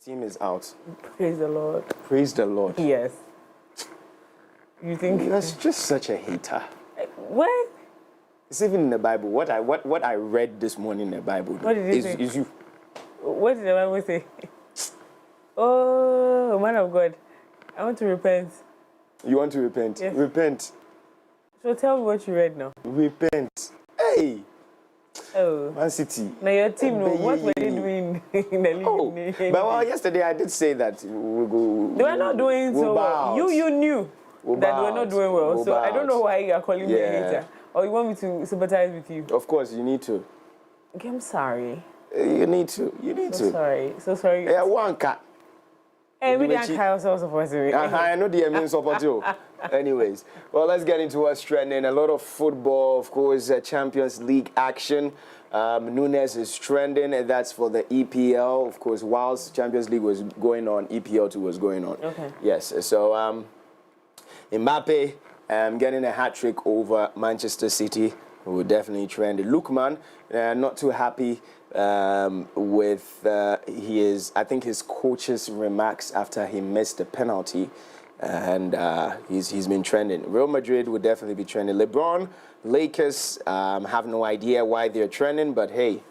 Team is out. Praise the Lord. Praise the Lord. Yes. You think That's just such a hater. what? It's even in the Bible. What I read this morning in the Bible What did it say? is you. What did the Bible say? Oh, man of God, I want to repent. You want to repent? Yes. Repent. So tell me what you read now. Repent. Hey, Oh, Man City. now your team, what were they doing in the league? Oh, but well, yesterday I did say that we'll go. They were not doing so well. You knew that they were not doing well. So I don't know why you are calling me a hater. Or you want me to sympathize with you? Of course, you need to. Okay, I'm sorry. You need to. You need to. Sorry. So sorry. Yeah, one cat. Hey, we didn't care ourselves supposed to be. I know the mean support you. Anyways, well, let's get into what's trending. A lot of football, of course, Champions League action. Nunes is trending, and that's for the EPL. Of course, whilst Champions League was going on, EPL 2 was going on. Okay. Yes, so Mbappe getting a hat-trick over Manchester City will definitely trend. Lookman, not too happy with his coach's remarks after he missed the penalty, and he's been trending. Real Madrid will definitely be trending. LeBron, Lakers have no idea why they're trending, but hey,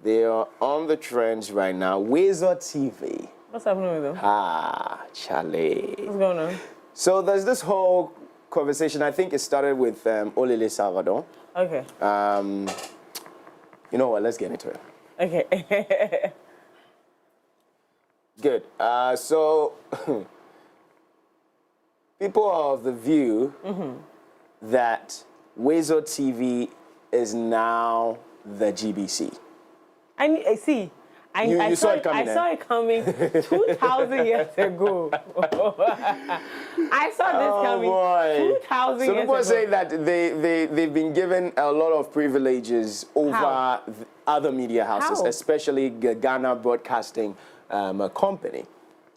they are on the trends right now. Weezer TV. What's happening with them? Charlie. What's going on? So there's this whole conversation. I think it started with Olele Salvador. Okay. You know what? Let's get into it. Okay. Good. So people are of the view that Weezer TV is now the GBC. I see. I saw it coming. I saw it coming 2,000 years ago. I saw this coming 2,000 years ago. So people are saying that they've been given a lot of privileges over other media houses, especially Ghana Broadcasting Company.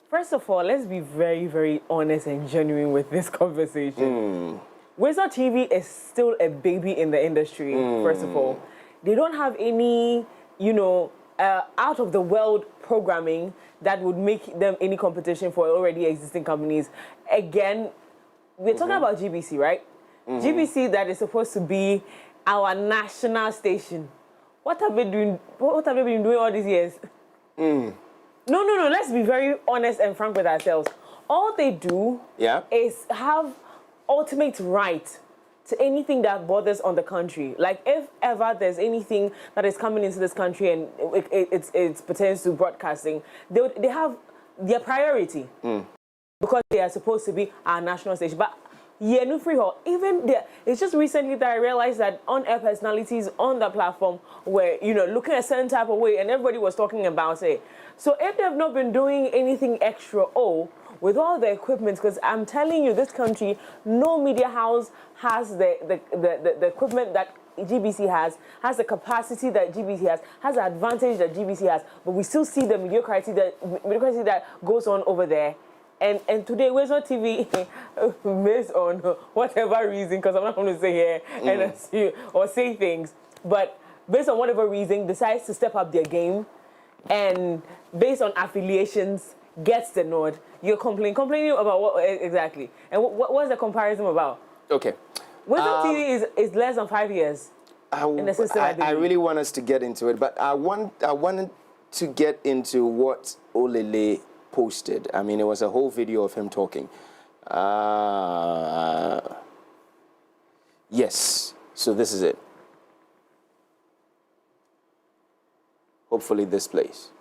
First of all, let's be very, very honest and genuine with this conversation. Weezer TV is still a baby in the industry, first of all. They don't have any, out-of-the-world programming that would make them any competition for already existing companies. Again, we're talking about GBC, right? GBC that is supposed to be our national station. What have they been doing all these years? No. Let's be very honest and frank with ourselves. All they do is have ultimate right to anything that borders on the country. Like, if ever there's anything that is coming into this country and it pertains to broadcasting, they have their priority because they are supposed to be our national station. But even there, it's just recently that I realized that on-air personalities on the platform were, looking a certain type of way, and everybody was talking about it. So if they've not been doing anything extra, with all the equipment, because I'm telling you, this country, no media house has the equipment that GBC has the capacity that GBC has the advantage that GBC has, but we still see the mediocrity that goes on over there. And today, Weezer TV, based on whatever reason, because I'm not going to say here or say things, but based on whatever reason, decides to step up their game, and based on affiliations, gets the nod. You're complaining about what exactly? And what's the comparison about? Okay. Weezer TV is less than 5 years in the system. I really want us to get into it, but I wanted to get into what Olele posted. I mean, it was a whole video of him talking. Yes. So this is it. Hopefully this plays.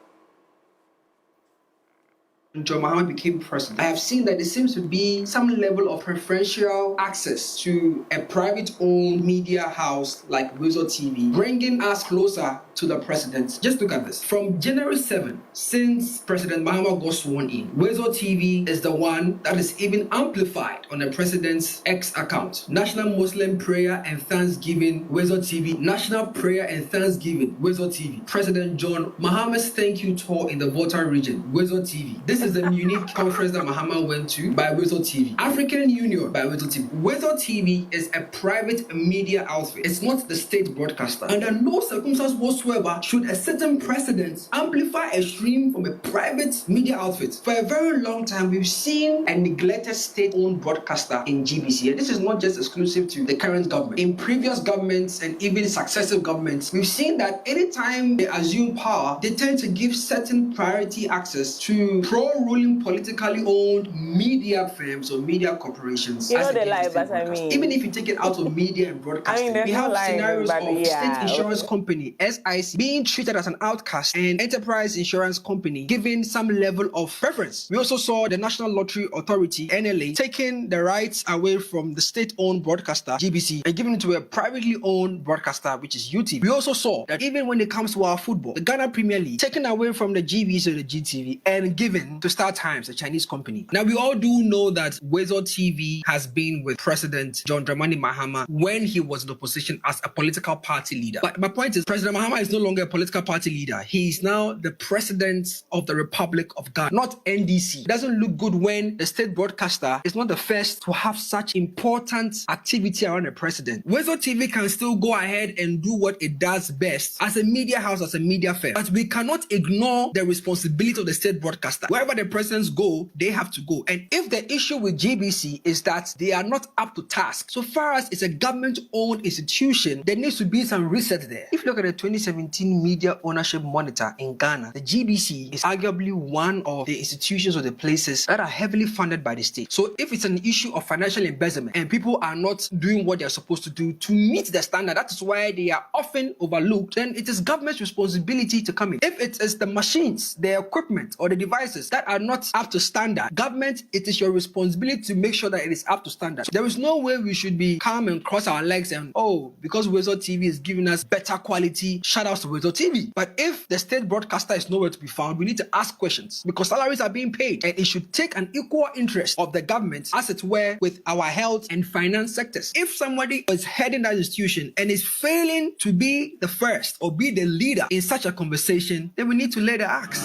John Mahama became president, I have seen that there seems to be some level of preferential access to a private-owned media house like Weezer TV, bringing us closer to the president. Just look at this. From January 7, since President Mahama got sworn in, Weezer TV is the one that is even amplified on the president's X account. National Muslim Prayer and Thanksgiving, Weezer TV. National Prayer and Thanksgiving, Weezer TV. President John Mahama's thank you tour in the Volta region, Weezer TV. This is the unique conference that Mahama went to by Weasel TV. African Union by Weasel TV. Weasel TV is a private media outfit. It's not the state broadcaster. Under no circumstance whatsoever should a certain president amplify a stream from a private media outfit. For a very long time, we've seen a neglected state-owned broadcaster in GBC. And this is not just exclusive to the current government. In previous governments and even successive governments, we've seen that anytime they assume power, they tend to give certain priority access to pro-ruling politically owned media firms or media corporations. You know they lie, but I mean, even if you take it out of media and broadcasting, we have scenarios of State Insurance Company, SIC, being treated as an outcast and Enterprise Insurance Company given some level of preference. We also saw the National Lottery Authority, NLA, taking the rights away from the state-owned broadcaster, GBC, and giving it to a privately owned broadcaster, which is UTV. We also saw that even when it comes to our football, the Ghana Premier League, taken away from the GBC or the GTV and given to Star Times, a Chinese company. Now, we all do know that Weasel TV has been with President John Dramani Mahama when he was in opposition as a political party leader. But my point is, President Mahama is no longer a political party leader. He is now the President of the Republic of Ghana, not NDC. It doesn't look good when the state broadcaster is not the first to have such important activity around the president. Weasel TV can still go ahead and do what it does best as a media house, as a media firm. But we cannot ignore the responsibility of the state broadcaster. Wherever the presidents go, they have to go. And if the issue with GBC is that they are not up to task, so far as it's a government-owned institution, there needs to be some reset there. If you look at the 2017 Media Ownership Monitor in Ghana, the GBC is arguably one of the institutions or the places that are heavily funded by the state. So if it's an issue of financial embezzlement and people are not doing what they're supposed to do to meet the standard, that is why they are often overlooked, then it is government's responsibility to come in. If it is the machines, the equipment, or the devices that are not up to standard, government, it is your responsibility to make sure that it is up to standard. There is no way we should be calm and cross our legs and, because Weasel TV is giving us better quality, shout outs to Weasel TV. But if the state broadcaster is nowhere to be found, we need to ask questions because salaries are being paid and it should take an equal interest of the government as it were with our health and finance sectors. If somebody is heading that institution and is failing to be the first or be the leader in such a conversation, then we need to let the axe.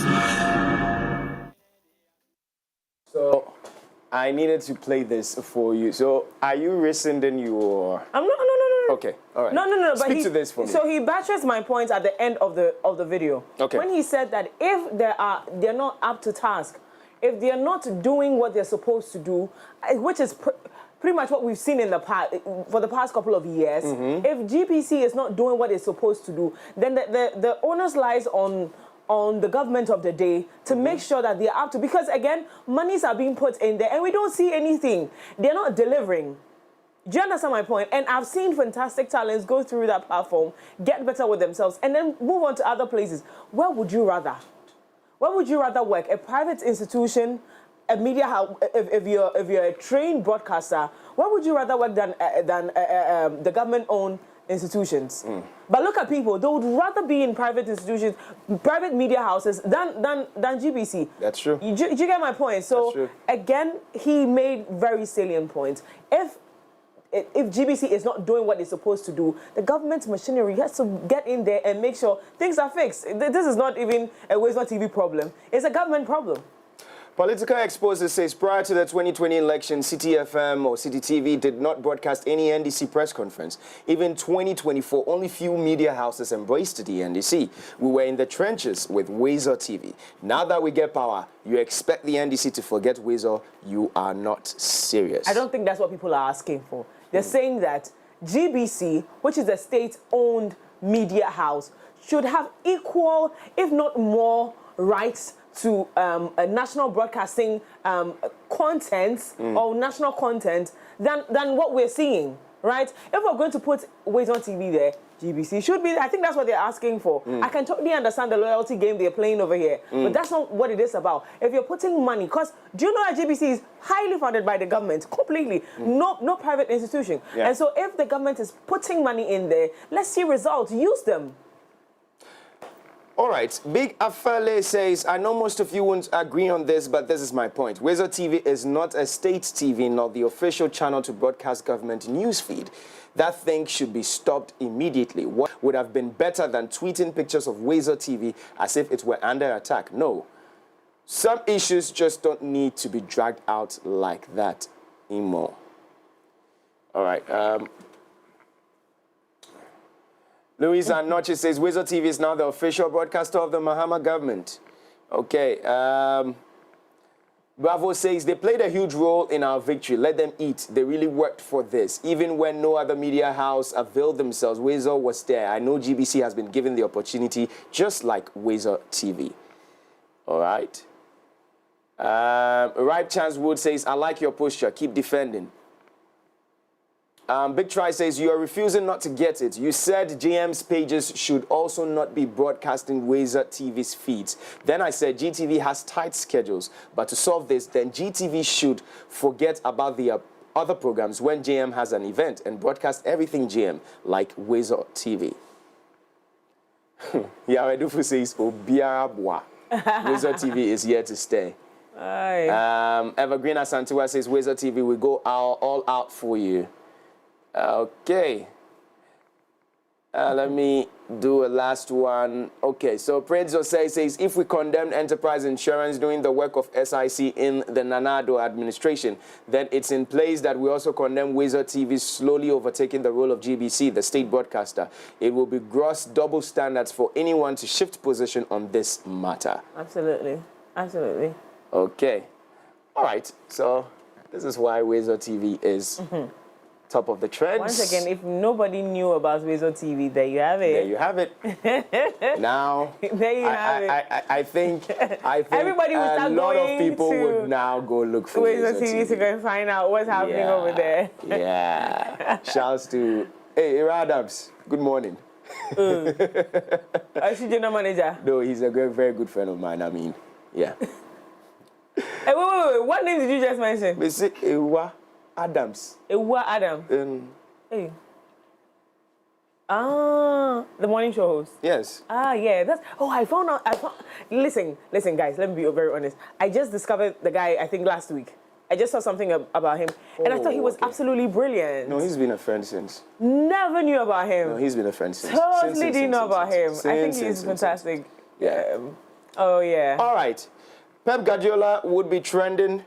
So I needed to play this for you. So are you rescinding your... I'm not. No. Okay, all right. No. Speak to this for me. So he buttressed my point at the end of the video. Okay. When he said that if they're not up to task, if they're not doing what they're supposed to do, which is pretty much what we've seen in the past for the past couple of years. Mm-hmm. If GPC is not doing what it's supposed to do, then the onus lies on the government of the day to make sure that they're up to, because again, monies are being put in there and we don't see anything. They're not delivering. Do you understand my point? And I've seen fantastic talents go through that platform, get better with themselves, and then move on to other places. Where would you rather? Where would you rather work? A private institution, a media house? If you're a trained broadcaster, where would you rather work than the government-owned institutions? But look at people; they would rather be in private institutions, private media houses than GBC. That's true. You get my point? So again, he made very salient points. If GBC is not doing what it's supposed to do, the government machinery has to get in there and make sure things are fixed. This is not even a Weasel TV problem. It's a government problem. Political Exposure says prior to the 2020 election, City FM or City TV did not broadcast any NDC press conference. Even 2024, only few media houses embraced the NDC. We were in the trenches with Weasel TV. Now that we get power, you expect the NDC to forget Weasel? You are not serious. I don't think that's what people are asking for. They're saying that GBC, which is a state-owned media house, should have equal, if not more, rights to a national broadcasting content or national content than what we're seeing, right? If we're going to put Weasel TV there, GBC should be there. I think that's what they're asking for. I can totally understand the loyalty game they're playing over here, but that's not what it is about. If you're putting money, because do you know that GBC is highly funded by the government, completely, no private institution. And so if the government is putting money in there, let's see results, use them. All right, Big Afale says, I know most of you won't agree on this, but this is my point. Weasel TV is not a state TV, nor the official channel to broadcast government newsfeed. That thing should be stopped immediately. What would have been better than tweeting pictures of Weasel TV as if it were under attack? No. Some issues just don't need to be dragged out like that anymore. All right. Luisa Anoche says, Weasel TV is now the official broadcaster of the Mahama government. Okay. Bravo says, they played a huge role in our victory. Let them eat. They really worked for this. Even when no other media house availed themselves, Weasel was there. I know GBC has been given the opportunity, just like Weasel TV. All right. Ripe Chance Wood says, I like your posture. Keep defending. Big Try says, you are refusing not to get it. You said GM's pages should also not be broadcasting Weasel TV's feeds. Then I said GTV has tight schedules. But to solve this, then GTV should forget about the other programs when GM has an event and broadcast everything GM, like Weasel TV. Yawedufu says, Obiara Bwa. Weasel TV is here to stay. Evergreen Asantua says, Weasel TV, we go all out for you. Okay. Let me do a last one. Okay, so Prince Jose says, if we condemn enterprise insurance doing the work of SIC in the Nanado administration, then it's in place that we also condemn Weasel TV slowly overtaking the role of GBC, the state broadcaster. It will be gross double standards for anyone to shift position on this matter. Absolutely. Absolutely. Okay. All right. So this is why Weasel TV is top of the trends. Once again, if nobody knew about Weasel TV, there you have it. There you have it. Now, there you have it. I think everybody will start a lot of going people would now go look for Weasel TV to go and find out what's happening over there. Yeah. Shouts to Ira Adams. Good morning. Is he general manager? No, he's a very good friend of mine. I mean, yeah. Hey, wait. What name did you just mention? Mr. Ewa Adams. Ewa Adams. Hey. The morning show host. Yes. Yeah. That's. Oh, I found out. Listen, guys. Let me be very honest. I just discovered the guy. I think last week. I just saw something about him, and I thought he was absolutely brilliant. No, he's been a friend since. Never knew about him. No, he's been a friend since. Totally didn't know about him. I think he's fantastic. Yeah. Oh yeah. All right. Pep Guardiola would be trending.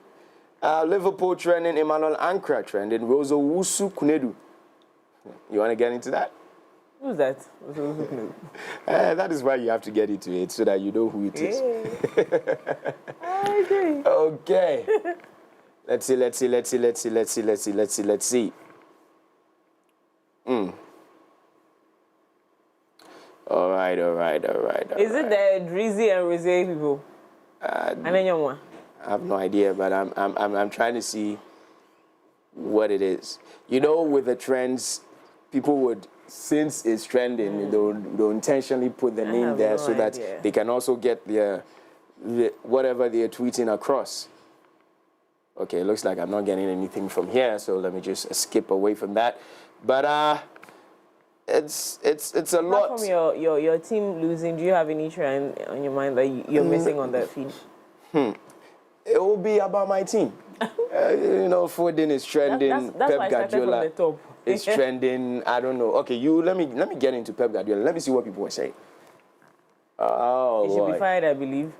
Liverpool trending. Emmanuel Ankara trending. Rosey Musiq. You want to get into that? Who's that? That is why you have to get into it so that you know who it is. I agree. Okay. Let's see. All right. Is it the Drizzy and Rosey people? And then you one. I have no idea, but I'm trying to see what it is. You know, with the trends, people would, since it's trending, they'll intentionally put the name there so that they can also get their whatever they're tweeting across. Okay, it looks like I'm not getting anything from here, so let me just skip away from that. But it's a lot. Apart from your team losing, do you have any trend on your mind that you're missing on that feed? It will be about my team. You know, Foden is trending. That's Pep Guardiola is trending. I don't know. Okay, let me get into Pep Guardiola. Let me see what people are saying. Oh, he should be fired, I believe.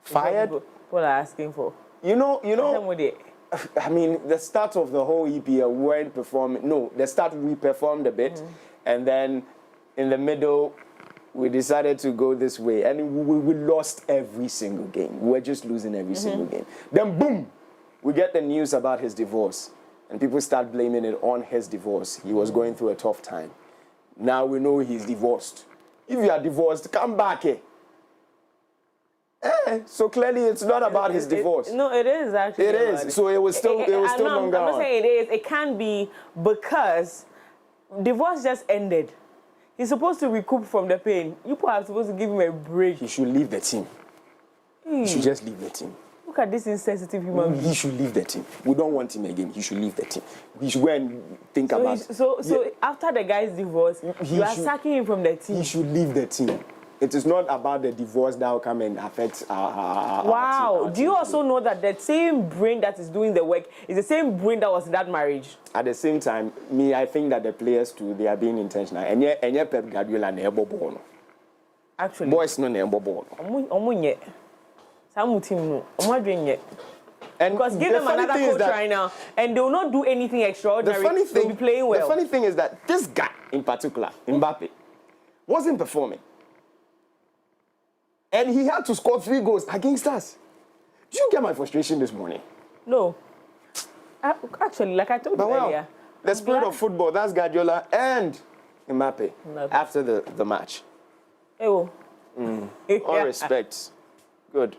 Fired? People are asking for. You know. I mean, the start of the whole EPL weren't performing. No, the start we performed a bit, and then in the middle we decided to go this way, and we lost every single game. We were just losing every single game. Then boom, we get the news about his divorce, and people start blaming it on his divorce. He was going through a tough time. Now we know he's divorced. If you are divorced, come back here. So clearly it's not about his divorce. No, it is actually. It is. So it was still longer on. I'm not saying it is. It can be because divorce just ended. He's supposed to recoup from the pain. You are supposed to give him a break. He should leave the team. He should just leave the team. Look at this insensitive human being. He should leave the team. We don't want him again. He should leave the team. He should go and think about it. So after the guy's divorce, you are sacking him from the team. He should leave the team. It is not about the divorce that will come and affect our team. Do you also know that the same brain that is doing the work is the same brain that was in that marriage? At the same time, I think that the players too, they are being intentional. And yet Pep Guardiola never born. Actually. Boys no never born. Some team no. I'm not doing it. And Because give them another coach right now, and they will not do anything extraordinary. They'll be playing well. The funny thing is that this guy in particular, Mbappe, wasn't performing. And he had to score 3 goals against us. Did you get my frustration this morning? No. Actually, like I told you earlier. The spirit of football, that's Guardiola and Mbappe after the match. All respect. Good.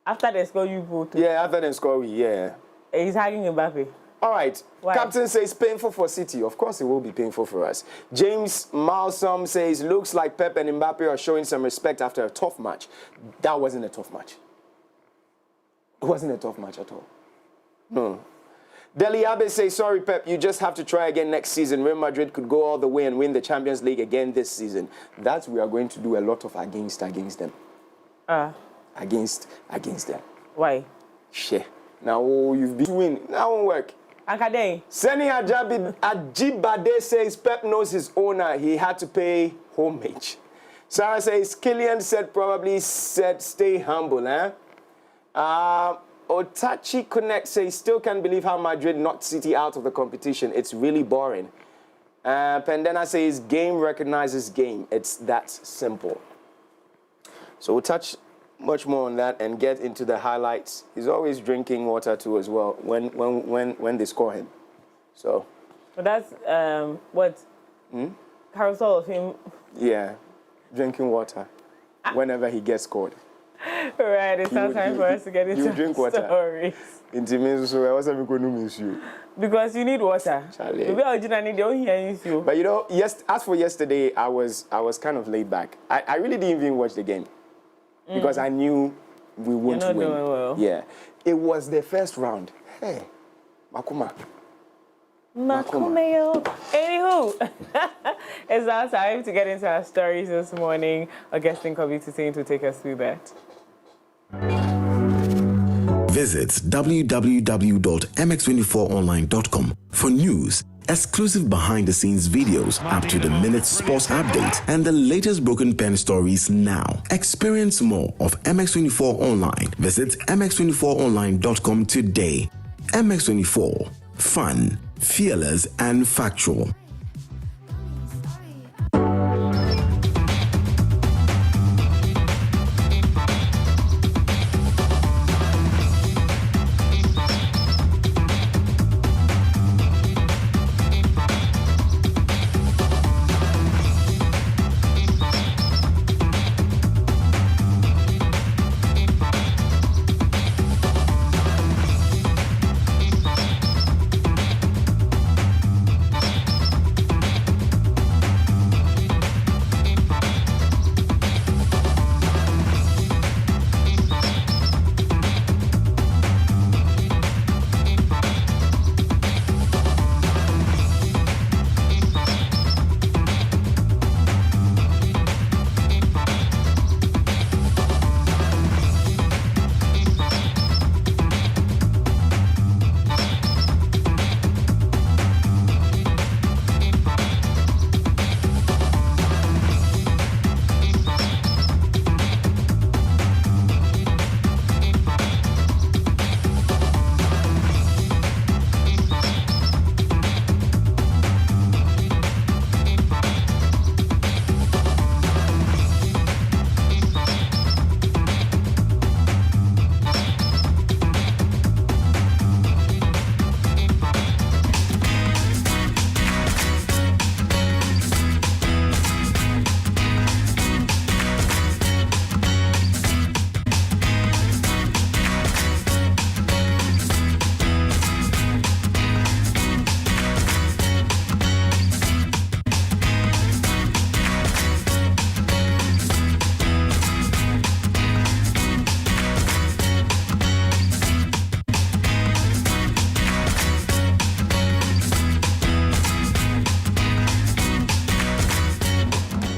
After they score, you vote. Yeah, after they score, yeah. He's hugging Mbappe. All right. Why? Captain says painful for City. Of course, it will be painful for us. James Malsom says looks like Pep and Mbappe are showing some respect after a tough match. That wasn't a tough match. It wasn't a tough match at all. No. Deli Abe says, sorry, Pep, you just have to try again next season. Real Madrid could go all the way and win the Champions League again this season. That we are going to do a lot of against them. Against them. Why? Share. Now you've been winning. That won't work. Akadei. Seni Ajibade says Pep knows his owner. He had to pay homage. Sarah says Kylian said stay humble. Otachi Connect says still can't believe how Madrid knocked City out of the competition. It's really boring. Pendena says game recognizes game. It's that simple. So we'll touch much more on that and get into the highlights. He's always drinking water too as well when they score him. So that's what carousel of him. Yeah, drinking water whenever he gets scored. Right, it's now time for us to get into drink water. Stories. Because you need water. But you know, as for yesterday, I was kind of laid back. I really didn't even watch the game because I knew we wouldn't win. Doing well. Yeah, it was the first round. Hey, Makuma. Anywho, it's now time to get into our stories this morning. Our guest in Kobe to take us through that. Visit www.mx24online.com for news, exclusive behind-the-scenes videos, up-to-the-minute sports updates, and the latest broken pen stories now. Experience more of MX24 Online. Visit mx24online.com today. MX24. Fun, fearless, and factual.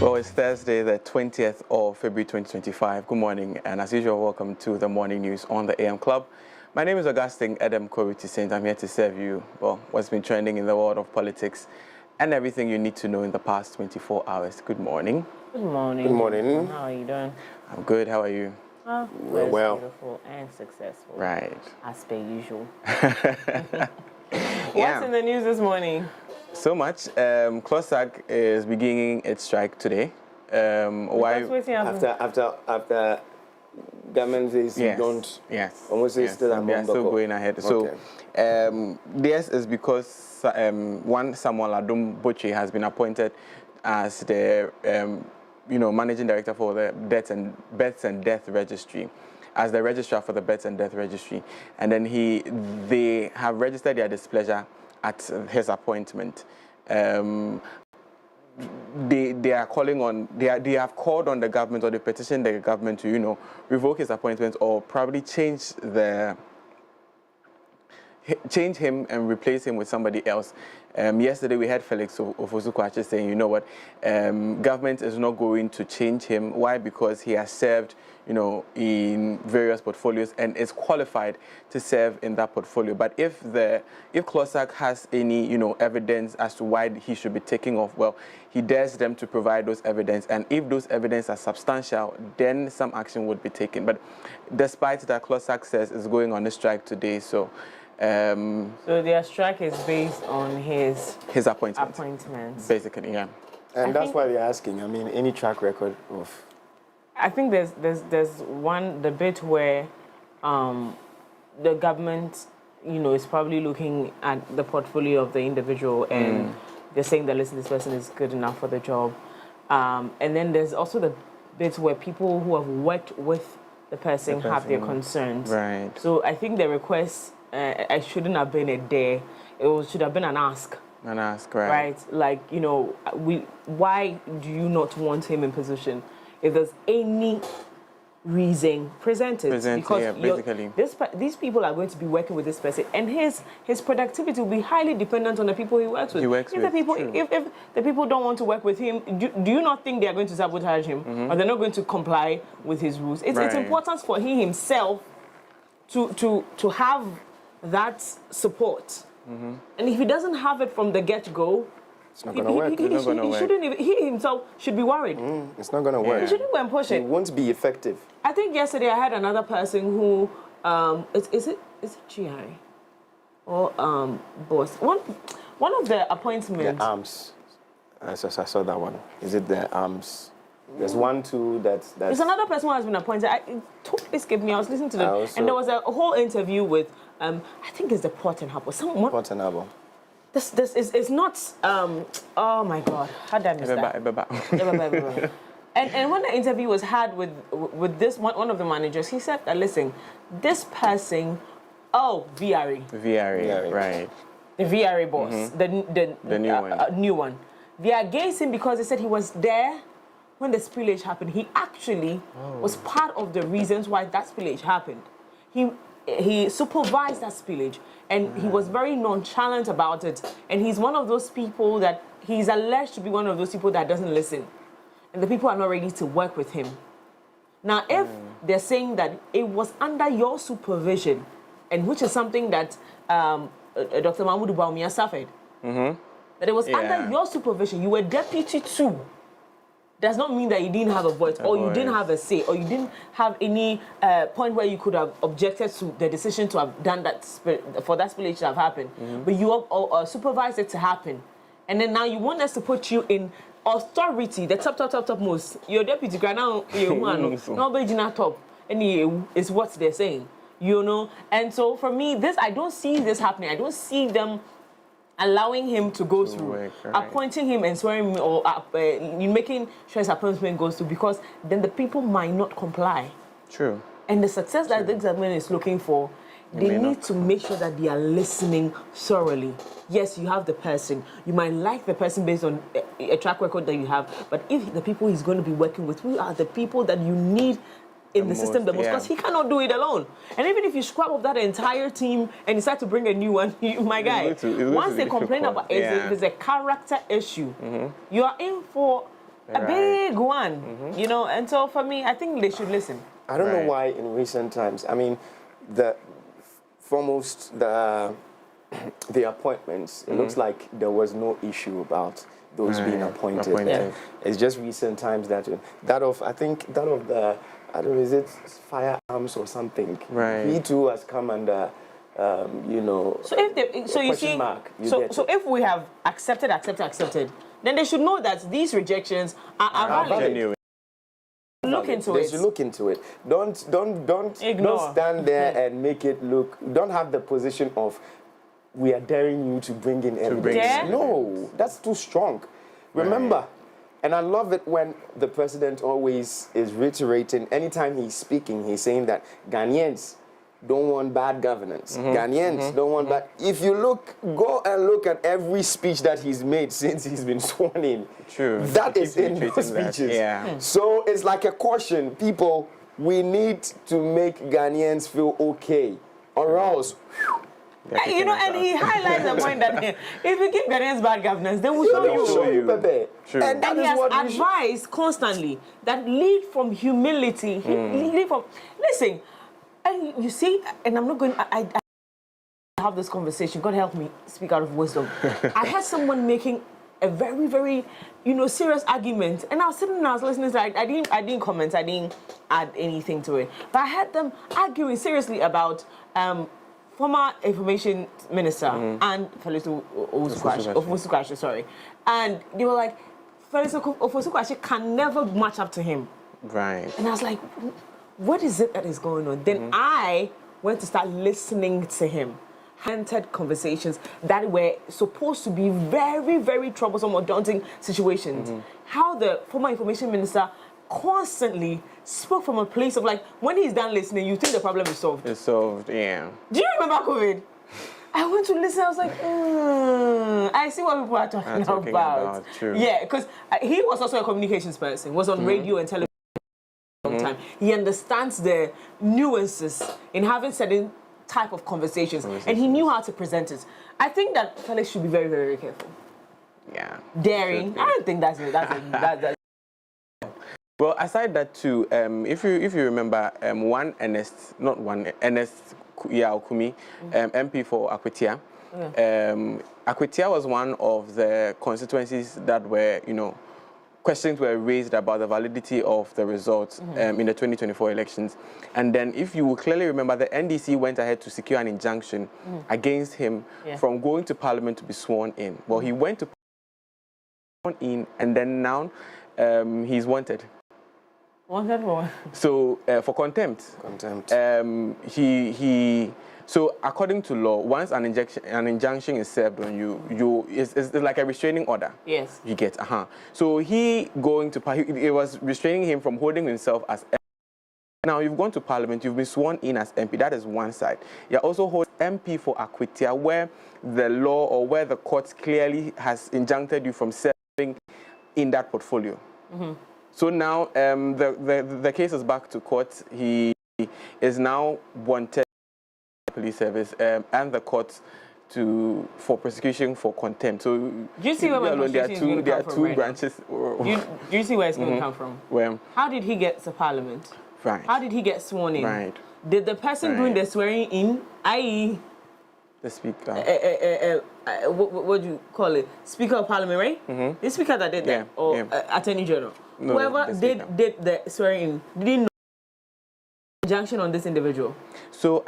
Well, it's Thursday, the 20th of February 2025. Good morning, and as usual, welcome to the morning news on the AM Club. My name is Augustine Adam Koriti-Saint. I'm here to serve you, well, what's been trending in the world of politics and everything you need to know in the past 24 hours. Good morning. Good morning. Good morning. How are you doing? I'm good. How are you? Well. Beautiful and successful. Right. As per usual. Yeah. What's in the news this morning? So much. CLOSAG is beginning its strike today. Why? After government says you don't. Yes. Almost yes. still They are still going ahead. Okay. So this is because one Samuel Adum Boche has been appointed as the managing director for the births and death registry, as the registrar for the births and death registry, and then they have registered their displeasure at his appointment. They are calling on they have called on the government, or they petitioned the government to revoke his appointment or probably change him and replace him with somebody else. Yesterday we had Felix Ofosu-Kwakye saying, you know what, government is not going to change him. Why? Because he has served, in various portfolios and is qualified to serve in that portfolio. But if CLOSAG has any, evidence as to why he should be taking off, well, he dares them to provide those evidence. And if those evidence are substantial, then some action would be taken. But despite that, CLOSAG says it's going on a strike today. So their strike is based on his appointments. Basically, yeah. And that's why they're asking. I mean, any track record of. I think there's the bit where the government, is probably looking at the portfolio of the individual and they're saying that, listen, this person is good enough for the job. And then there's also the bit where people who have worked with the person have their concerns. Right. So I think the request it shouldn't have been a dare. Should have been an ask. An ask, right. Right? Like, why do you not want him in position? If there's any reason, present it. Because basically. These people are going to be working with this person, and his productivity will be highly dependent on the people he works with. If the people don't want to work with him, do you not think they are going to sabotage him, or they're not going to comply with his rules? It's important for he himself to have that support. And if he doesn't have it from the get-go, it's not going to work. He himself should be worried. It's not going to work. He shouldn't go and push it. It won't be effective. I think yesterday I had another person who, is it GI or boss? One of the appointments. The arms. I saw that one. Is it the arms? There's one, two, that's... There's another person who has been appointed. It totally escaped me. I was listening to them. And there was a whole interview with, I think it's the Port and Harbour. Port and Harbour. This is not, oh my God, how did I miss that? And when the interview was had with this one of the managers, he said that, listen, this person, VRE, right. The VRE boss, the new one. They are against him because they said he was there when the spillage happened. He actually was part of the reasons why that spillage happened. He supervised that spillage, and he was very nonchalant about it. And he's one of those people that he's alleged to be one of those people that doesn't listen, and the people are not ready to work with him. Now, if they're saying that it was under your supervision, and which is something that Dr. Mahmoud Bawumia suffered, that it was under your supervision, you were deputy too, does not mean that you didn't have a voice, or you didn't have a say, or you didn't have any point where you could have objected to the decision to have done that for that spillage to have happened. But you have supervised it to happen, and then now you want us to put you in authority, the top most. Your deputy, now top, and is what they're saying, And so for me, I don't see this happening. I don't see them allowing him to go through, appointing him and swearing him, or making sure his appointment goes through, because then the people might not comply. True. And the success that the government is looking for, they need to make sure that they are listening thoroughly. Yes, you have the person. You might like the person based on a track record that you have, but if the people he's going to be working with, who are the people that you need in the system the most, because he cannot do it alone. And even if you scrap up that entire team and decide to bring a new one, my guy, once they complain about it, there's a character issue. You are in for a big one, and so for me, I think they should listen. I don't know why in recent times, I mean, the appointments, it looks like there was no issue about those being appointed. It's just recent times that of the I don't know, is it firearms or something? Right. He too has come under, you know, so if they, so you see, mark. so if we have accepted, then they should know that these rejections are valid. Genuine. Look into They it. should look into it. Don't Ignore. stand there and make it look. Don't have the position of we are daring you to bring in evidence. Dare? No, that's too strong. Remember, and I love it when the president always is reiterating. Anytime he's speaking, he's saying that Ghanaians don't want bad governance. Ghanaians don't want bad. If you go and look at every speech that he's made since he's been sworn in, True. that is in those Reiterating that, speeches. yeah. So it's like a caution. People, we need to make Ghanaians feel okay, or else. You know, and he highlights the point that if you give Ghanaians bad governance, they will show you. Pepe. True. And that And he is has what we should. advised constantly that lead from humility. Lead from. Listen, and you see, and I'm not going. I have this conversation. God help me speak out of wisdom. I had someone making a very, very, serious argument, and I was sitting and I was listening. So I didn't comment. I didn't add anything to it. But I had them arguing seriously about former information minister and Felix Ofosu-Kwashe, sorry, and they were like, Felix Ofosu-Kwashe can never match up to him. Right. And I was like, what is it that is going on? Then I went to start listening to him. Entered conversations that were supposed to be very, very troublesome or daunting situations. How the former information minister constantly spoke from a place of like, when he's done listening, you think the problem is solved. It's solved, yeah. Do you remember COVID? I went to listen, I was like, I see what people are talking about. True. Yeah, because he was also a communications person, was on radio and television for a long time. He understands the nuances in having certain type of conversations, and he knew how to present it. I think that Felix should be very, very, very careful. Yeah. Daring, I don't think that's Well, aside that too, if you remember, Ernest Okumi, MP for Akwetia. Akwetia was one of the constituencies that were, questions were raised about the validity of the results in the 2024 elections. And then, if you will clearly remember, the NDC went ahead to secure an injunction against him from going to Parliament to be sworn in. Well, he went to sworn in, and then now he's wanted. Wanted for what? So for contempt. Contempt. So according to law, once an injunction is served on you, it's like a restraining order. Yes. You get, So he going to, it was restraining him from holding himself as MP. Now you've gone to Parliament, you've been sworn in as MP, that is one side. You're also holding MP for Akwetia, where the law or where the court clearly has injuncted you from serving in that portfolio. So now the case is back to court. He is now wanted by the police service and the court for prosecution for contempt. So Do you see where my frustration is going to come from? There are two right branches. Do you see where it's going to come from? Where? How did he get to Parliament? Right. How did he get sworn in? Right. Did the person doing the swearing in, i.e., the speaker, what do you call it? Speaker of Parliament, right? The speaker that did that, or Attorney General, No, whoever did the swearing in, didn't know injunction on this individual. So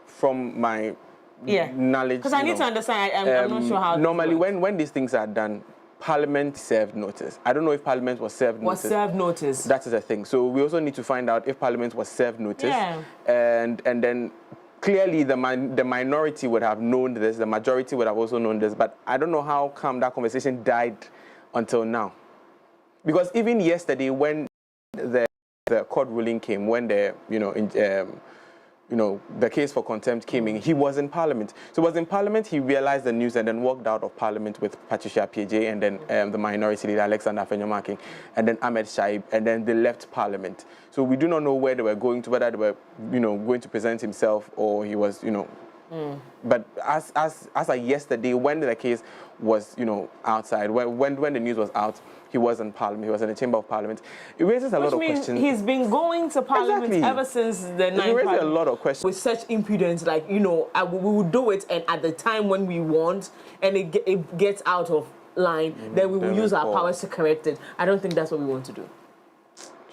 from my knowledge, because I need to understand. I'm not sure how. Normally, when these things are done, Parliament served notice. I don't know if Parliament was served notice. Served notice. That is a thing. So we also need to find out if Parliament was served notice. Yeah. And then clearly the minority would have known this. The majority would have also known this. But I don't know how come that conversation died until now. Because even yesterday, when the court ruling came, when the the case for contempt came in, he was in Parliament. So he was in Parliament, he realized the news and then walked out of Parliament with Patricia PJ and then the minority leader, Alexander Afenyomarking, and then Ahmed Shaib, and then they left Parliament. So we do not know where they were going to, whether they were, going to present himself or he was, But as of yesterday, when the case was, outside, when the news was out, he was in Parliament. He was in the Chamber of Parliament. It raises a lot of questions. He's been going to Parliament ever since the 9th. It raises a lot of questions. With such impudence, like, we will do it, and at the time when we want, and it gets out of line, then we will use our powers to correct it. I don't think that's what we want to do.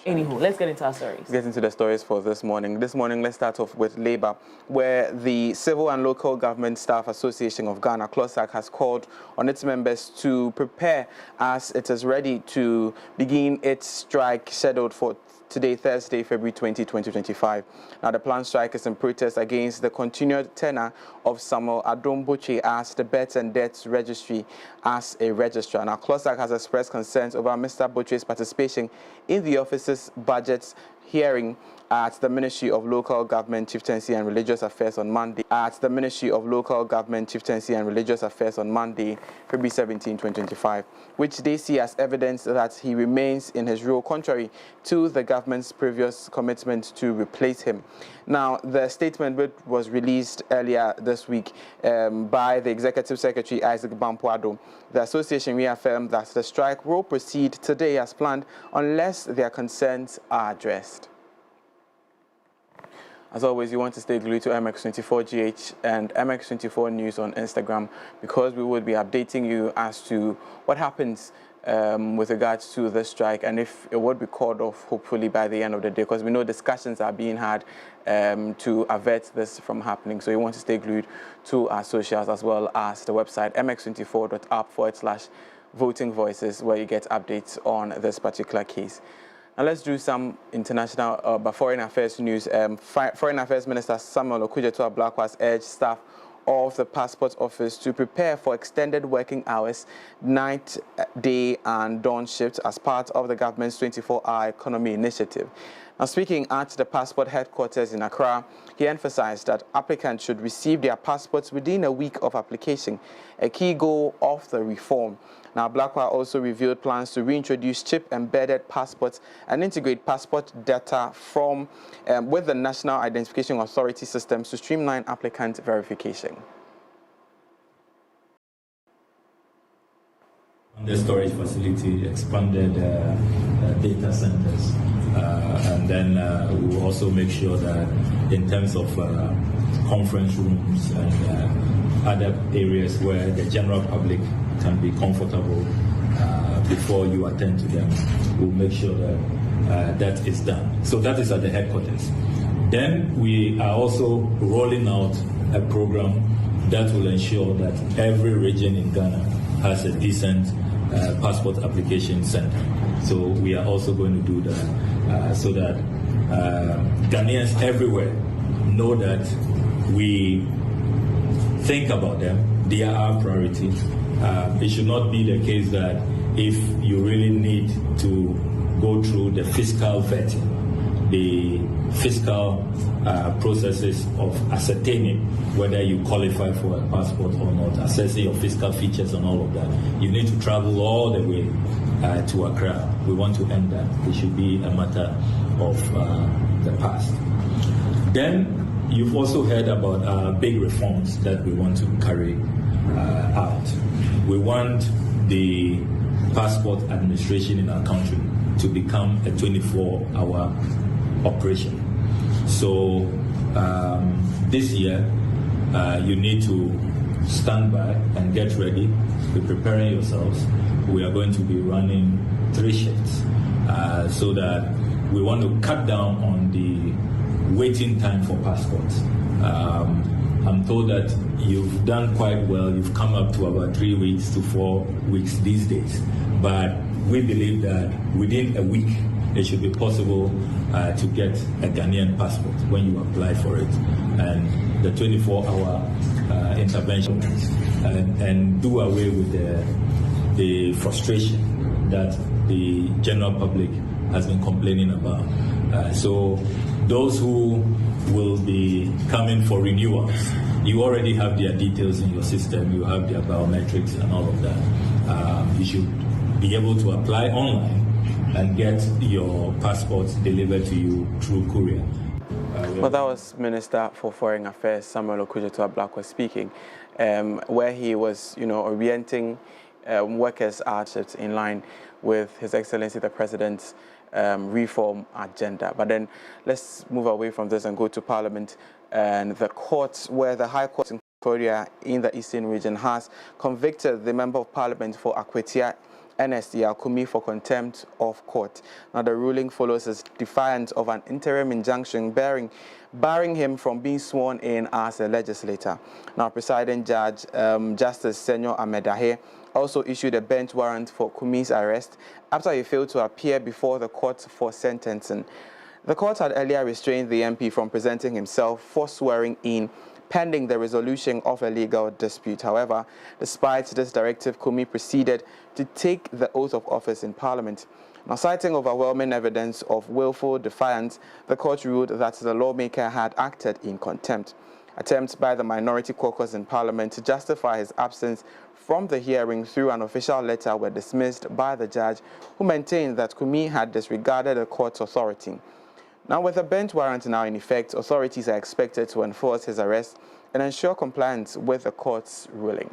Anywho, let's get into our stories. Get into the stories for this morning. This morning, let's start off with Labour, where the Civil and Local Government Staff Association of Ghana, CLOSAG, has called on its members to prepare as it is ready to begin its strike scheduled for today, Thursday, February 20, 2025. Now, the planned strike is in protest against the continued tenure of Samuel Adom-Botwe as the Births and Deaths Registry as a registrar. Now, CLOSAG has expressed concerns over Mr. Botwe's participation in the office's budget hearing at the Ministry of Local Government, Chieftaincy and Religious Affairs on Monday. February 17, 2025, which they see as evidence that he remains in his role contrary to the government's previous commitment to replace him. Now, the statement which was released earlier this week by the Executive Secretary, Isaac Bampoado, the association reaffirmed that the strike will proceed today as planned unless their concerns are addressed. As always, you want to stay glued to MX24GH and MX24 News on Instagram, because we will be updating you as to what happens with regards to the strike and if it would be called off, hopefully by the end of the day, because we know discussions are being had to avert this from happening. So you want to stay glued to our socials as well as the website mx24.app/voting voices, where you get updates on this particular case. Now let's do some international but foreign affairs news. Foreign Affairs Minister Samuel Okudzeto-Ablakwa has urged staff of the Passport Office to prepare for extended working hours, night, day and dawn shifts as part of the government's 24-hour economy initiative. Now, speaking at the passport headquarters in Accra, he emphasized that applicants should receive their passports within a week of application, a key goal of the reform. Now, Ablakwa also revealed plans to reintroduce chip-embedded passports and integrate passport data from with the National Identification Authority systems to streamline applicant verification. The storage facility, expanded data centers, and then we will also make sure that in terms of conference rooms and other areas where the general public can be comfortable before you attend to them, we'll make sure that that is done. So that is at the headquarters. Then we are also rolling out a program that will ensure that every region in Ghana has a decent passport application center. So we are also going to do that so that Ghanaians everywhere know that we think about them. They are our priority. It should not be the case that if you really need to go through the fiscal vetting, the fiscal processes of ascertaining whether you qualify for a passport or not, assessing your fiscal features and all of that, you need to travel all the way to Accra. We want to end that. It should be a matter of the past. Then you've also heard about big reforms that we want to carry out. We want the passport administration in our country to become a 24-hour operation. So this year, you need to stand by and get ready. Be preparing yourselves. We are going to be running 3 shifts so that we want to cut down on the waiting time for passports. I'm told that you've done quite well. You've come up to about 3 weeks to 4 weeks these days. But we believe that within a week, it should be possible to get a Ghanaian passport when you apply for it. And the 24-hour intervention and do away with the frustration that the general public has been complaining about. So those who will be coming for renewals, you already have their details in your system, you have their biometrics and all of that. You should be able to apply online and get your passports delivered to you through courier. Well, that was Minister for Foreign Affairs Samuel Okudzeto-Ablakwa speaking, where he was, orienting workers' hardships in line with His Excellency the President's reform agenda. But then let's move away from this and go to Parliament and the courts, where the High Court in Korea in the Eastern region has convicted the Member of Parliament for Akwetia Ernest Kumi for contempt of court. Now, the ruling follows his defiance of an interim injunction barring him from being sworn in as a legislator. Now, presiding judge, Justice Senyor Amedahe, also issued a bench warrant for Kumi's arrest after he failed to appear before the court for sentencing. The court had earlier restrained the MP from presenting himself for swearing in pending the resolution of a legal dispute. However, despite this directive, Kumi proceeded to take the oath of office in Parliament. Now, citing overwhelming evidence of willful defiance, the court ruled that the lawmaker had acted in contempt. Attempts by the minority caucus in Parliament to justify his absence from the hearing through an official letter were dismissed by the judge, who maintained that Kumi had disregarded the court's authority. Now, with the bench warrant now in effect, authorities are expected to enforce his arrest and ensure compliance with the court's ruling.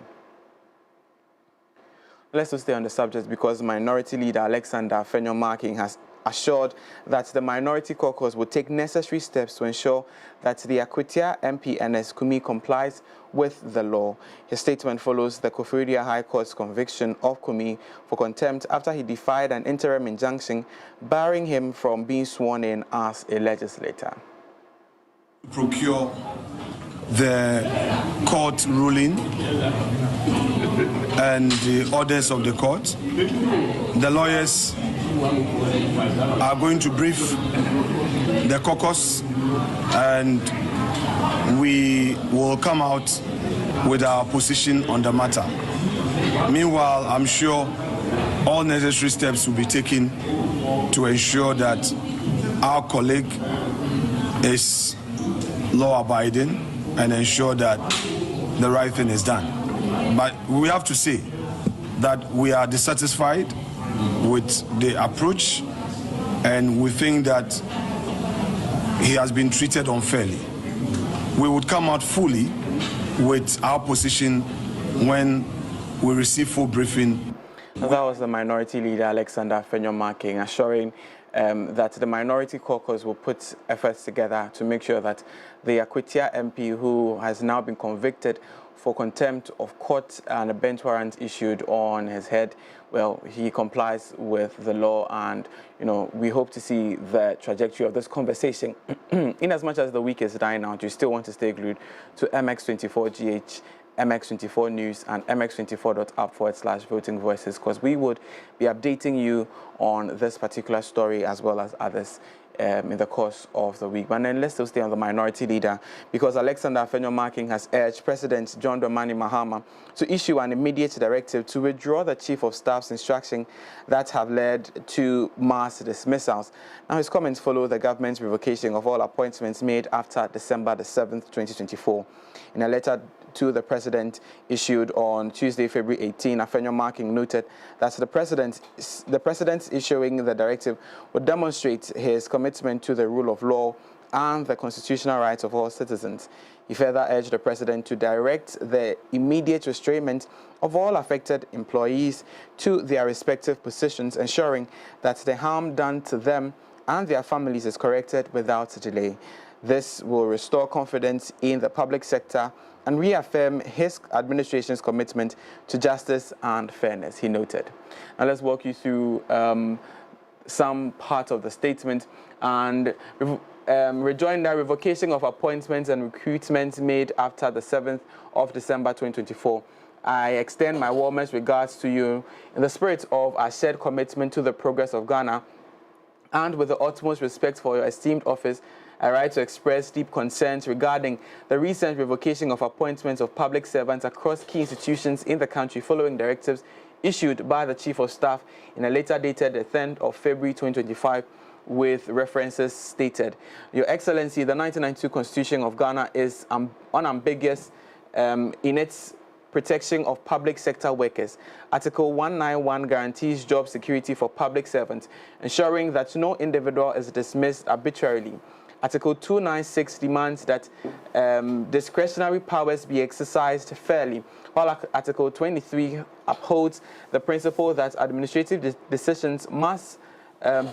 Let's stay on the subject because Minority Leader Alexander Afenyo-Markin has assured that the Minority Caucus will take necessary steps to ensure that the Akwatia MP Ernest Kumi complies with the law. His statement follows the Koforidua High Court's conviction of Kumi for contempt after he defied an interim injunction barring him from being sworn in as a legislator. Procure the court ruling and the orders of the court. The lawyers are going to brief the caucus and we will come out with our position on the matter. Meanwhile, I'm sure all necessary steps will be taken to ensure that our colleague is law-abiding and ensure that the right thing is done. But we have to say that we are dissatisfied with the approach and we think that he has been treated unfairly. We would come out fully with our position when we receive full briefing. That was the Minority Leader Alexander Afenyo-Markin assuring that the Minority Caucus will put efforts together to make sure that the Akwatia MP, who has now been convicted for contempt of court and a bench warrant issued on his head, well, he complies with the law, and we hope to see the trajectory of this conversation. In as much as the week is dying out, you still want to stay glued to MX24GH, MX24 News, and MX24.app/voting voices, because we would be updating you on this particular story as well as others in the course of the week. But then let's still stay on the Minority Leader, because Alexander Afenyo-Markin has urged President John Dramani Mahama to issue an immediate directive to withdraw the Chief of Staff's instruction that have led to mass dismissals. Now, his comments follow the government's revocation of all appointments made after December the 7th, 2024. In a letter to the President issued on Tuesday, February 18, Afenyo-Markin noted that the President issuing the directive would demonstrate his commitment to the rule of law and the constitutional rights of all citizens. He further urged the President to direct the immediate restraint of all affected employees to their respective positions, ensuring that the harm done to them and their families is corrected without delay. This will restore confidence in the public sector and reaffirm his administration's commitment to justice and fairness, he noted. Now let's walk you through some part of the statement and rejoin the revocation of appointments and recruitments made after the 7th of December 2024. I extend my warmest regards to you in the spirit of our shared commitment to the progress of Ghana, and with the utmost respect for your esteemed office, I write to express deep concerns regarding the recent revocation of appointments of public servants across key institutions in the country following directives issued by the Chief of Staff in a letter dated the 10th of February 2025 with references stated. Your Excellency, the 1992 Constitution of Ghana is unambiguous in its protection of public sector workers. Article 191 guarantees job security for public servants, ensuring that no individual is dismissed arbitrarily. Article 296 demands that discretionary powers be exercised fairly, while Article 23 upholds the principle that administrative decisions must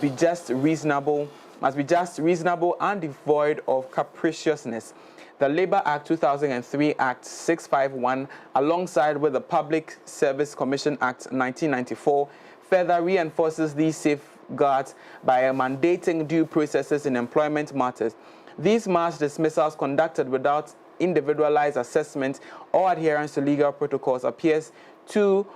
be just, reasonable, and devoid of capriciousness. The Labour Act 2003 Act 651, alongside with the Public Service Commission Act 1994, further reinforces these safeguards by mandating due processes in employment matters. These mass dismissals conducted without individualized assessment or adherence to legal protocols appears to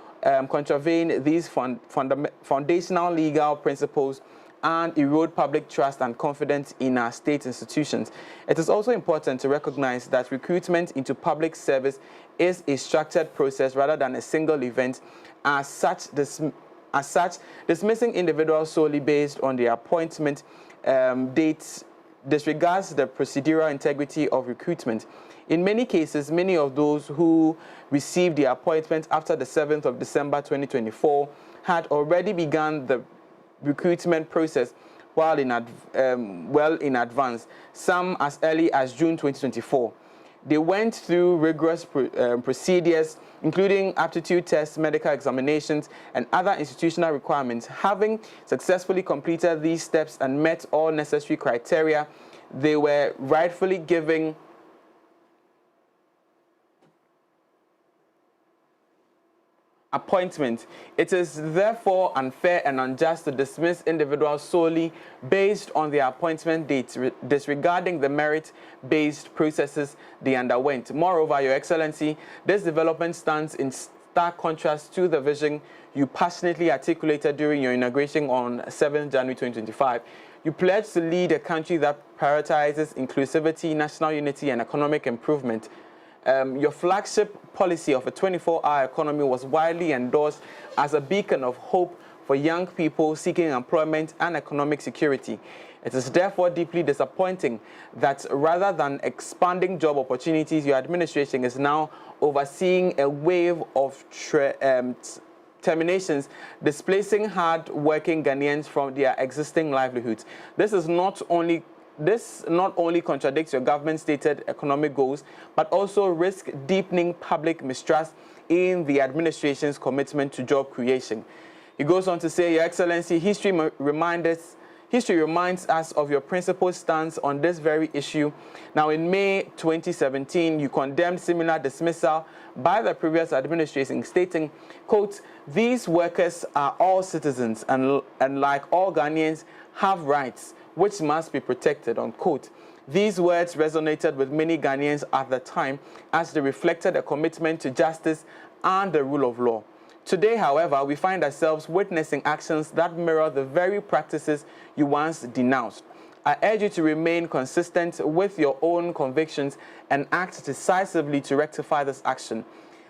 contravene these foundational legal principles and erode public trust and confidence in our state institutions. It is also important to recognize that recruitment into public service is a structured process rather than a single event. As such, dismissing individuals solely based on their appointment dates disregards the procedural integrity of recruitment. In many cases, many of those who received the appointment after the 7th of December 2024 had already begun the recruitment process well in advance, some as early as June 2024. They went through rigorous procedures, including aptitude tests, medical examinations, and other institutional requirements. Having successfully completed these steps and met all necessary criteria, they were rightfully given appointment. It is therefore unfair and unjust to dismiss individuals solely based on their appointment dates, disregarding the merit-based processes they underwent. Moreover, Your Excellency, this development stands in stark contrast to the vision you passionately articulated during your inauguration on 7th January 2025. You pledged to lead a country that prioritizes inclusivity, national unity, and economic improvement. Your flagship policy of a 24-hour economy was widely endorsed as a beacon of hope for young people seeking employment and economic security. It is therefore deeply disappointing that rather than expanding job opportunities, your administration is now overseeing a wave of terminations, displacing hard-working Ghanaians from their existing livelihoods. This not only contradicts your government's stated economic goals, but also risks deepening public mistrust in the administration's commitment to job creation. He goes on to say, Your Excellency, history reminds us of your principled stance on this very issue. Now, in May 2017, you condemned similar dismissal by the previous administration, stating, quote, "These workers are all citizens and like all Ghanaians have rights which must be protected," unquote. These words resonated with many Ghanaians at the time as they reflected a commitment to justice and the rule of law. Today, however, we find ourselves witnessing actions that mirror the very practices you once denounced. I urge you to remain consistent with your own convictions and act decisively to rectify this action.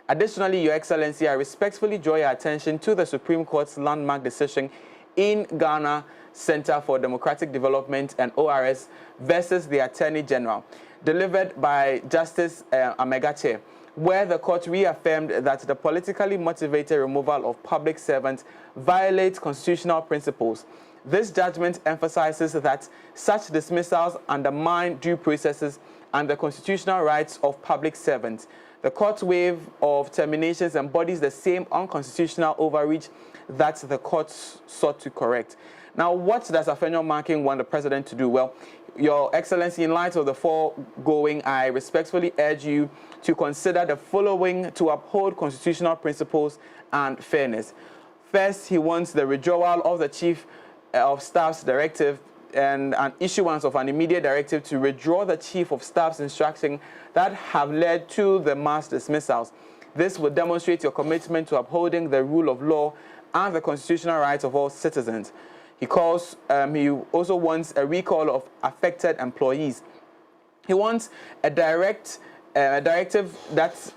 Additionally, Your Excellency, I respectfully draw your attention to the Supreme Court's landmark decision in Ghana Center for Democratic Development and ORS versus the Attorney General, delivered by Justice Awagah, where the court reaffirmed that the politically motivated removal of public servants violates constitutional principles. This judgment emphasizes that such dismissals undermine due processes and the constitutional rights of public servants. The court's wave of terminations embodies the same unconstitutional overreach that the court sought to correct. Now, what does Afenyo Markin want the president to do? Well, Your Excellency, in light of the foregoing, I respectfully urge you to consider the following to uphold constitutional principles and fairness. First, he wants the withdrawal of the Chief of Staff's directive and an issuance of an immediate directive to withdraw the Chief of Staff's instructions that have led to the mass dismissals. This would demonstrate your commitment to upholding the rule of law and the constitutional rights of all citizens. He also wants a recall of affected employees. He wants a directive that,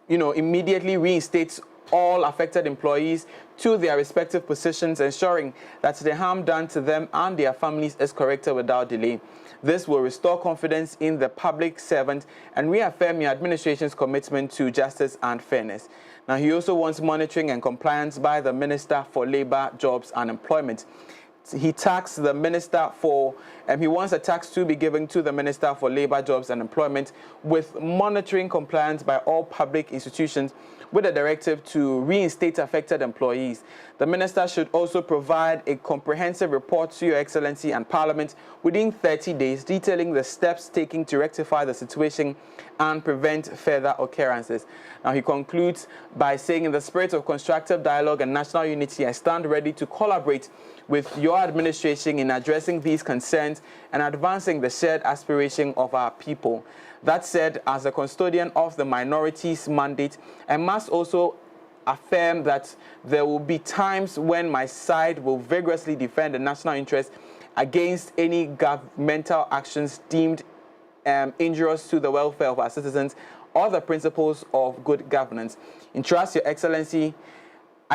immediately reinstates all affected employees to their respective positions, ensuring that the harm done to them and their families is corrected without delay. This will restore confidence in the public servant and reaffirm your administration's commitment to justice and fairness. Now, he also wants monitoring and compliance by the Minister for Labour, Jobs and Employment. He wants a tax to be given to the Minister for Labour, Jobs and Employment with monitoring compliance by all public institutions with a directive to reinstate affected employees. The minister should also provide a comprehensive report to Your Excellency and Parliament within 30 days detailing the steps taken to rectify the situation and prevent further occurrences. Now, he concludes by saying, in the spirit of constructive dialogue and national unity, I stand ready to collaborate with your administration in addressing these concerns and advancing the shared aspiration of our people. That said, as a custodian of the minorities mandate, I must also affirm that there will be times when my side will vigorously defend the national interest against any governmental actions deemed injurious to the welfare of our citizens or the principles of good governance. I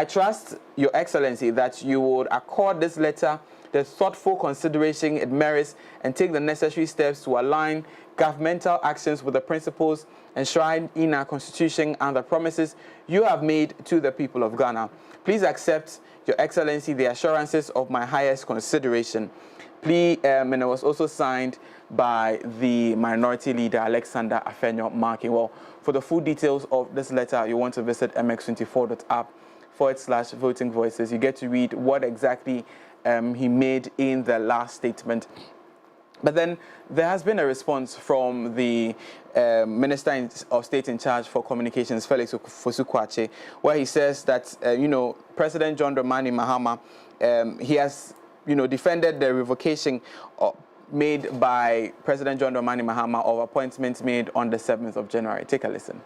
trust Your Excellency that you would accord this letter the thoughtful consideration it merits and take the necessary steps to align governmental actions with the principles enshrined in our Constitution and the promises you have made to the people of Ghana. Please accept, Your Excellency, the assurances of my highest consideration. And it was also signed by the minority leader, Alexander Afenyo Marking. Well, for the full details of this letter, you want to visit mx24.app/voting voices. You get to read what exactly he made in the last statement. But then there has been a response from the Minister of State in charge for Communications, Felix Ofosu-Kwakye, where he says that, President John Dramani Mahama, he has, defended the revocation made by President John Dramani Mahama of appointments made on the 7th of January. Take a listen.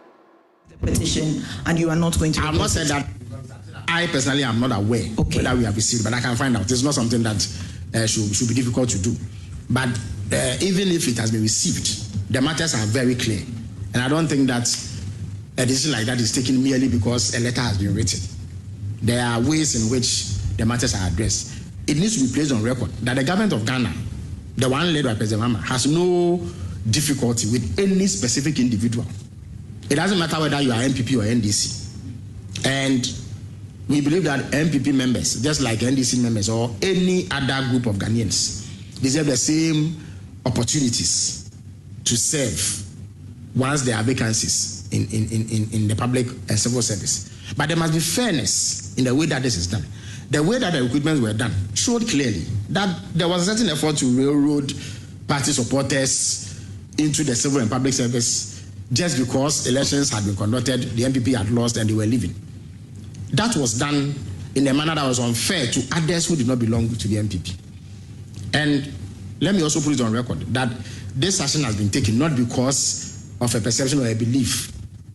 The petition, and you are not going to... I have not said that. I personally am not aware whether we have received, but I can find out. It's not something that should be difficult to do. But even if it has been received, the matters are very clear. And I don't think that a decision like that is taken merely because a letter has been written. There are ways in which the matters are addressed. It needs to be placed on record that the government of Ghana, the one led by President Mahama, has no difficulty with any specific individual. It doesn't matter whether you are MPP or NDC. And we believe that MPP members, just like NDC members or any other group of Ghanaians, deserve the same opportunities to serve once there are vacancies in the public and civil service. But there must be fairness in the way that this is done. The way that the recruitments were done showed clearly that there was a certain effort to railroad party supporters into the civil and public service just because elections had been conducted, the MPP had lost and they were leaving. That was done in a manner that was unfair to others who did not belong to the MPP. And let me also put it on record that this action has been taken not because of a perception or a belief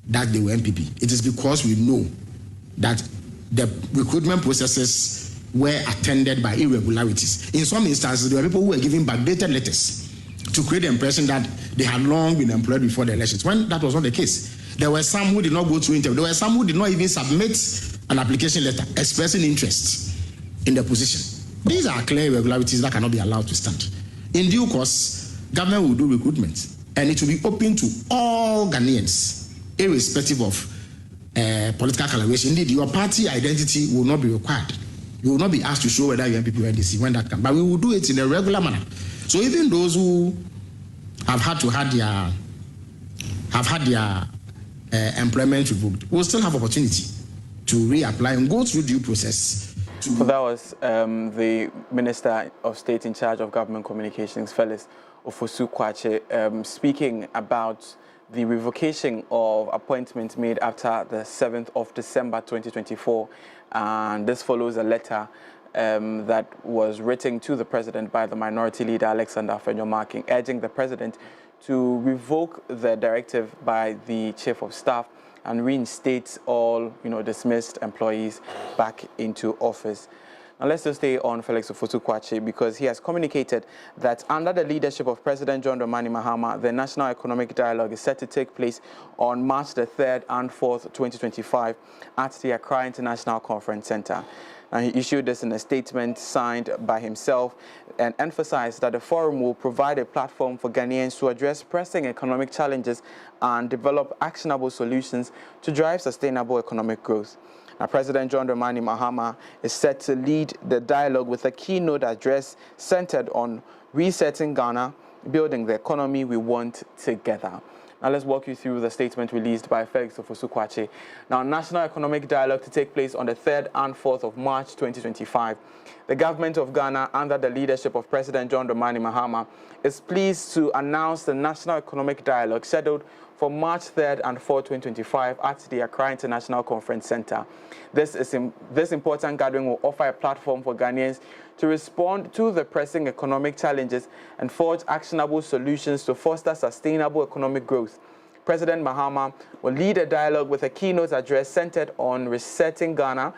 that they were MPP. It is because we know that the recruitment processes were attended by irregularities. In some instances, there were people who were giving backdated letters to create the impression that they had long been employed before the elections, when that was not the case. There were some who did not go through interview. There were some who did not even submit an application letter expressing interest in the position. These are clear irregularities that cannot be allowed to stand. In due course, government will do recruitment, and it will be open to all Ghanaians, irrespective of political coloration. Indeed, your party identity will not be required. You will not be asked to show whether you're MPP or NDC when that comes. But we will do it in a regular manner. So even those who have had their employment revoked will still have opportunity to reapply and go through due process. So that was the Minister of State in charge of Government Communications, Felix Ofosu-Kwakye, speaking about the revocation of appointments made after the 7th of December 2024. And this follows a letter that was written to the president by the minority leader, Alexander Afenyo Marking, urging the president to revoke the directive by the chief of staff and reinstate all, dismissed employees back into office. Now let's just stay on Felix Ofosu-Kwakye, because he has communicated that under the leadership of President John Dramani Mahama, the National Economic Dialogue is set to take place on March the 3rd and 4th, 2025 at the Accra International Conference Center. And he issued this in a statement signed by himself and emphasized that the forum will provide a platform for Ghanaians to address pressing economic challenges and develop actionable solutions to drive sustainable economic growth. Now, President John Dramani Mahama is set to lead the dialogue with a keynote address centered on resetting Ghana, building the economy we want together. Now let's walk you through the statement released by Felix Ofosu-Kwakye. Now, National Economic Dialogue to take place on the 3rd and 4th of March 2025. The government of Ghana, under the leadership of President John Dramani Mahama, is pleased to announce the National Economic Dialogue scheduled for March 3rd and 4th, 2025 at the Accra International Conference Center. This important gathering will offer a platform for Ghanaians to respond to the pressing economic challenges and forge actionable solutions to foster sustainable economic growth. President Mahama will lead a dialogue with a keynote address centered on resetting Ghana,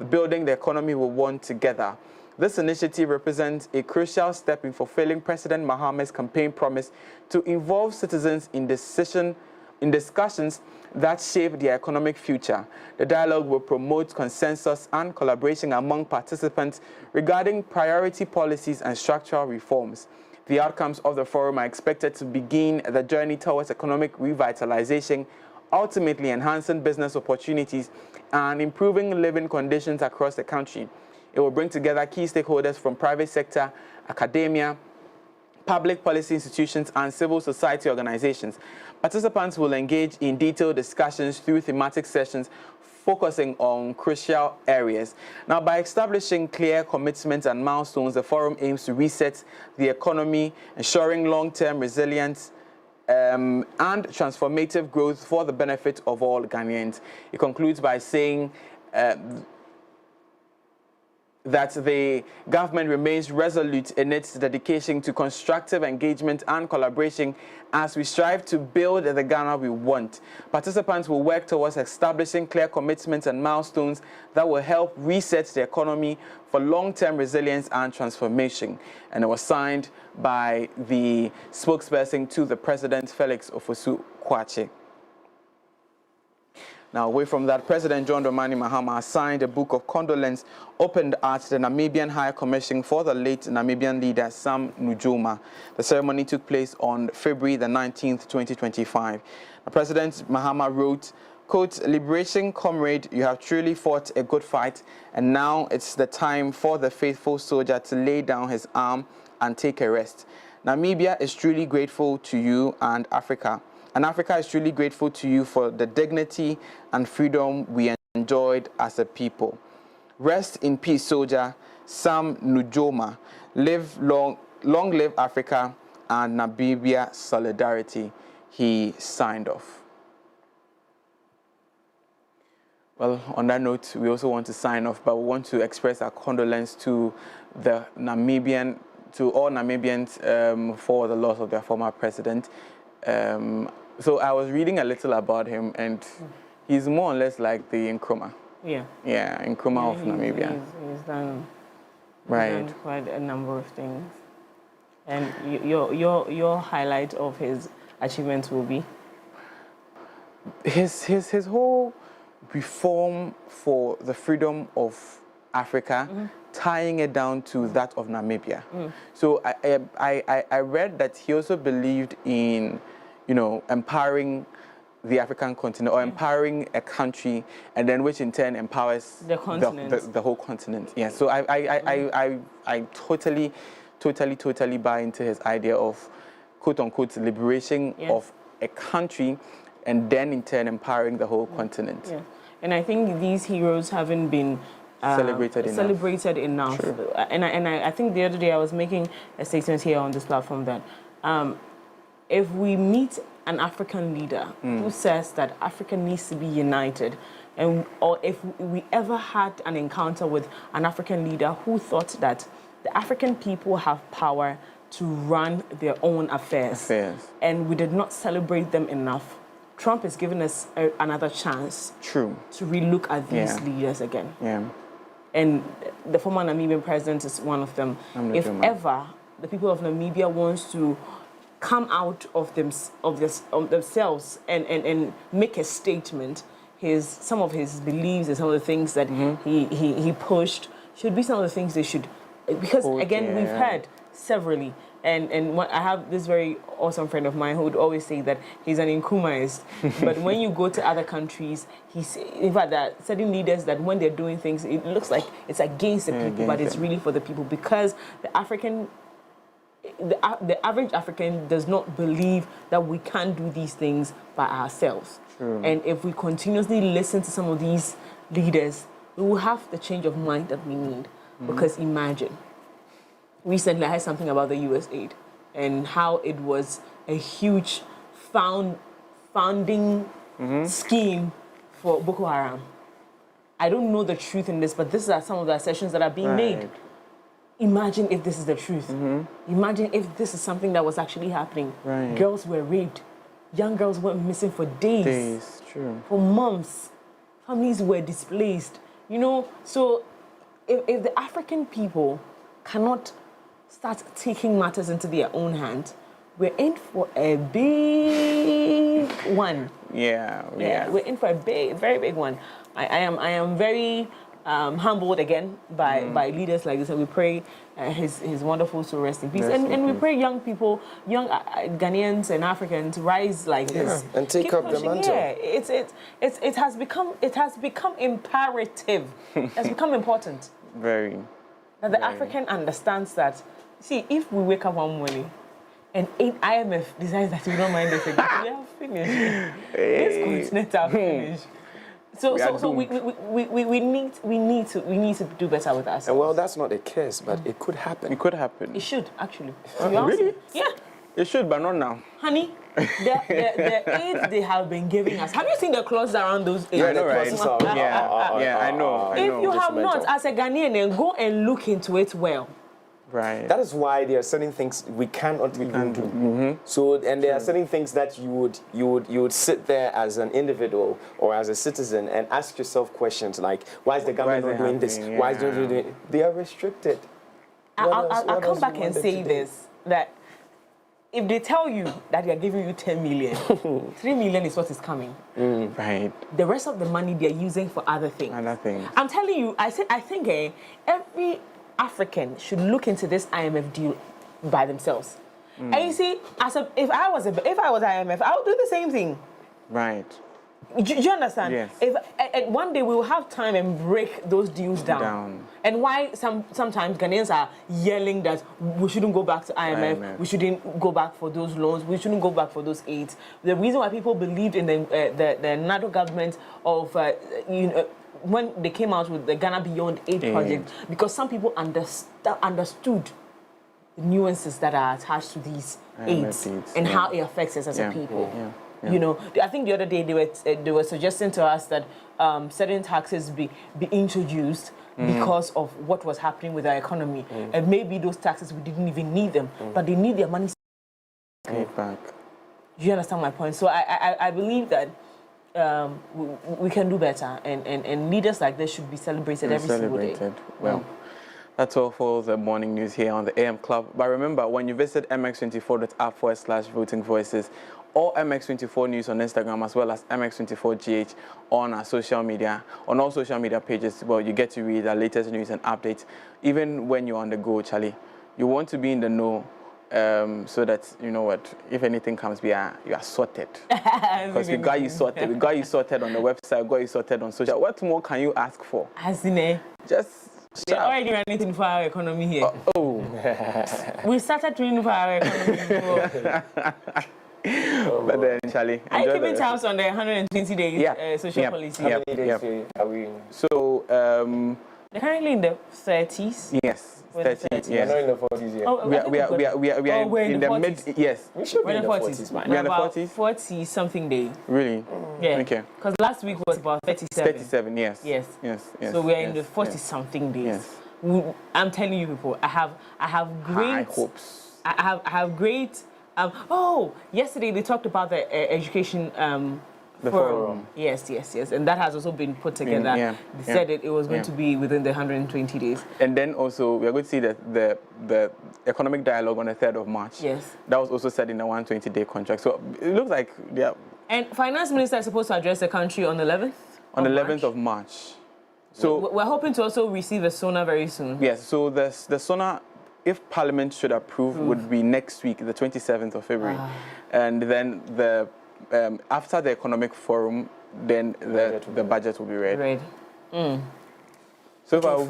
building the economy we want together. This initiative represents a crucial step in fulfilling President Mahama's campaign promise to involve citizens in discussions that shape their economic future. The dialogue will promote consensus and collaboration among participants regarding priority policies and structural reforms. The outcomes of the forum are expected to begin the journey towards economic revitalization, ultimately enhancing business opportunities and improving living conditions across the country. It will bring together key stakeholders from private sector, academia, public policy institutions, and civil society organizations. Participants will engage in detailed discussions through thematic sessions focusing on crucial areas. Now, by establishing clear commitments and milestones, the forum aims to reset the economy, ensuring long-term resilience and transformative growth for the benefit of all Ghanaians. It concludes by saying that the government remains resolute in its dedication to constructive engagement and collaboration as we strive to build the Ghana we want. Participants will work towards establishing clear commitments and milestones that will help reset the economy for long-term resilience and transformation. And it was signed by the spokesperson to the President, Felix Ofosu-Kwakye. Now, away from that, President John Dramani Mahama signed a book of condolence opened at the Namibian High Commission for the late Namibian leader Sam Nujoma. The ceremony took place on February the 19th, 2025. President Mahama wrote, quote, "Liberation, comrade, you have truly fought a good fight, and now it's the time for the faithful soldier to lay down his arm and take a rest. Namibia is truly grateful to you and Africa. And Africa is truly grateful to you for the dignity and freedom we enjoyed as a people. Rest in peace, soldier Sam Nujoma. Live long live Africa and Namibia solidarity," he signed off. Well, on that note, we also want to sign off, but we want to express our condolence to all Namibians for the loss of their former president. So I was reading a little about him, and he's more or less like the Nkrumah. Yeah, Nkrumah of Namibia. He's done, right. Quite a number of things. And your highlight of his achievements will be? His whole reform for the freedom of Africa, tying it down to that of Namibia. So I read that he also believed in, empowering the African continent, or empowering a country, and then which in turn empowers the continent, the whole continent. Yeah. So I totally buy into his idea of quote unquote liberation of a country, and then in turn empowering the whole continent. Yeah. And I think these heroes haven't been celebrated enough. And I think the other day I was making a statement here on this platform that if we meet an African leader who says that Africa needs to be united, or if we ever had an encounter with an African leader who thought that the African people have power to run their own affairs. And we did not celebrate them enough, Trump has given us another chance to relook at these leaders again. And the former Namibian president is one of them. If ever the people of Namibia wants to come out of themselves and make a statement, some of his beliefs and some of the things that he pushed should be some of the things they should, because again, we've heard severally. And I have this very awesome friend of mine who would always say that he's an Nkrumahist. But when you go to other countries, in fact, there are certain leaders that when they're doing things, it looks like it's against the people, but it's really for the people, because the African the average African does not believe that we can do these things by ourselves. True. And if we continuously listen to some of these leaders, we will have the change of mind that we need. Because imagine, recently I heard something about the US aid and how it was a huge founding scheme for Boko Haram. I don't know the truth in this, but these are some of the assertions that are being made. Imagine if this is the truth. Imagine if this is something that was actually happening. Girls were raped. Young girls went missing for days. True. For months. Families were displaced. You know, so if the African people cannot start taking matters into their own hands, we're in for a big one. Yeah. We're in for a very big one. I am very humbled again by leaders like this, and we pray his wonderful soul rest in peace. And we pray young people, young Ghanaians and Africans rise like this and take up the mantle. It has become imperative. It has become important. Very. That the African understands that. See, if we wake up one morning and IMF decides that we don't mind this again, we are finished. This continent are finished. So we need to do better with ourselves. And well, that's not the case, but it could happen. It could happen. It should actually. Really? Yeah. It should, but not now. Honey, the aids they have been giving us. Have you seen the clause around those aids? Yeah, I know, right? I know. If you have not, as a Ghanaian, then go and look into it well. Right. That is why there are certain things we cannot do. So, and there are certain things that you would sit there as an individual or as a citizen and ask yourself questions like, why is the government not doing this? Yeah. Why is it not doing it? They are restricted. I'll come back and say this, that if they tell you that they are giving you 10 million, 3 million is what is coming. Right. The rest of the money they are using for other things. I'm telling you, I think every African should look into this IMF deal by themselves. And you see, if I was IMF, I would do the same thing. Right. Do you understand? Yes. If one day we will have time and break those deals down. And why sometimes Ghanaians are yelling that we shouldn't go back to IMF, we shouldn't go back for those loans, we shouldn't go back for those aids. The reason why people believed in the NATO government of when they came out with the Ghana Beyond Aid project, because some people understood the nuances that are attached to these aids and how it affects us as a people. You know, I think the other day they were suggesting to us that certain taxes be introduced because of what was happening with our economy, and maybe those taxes we didn't even need them, but they need their money back. Do you understand my point? So I believe that we can do better, and leaders like this should be celebrated every single day. Well, that's all for the morning news here on the AM Club. But remember, when you visit mx24.app/voting voices or MX24 News on Instagram, as well as MX24GH on our social media, on all social media pages, well, you get to read our latest news and updates, even when you're on the go, Charlie. You want to be in the know, so that, you know what, if anything comes, you are sorted. Because we got you sorted. We got you sorted on the website, we got you sorted on social. What more can you ask for? Just we're already running for our economy here. We started training for our economy. But then, Charlie, I keep in tabs on the 120 days social policy. How many days are we in? So, they're currently in the 30s. Yes. 30, yes. We're not in the 40s yet. Oh, we are in the mid. Yes. We should be in the 40s, man. We're in the 40s? 40 something day. Really? Yeah. Okay. Because last week was about 37. 37, yes. Yes. So we're in the 40 something days. Yes. I'm telling you people, I have great high hopes. I have great yesterday they talked about the education the forum. Yes. And that has also been put together. They said it was going to be within the 120 days. And then also, we are going to see that the economic dialogue on the 3rd of March. Yes. That was also set in a 120-day contract. So it looks like, And Finance Minister is supposed to address the country on the 11th? On the 11th of March. So we're hoping to also receive a SONA very soon. Yes, so the SONA, if Parliament should approve, would be next week, the 27th of February. And then after the economic forum, then the budget will be read. So far,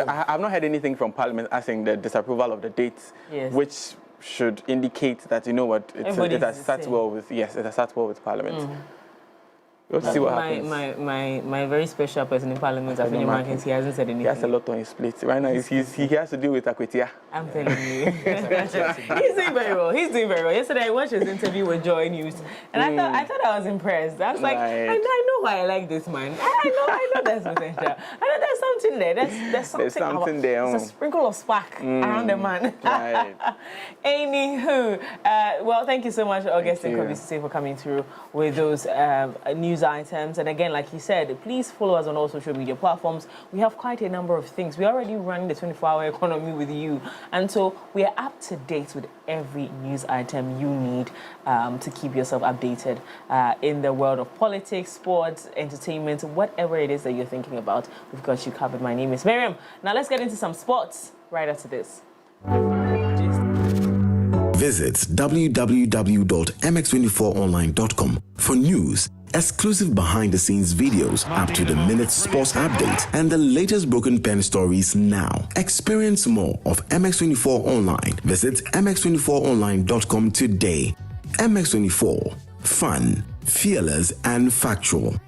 I have not heard anything from Parliament asking the disapproval of the dates, which should indicate that, you know what, it has sat well with, yes, it has sat well with Parliament. We'll see what happens. My very special person in Parliament, Afeni Markins, he hasn't said anything. He has a lot on his plate. Right now, he has to deal with Akwetia. I'm telling you. He's doing very well. He's doing very well. Yesterday, I watched his interview with Joy News, and I thought I was impressed. I was like, I know why I like this man. I know there's potential. I know there's something there. There's something there. There's a sprinkle of spark around the man. Right. Anywho, well, thank you so much, Augustine Kobisi, for coming through with those news items. And again, like he said, please follow us on all social media platforms. We have quite a number of things. We're already running the 24-hour economy with you. And so we are up to date with every news item you need to keep yourself updated in the world of politics, sports, entertainment, whatever it is that you're thinking about. We've got you covered. My name is Miriam. Now let's get into some sports right after this. Visit www.mx24online.com for news, exclusive behind-the-scenes videos, up-to-the-minute sports updates, and the latest broken pen stories now. Experience more of MX24 Online. Visit mx24online.com today. MX24. Fun, fearless, and factual.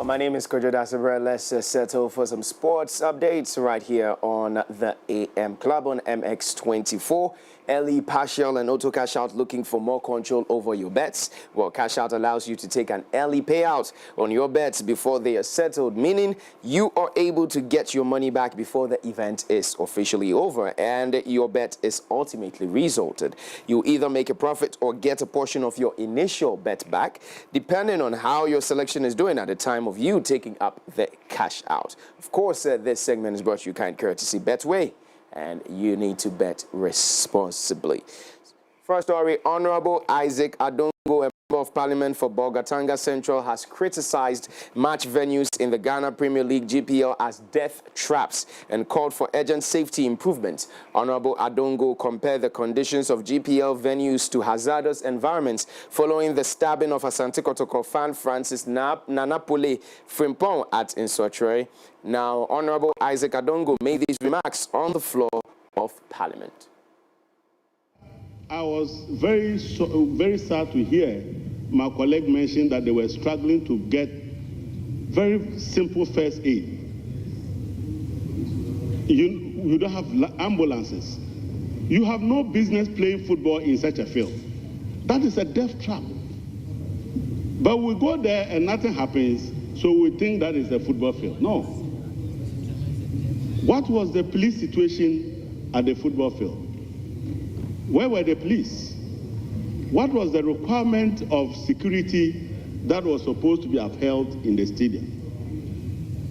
My name is Kojo Dasabre. Let's settle for some sports updates right here on the AM Club on MX24. Early, partial, and auto cash out. Looking for more control over your bets? Well, cash out allows you to take an early payout on your bets before they are settled, meaning you are able to get your money back before the event is officially over and your bet is ultimately resulted. You either make a profit or get a portion of your initial bet back, depending on how your selection is doing at the time of you taking up the cash out. Of course, this segment is brought to you kind courtesy Betway, and you need to bet responsibly. First story, Honorable Isaac Adongo, a member of Parliament for Bolgatanga Central, has criticized match venues in the Ghana Premier League GPL as death traps and called for urgent safety improvements. Honorable Adongo compared the conditions of GPL venues to hazardous environments following the stabbing of Asante Kotoko fan Francis Nanapole Frimpong at Insotre. Now, Honorable Isaac Adongo made these remarks on the floor of Parliament. I was very sad to hear my colleague mention that they were struggling to get very simple first aid. You don't have ambulances. You have no business playing football in such a field. That is a death trap. But we go there and nothing happens, so we think that is a football field. No. What was the police situation at the football field? Where were the police? What was the requirement of security that was supposed to be upheld in the stadium?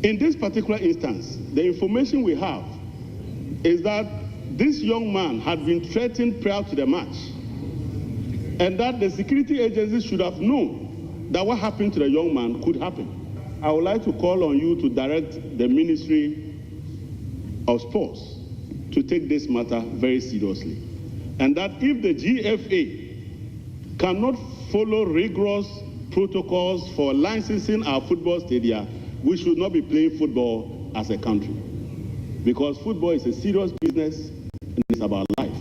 In this particular instance, the information we have is that this young man had been threatened prior to the match, and that the security agencies should have known that what happened to the young man could happen. I would like to call on you to direct the Ministry of Sports to take this matter very seriously. And that if the GFA cannot follow rigorous protocols for licensing our football stadia, we should not be playing football as a country. Because football is a serious business and it's about life.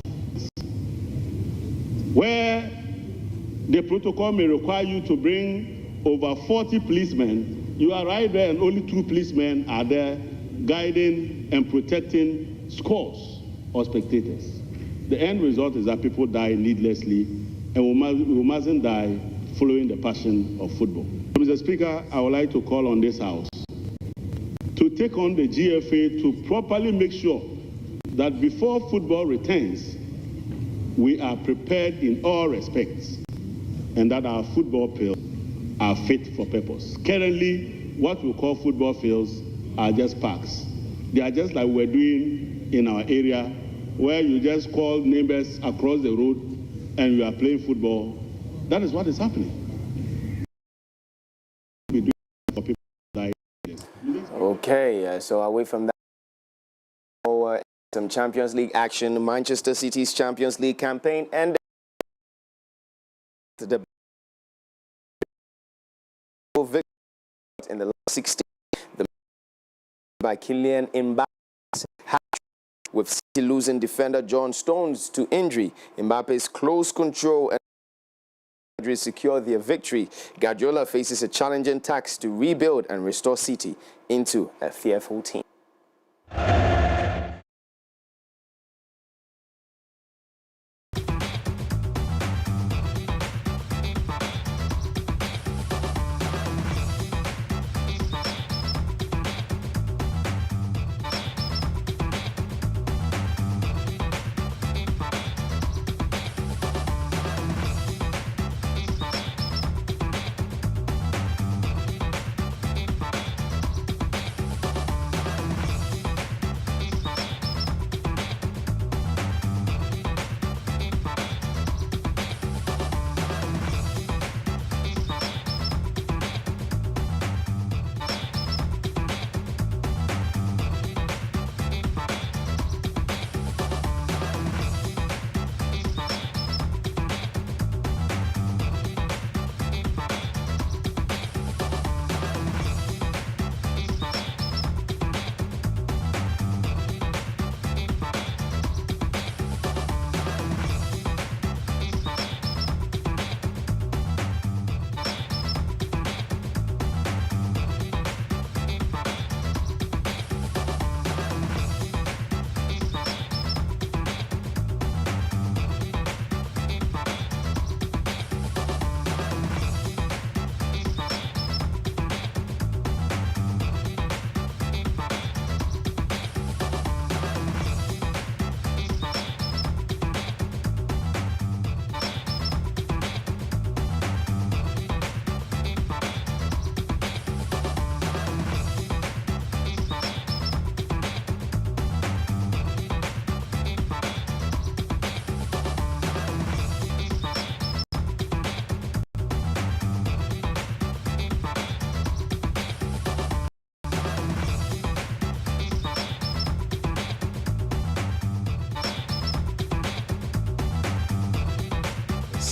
Where the protocol may require you to bring over 40 policemen, you are right there and only 2 policemen are there guiding and protecting scores of spectators. The end result is that people die needlessly, and we mustn't die following the passion of football. Mr. Speaker, I would like to call on this House to take on the GFA to properly make sure that before football returns, we are prepared in all respects and that our football fields are fit for purpose. Currently, what we call football fields are just parks. They are just like we're doing in our area, where you just call neighbors across the road and you are playing football. That is what is happening. Okay, so away from that, some Champions League action. Manchester City's Champions League campaign and the victory in the last 16 by Kylian Mbappe's hat with City losing defender John Stones to injury. Mbappe's close control and Madrid secure their victory. Guardiola faces a challenging task to rebuild and restore City into a fearful team.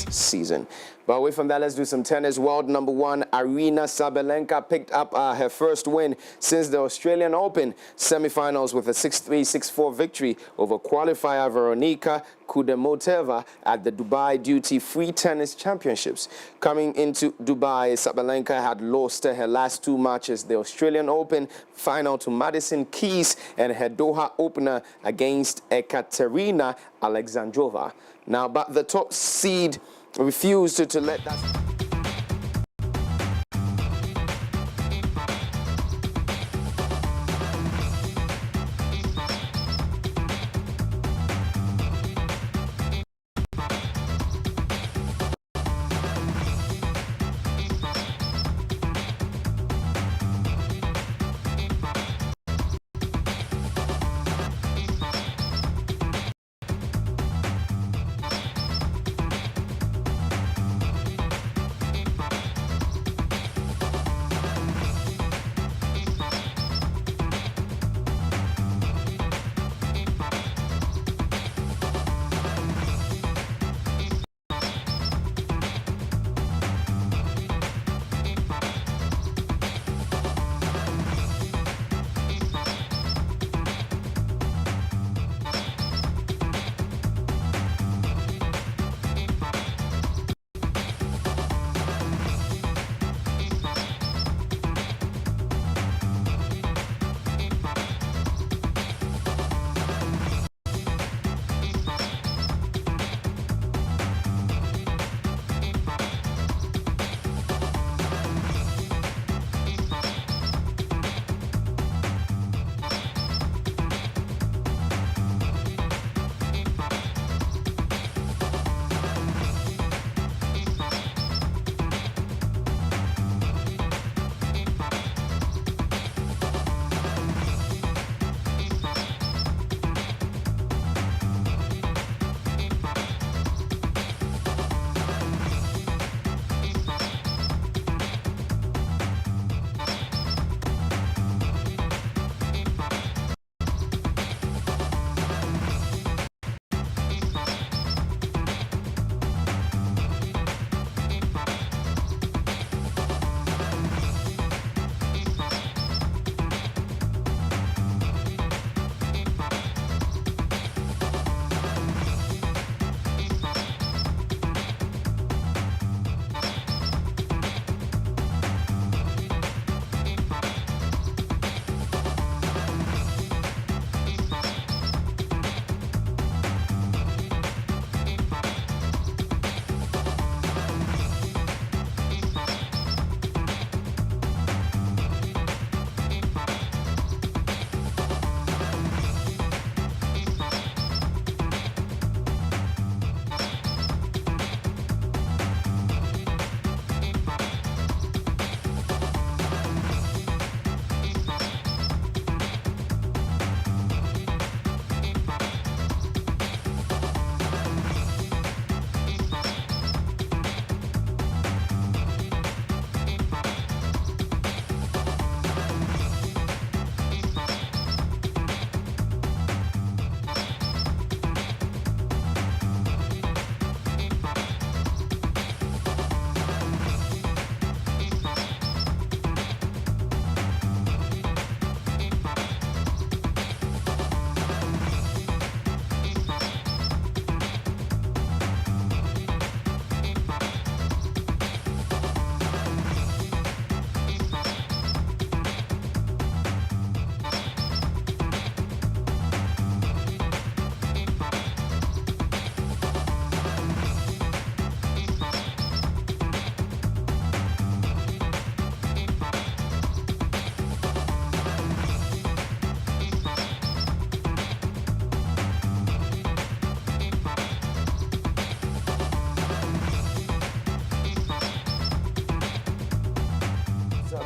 Season. But away from that, let's do some tennis. World number one, Aryna Sabalenka picked up her first win since the Australian Open semi-finals with a 6-3, 6-4 victory over qualifier Veronika Kudermetova at the Dubai Duty-Free Tennis Championships. Coming into Dubai, Sabalenka had lost her last two matches, the Australian Open final to Madison Keys and her Doha opener against Ekaterina Alexandrova. Now, but the top seed refused to let that...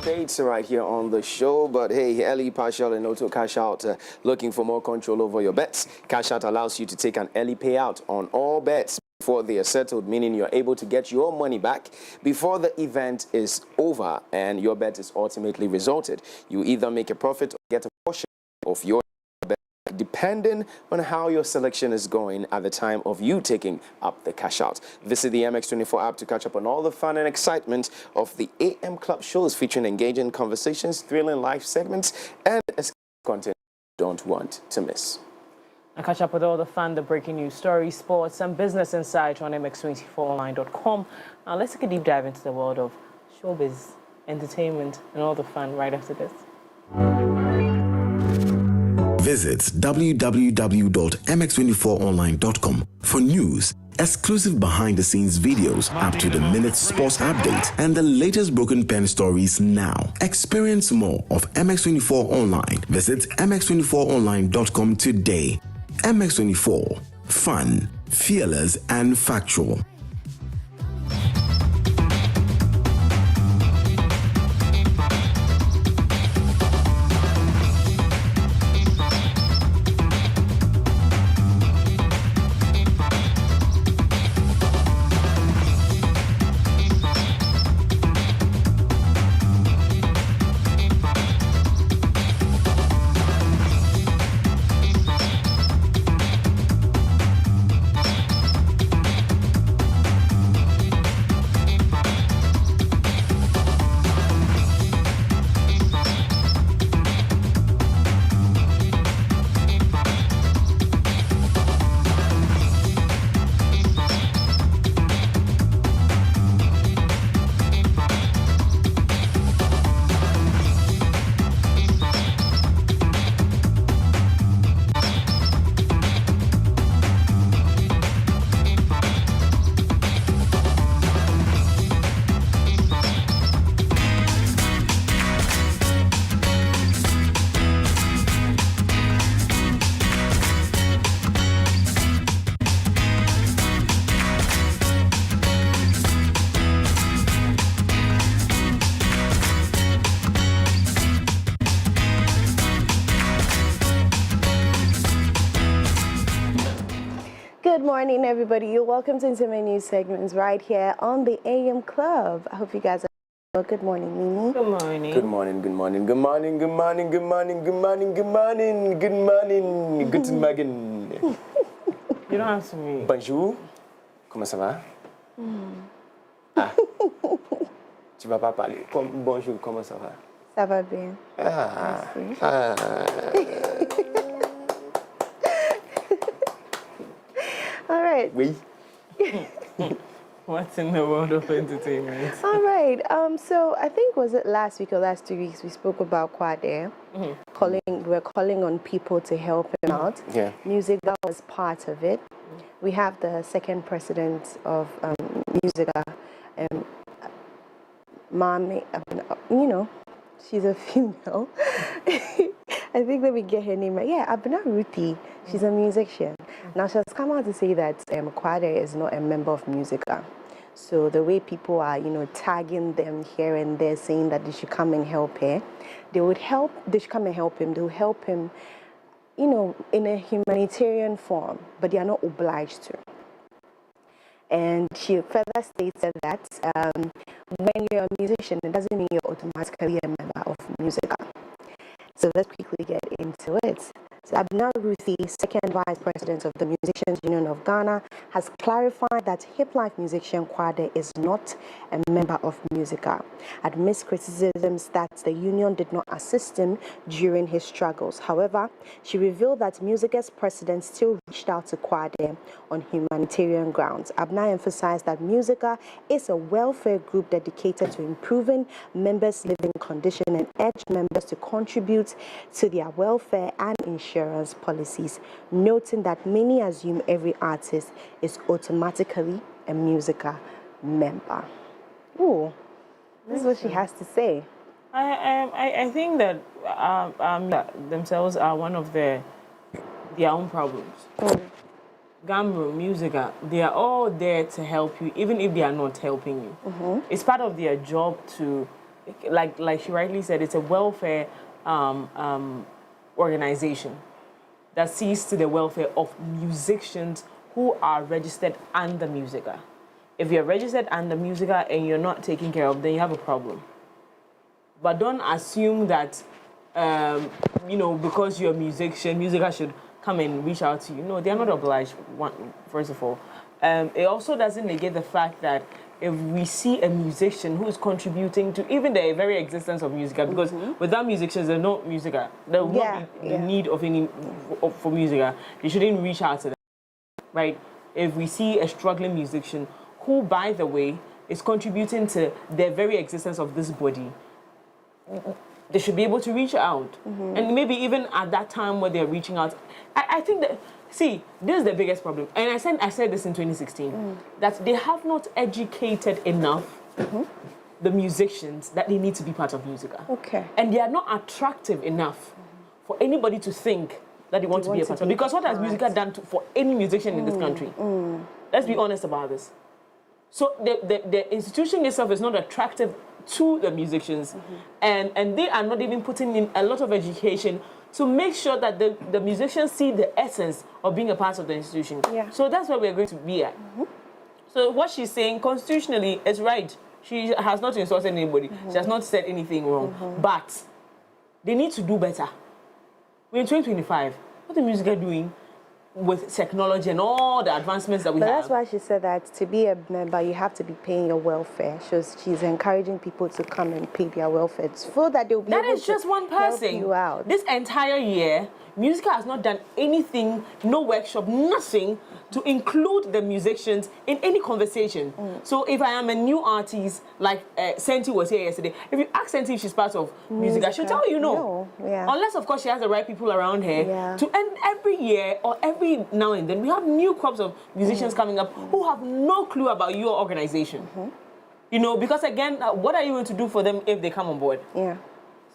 updates right here on the show. But hey, early partial and auto cash out, looking for more control over your bets. Cash out allows you to take an early payout on all bets before they are settled, meaning you're able to get your money back before the event is over and your bet is ultimately resulted. You either make a profit or get a portion of your bet, depending on how your selection is going at the time of you taking up the cash out. Visit the MX24 app to catch up on all the fun and excitement of the AM Club shows featuring engaging conversations, thrilling live segments, and content you don't want to miss. And catch up with all the fun, the breaking news stories, sports, and business insight on mx24online.com. Now let's take a deep dive into the world of showbiz, entertainment, and all the fun right after this. Visit www.mx24online.com for news, exclusive behind-the-scenes videos, up-to-the-minute sports updates, and the latest broken pen stories now. Experience more of MX24 Online. Visit mx24online.com today. MX24. Fun, fearless, and factual. Good morning, everybody. You're welcome to Intimate News segments right here on the AM Club. I hope you guys are well. Good morning, Mimi. Good morning. Good morning, good morning, good morning, good morning, good morning, good morning, good morning, good morning, good morning. You don't have to read. Bonjour. Comment ça va? Ah. Tu vas pas parler. Bonjour, comment ça va? Ça va bien. Ah. Merci. Ah. All right. Oui. What's in the world of entertainment? All right. So I think was it last week or last 2 weeks we spoke about Kwade. We're calling on people to help him out. Yeah. Musica was part of it. We have the second president of Musica, Mami. She's a female. I think let me get her name right. Yeah, Abna Ruthie. She's a musician. Now she has come out to say that Kwade is not a member of Musica. So the way people are, tagging them here and there, saying that they should come and help her, they should come and help him. They'll help him, in a humanitarian form, but they are not obliged to. And she further stated that when you're a musician, it doesn't mean you're automatically a member of Musica. So let's quickly get into it. So Abna Ruthie, second vice president of the Musicians Union of Ghana, has clarified that hip life musician Kwade is not a member of Musica, amidst criticisms that the union did not assist him during his struggles. However, she revealed that Musica's president still reached out to Kwade on humanitarian grounds. Abna emphasized that Musica is a welfare group dedicated to improving members' living condition and urged members to contribute to their welfare and insurance policies, noting that many assume every artist is automatically a Musica member. Ooh, this is what she has to say. I think that themselves are one of their own problems. Gambro, Musica, they are all there to help you, even if they are not helping you. It's part of their job to like she rightly said, it's a welfare organization that sees to the welfare of musicians who are registered under Musica. If you're registered under Musica and you're not taken care of, then you have a problem. But don't assume that, because you're a musician, Musica should come and reach out to you. No, they're not obliged, first of all. It also doesn't negate the fact that if we see a musician who is contributing to even the very existence of Musica, because without musicians, there's no Musica. There will not be the need of any for Musica. You shouldn't reach out to them, right? If we see a struggling musician who, by the way, is contributing to the very existence of this body, they should be able to reach out. And maybe even at that time where they're reaching out, I think that, see, this is the biggest problem. And I said this in 2016, that they have not educated enough the musicians that they need to be part of Musica. Okay. And they are not attractive enough for anybody to think that they want to be a part of. Because what has Musica done for any musician in this country? Let's be honest about this. So the institution itself is not attractive to the musicians, and they are not even putting in a lot of education to make sure that the musicians see the essence of being a part of the institution. Yeah. So that's where we're going to be at. So what she's saying constitutionally is right. She has not insulted anybody. She has not said anything wrong. But they need to do better. We're in 2025. What is Musica doing with technology and all the advancements that we have? But that's why she said that to be a member, you have to be paying your welfare. She's encouraging people to come and pay their welfare so that they'll be able to That is just one person. help you out. This entire year, Musica has not done anything, no workshop, nothing to include the musicians in any conversation. So if I am a new artist, like Senti was here yesterday, if you ask Senti if she's part of Musica, she'll tell you no. Unless, of course, she has the right people around her. And every year or every now and then, we have new crops of musicians coming up who have no clue about your organization. Because again, what are you going to do for them if they come on board?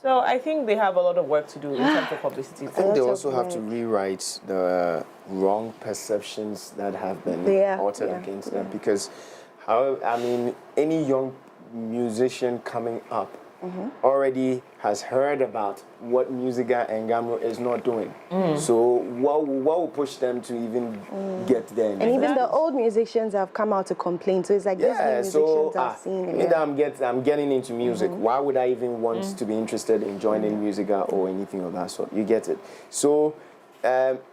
So I think they have a lot of work to do in terms of publicity. I think they also have to rewrite the wrong perceptions that have been altered against them, because any young musician coming up already has heard about what Musica and Gamro is not doing. So what will push them to even get there? And even the old musicians have come out to complain. So it's like these new musicians have seen it. I'm getting into music. Why would I even want to be interested in joining Musica or anything of that sort? You get it. So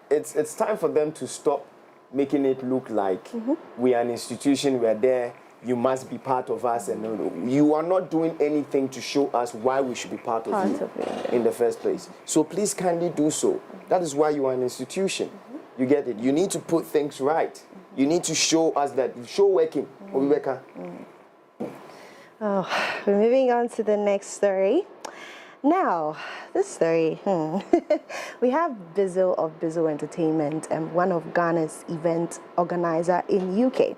it's time for them to stop making it look like we are an institution, we are there, you must be part of us, and you are not doing anything to show us why we should be part of you in the first place. So please kindly do so. That is why you are an institution. You get it? You need to put things right. You need to show us that, show working. We're moving on to the next story. Now, this story, we have Bizzle of Bizzle Entertainment, one of Ghana's event organizer in UK.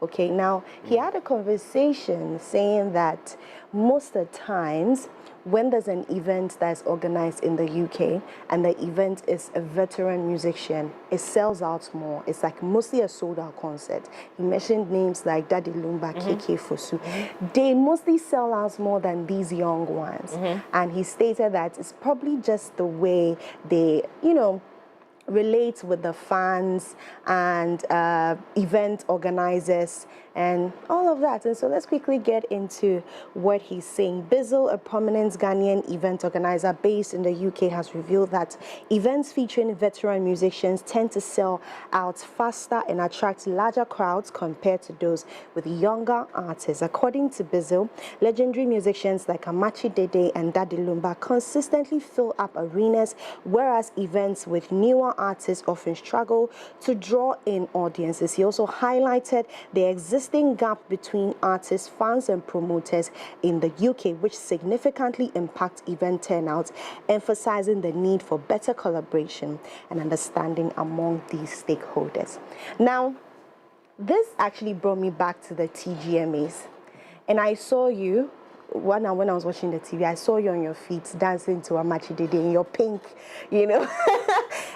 Okay, now he had a conversation saying that most of the times when there's an event that's organized in the UK and the event is a veteran musician, it sells out more. It's like mostly a sold-out concert. He mentioned names like Daddy Lumba, KK Fosu. They mostly sell out more than these young ones. And he stated that it's probably just the way they, relate with the fans and event organizers and all of that. And so let's quickly get into what he's saying. Bizzle, a prominent Ghanaian event organizer based in the UK, has revealed that events featuring veteran musicians tend to sell out faster and attract larger crowds compared to those with younger artists. According to Bizzle, legendary musicians like Amachi Dede and Daddy Lumba consistently fill up arenas, whereas events with newer artists often struggle to draw in audiences. He also highlighted the existing gap between artists, fans and promoters in the UK, which significantly impacts event turnouts, emphasizing the need for better collaboration and understanding among these stakeholders. Now, this actually brought me back to the TGMAs, and I saw you when I was watching the TV, I saw you on your feet dancing to Amachi Dede in your pink,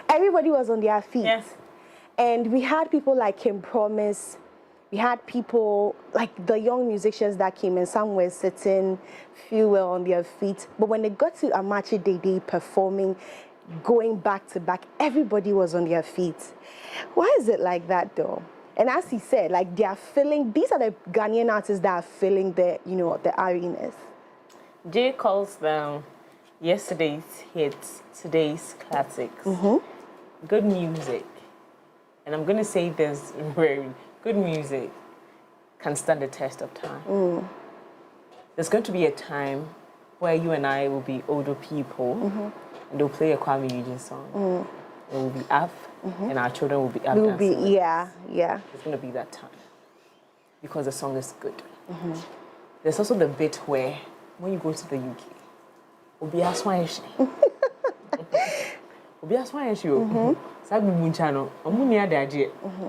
Everybody was on their feet. Yes. And we had people like Kim Promise, we had people like the young musicians that came in, some were sitting, few were on their feet. But when they got to Amachi Dede performing, going back to back, everybody was on their feet. Why is it like that though? And as he said, like they are filling, these are the Ghanaian artists that are filling the, you know, the arenas. Jay calls them yesterday's hits, today's classics. Good music. And I'm going to say this very good music can stand the test of time. There's going to be a time where you and I will be older people and they'll play a Kwame Awagah song. It will be up and our children will be up dancing. Yeah. It's going to be that time because the song is good. There's also the bit where when you go to the UK, Obi Aswanyeshi. Obi Aswanyeshi.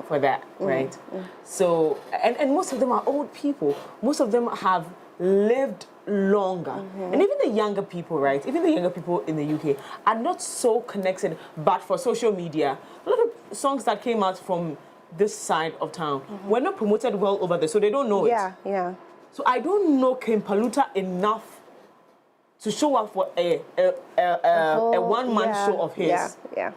For that, right? So, and most of them are old people. Most of them have lived longer. And even the younger people, right? Even the younger people in the UK are not so connected, but for social media, a lot of songs that came out from this side of town were not promoted well over there, so they don't know it. Yeah. So I don't know King Paluta enough to show up for a one-man show of his. Yeah.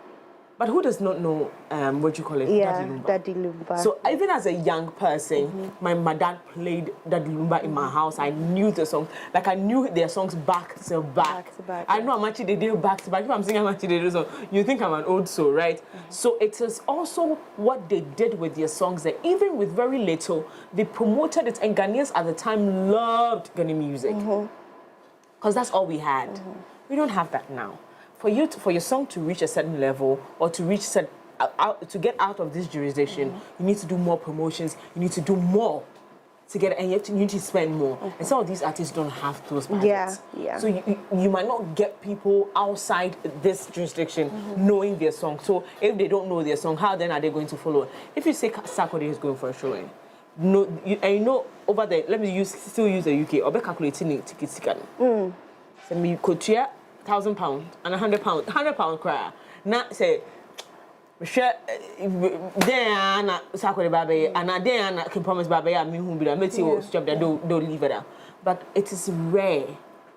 But who does not know, what you call it? Yeah, Daddy Lumba. So even as a young person, my dad played Daddy Lumba in my house. I knew the songs. Like I knew their songs back to back. I know Amachi Dede back to back. If I'm singing Amachi Dede song, you think I'm an old soul, right? So it is also what they did with their songs that even with very little, they promoted it. And Ghanaians at the time loved Ghanaian music. Because that's all we had. We don't have that now. For your song to reach a certain level or to reach to get out of this jurisdiction, you need to do more promotions. You need to do more to get, and you need to spend more. And some of these artists don't have those budgets. Yeah. So you might not get people outside this jurisdiction knowing their song. So if they don't know their song, how then are they going to follow? If you say Sarkodie is going for a show, over there, let me still use the UK. I'll be calculating tickets. So me could share £1,000 and £100 cry. Not say, share then Sakure Babe and then can promise Babe and me whom be a meteor job that don't leave it out. But it is rare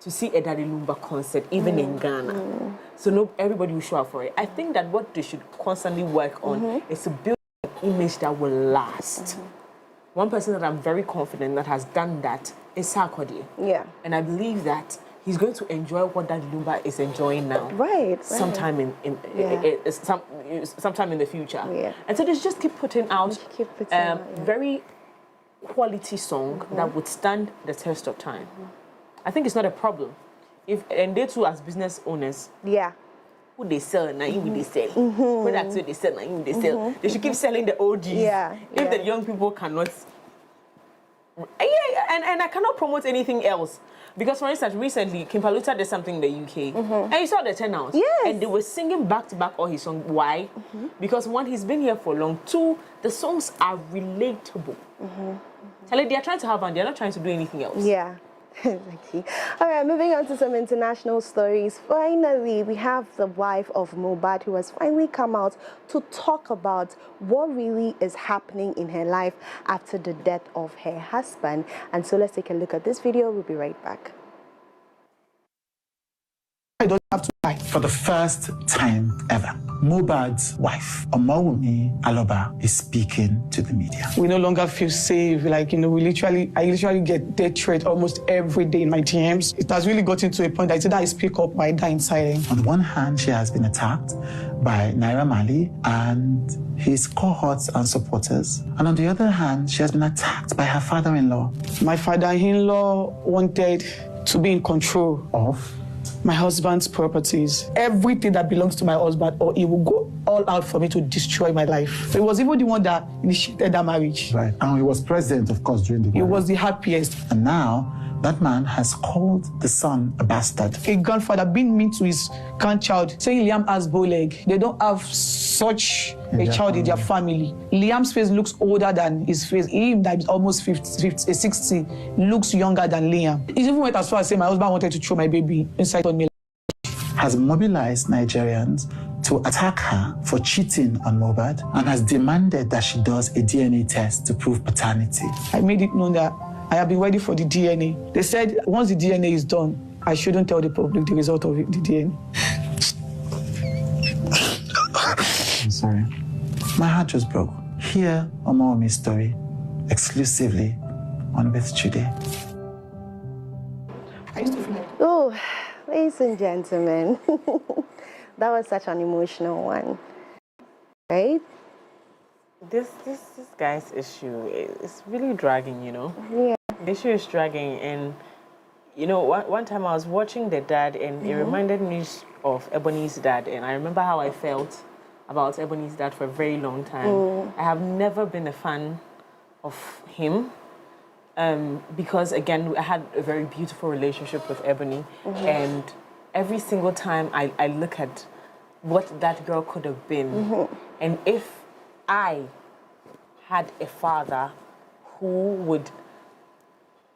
to see a Daddy Lumba concert, even in Ghana. So no, everybody will show up for it. I think that what they should constantly work on is to build an image that will last. One person that I'm very confident that has done that is Sarkodie. Yeah. And I believe that he's going to enjoy what Daddy Lumba is enjoying now. Right. Sometime sometime in the future. Yeah. And so they just keep putting out very quality song that would stand the test of time. I think it's not a problem. And they too, as business owners, who they sell, now you they sell. Products who they sell, now you they sell. They should keep selling the OGs. If the young people cannot. And I cannot promote anything else. Because, for instance, recently, King Paluta did something in the UK, and you saw the turnouts. And they were singing back-to-back all his songs. Why? Because one, he's been here for long. Two, the songs are relatable. They are trying to have fun. They're not trying to do anything else. Yeah. Exactly. All right, moving on to some international stories. Finally, we have the wife of Mohbad who has finally come out to talk about what really is happening in her life after the death of her husband. And so let's take a look at this video. We'll be right back. I don't have to lie. For the first time ever, Mohbad's wife, Omawumi Aloba, is speaking to the media. We no longer feel safe. I literally get death threat almost every day in my DMs. It has really gotten to a point that it's either I speak up or I die in silence. On the one hand, she has been attacked by Naira Marley and his cohorts and supporters. And on the other hand, she has been attacked by her father-in-law. My father-in-law wanted to be in control of my husband's properties. Everything that belongs to my husband, or he will go all out for me to destroy my life. So he was even the one that initiated that marriage. Right, and he was president, of course, during the marriage. He was the happiest. And now, that man has called the son a bastard. A grandfather being mean to his grandchild, saying Liam has bow leg. They don't have such a child in their family. Liam's face looks older than his face. Him that is almost 60 looks younger than Liam. He even went as far as saying my husband wanted to throw my baby inside on me. Has mobilized Nigerians to attack her for cheating on Mohbad and has demanded that she does a DNA test to prove paternity. I made it known that I have been waiting for the DNA. They said once the DNA is done, I shouldn't tell the public the result of the DNA. I'm sorry. My heart just broke. Hear Omowomi's story exclusively on With Today. Oh, ladies and gentlemen, that was such an emotional one, right? This guy's issue is really dragging, you know? Yeah. The issue is dragging, and, you know, one time I was watching the dad, and it reminded me of Ebony's dad, and I remember how I felt about Ebony's dad for a very long time. I have never been a fan of him, because, again, I had a very beautiful relationship with Ebony, and every single time I look at what that girl could have been, and if I had a father who would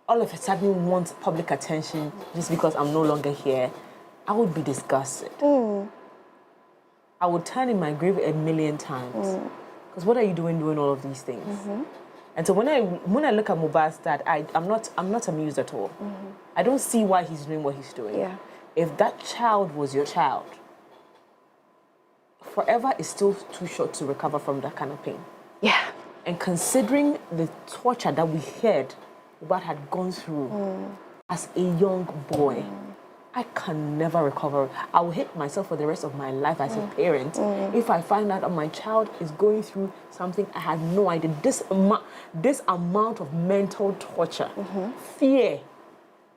all of a sudden want public attention just because I'm no longer here, I would be disgusted. I would turn in my grave a million times. Because what are you doing all of these things? And so when I look at Mohbad's dad, I'm not amused at all. I don't see why he's doing what he's doing. Yeah. If that child was your child, forever is still too short to recover from that kind of pain. Yeah. And considering the torture that we heard Mohbad had gone through as a young boy, I can never recover. I will hate myself for the rest of my life as a parent if I find out that my child is going through something I had no idea. This amount of mental torture, fear,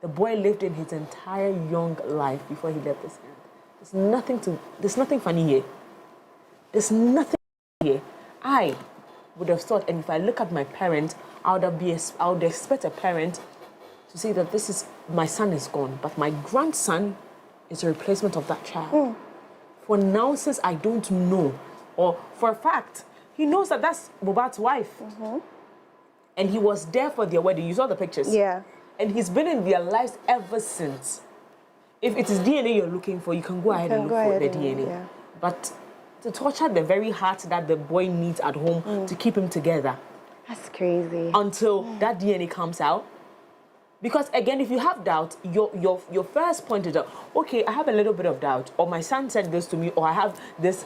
the boy lived in his entire young life before he left this earth. There's nothing funny here. There's nothing here. I would have thought, and if I look at my parent, I would expect a parent to say that my son is gone, but my grandson is a replacement of that child. For now, since I don't know, or for a fact, he knows that that's Mohbad's wife. And he was there for their wedding. You saw the pictures? Yeah. And he's been in their lives ever since. If it is DNA you're looking for, you can go ahead and look for the DNA. Yeah. But to torture the very heart that the boy needs at home to keep him together. That's crazy. Until that DNA comes out. Because again, if you have doubt, your first point is that, okay, I have a little bit of doubt, or my son said this to me, or I have this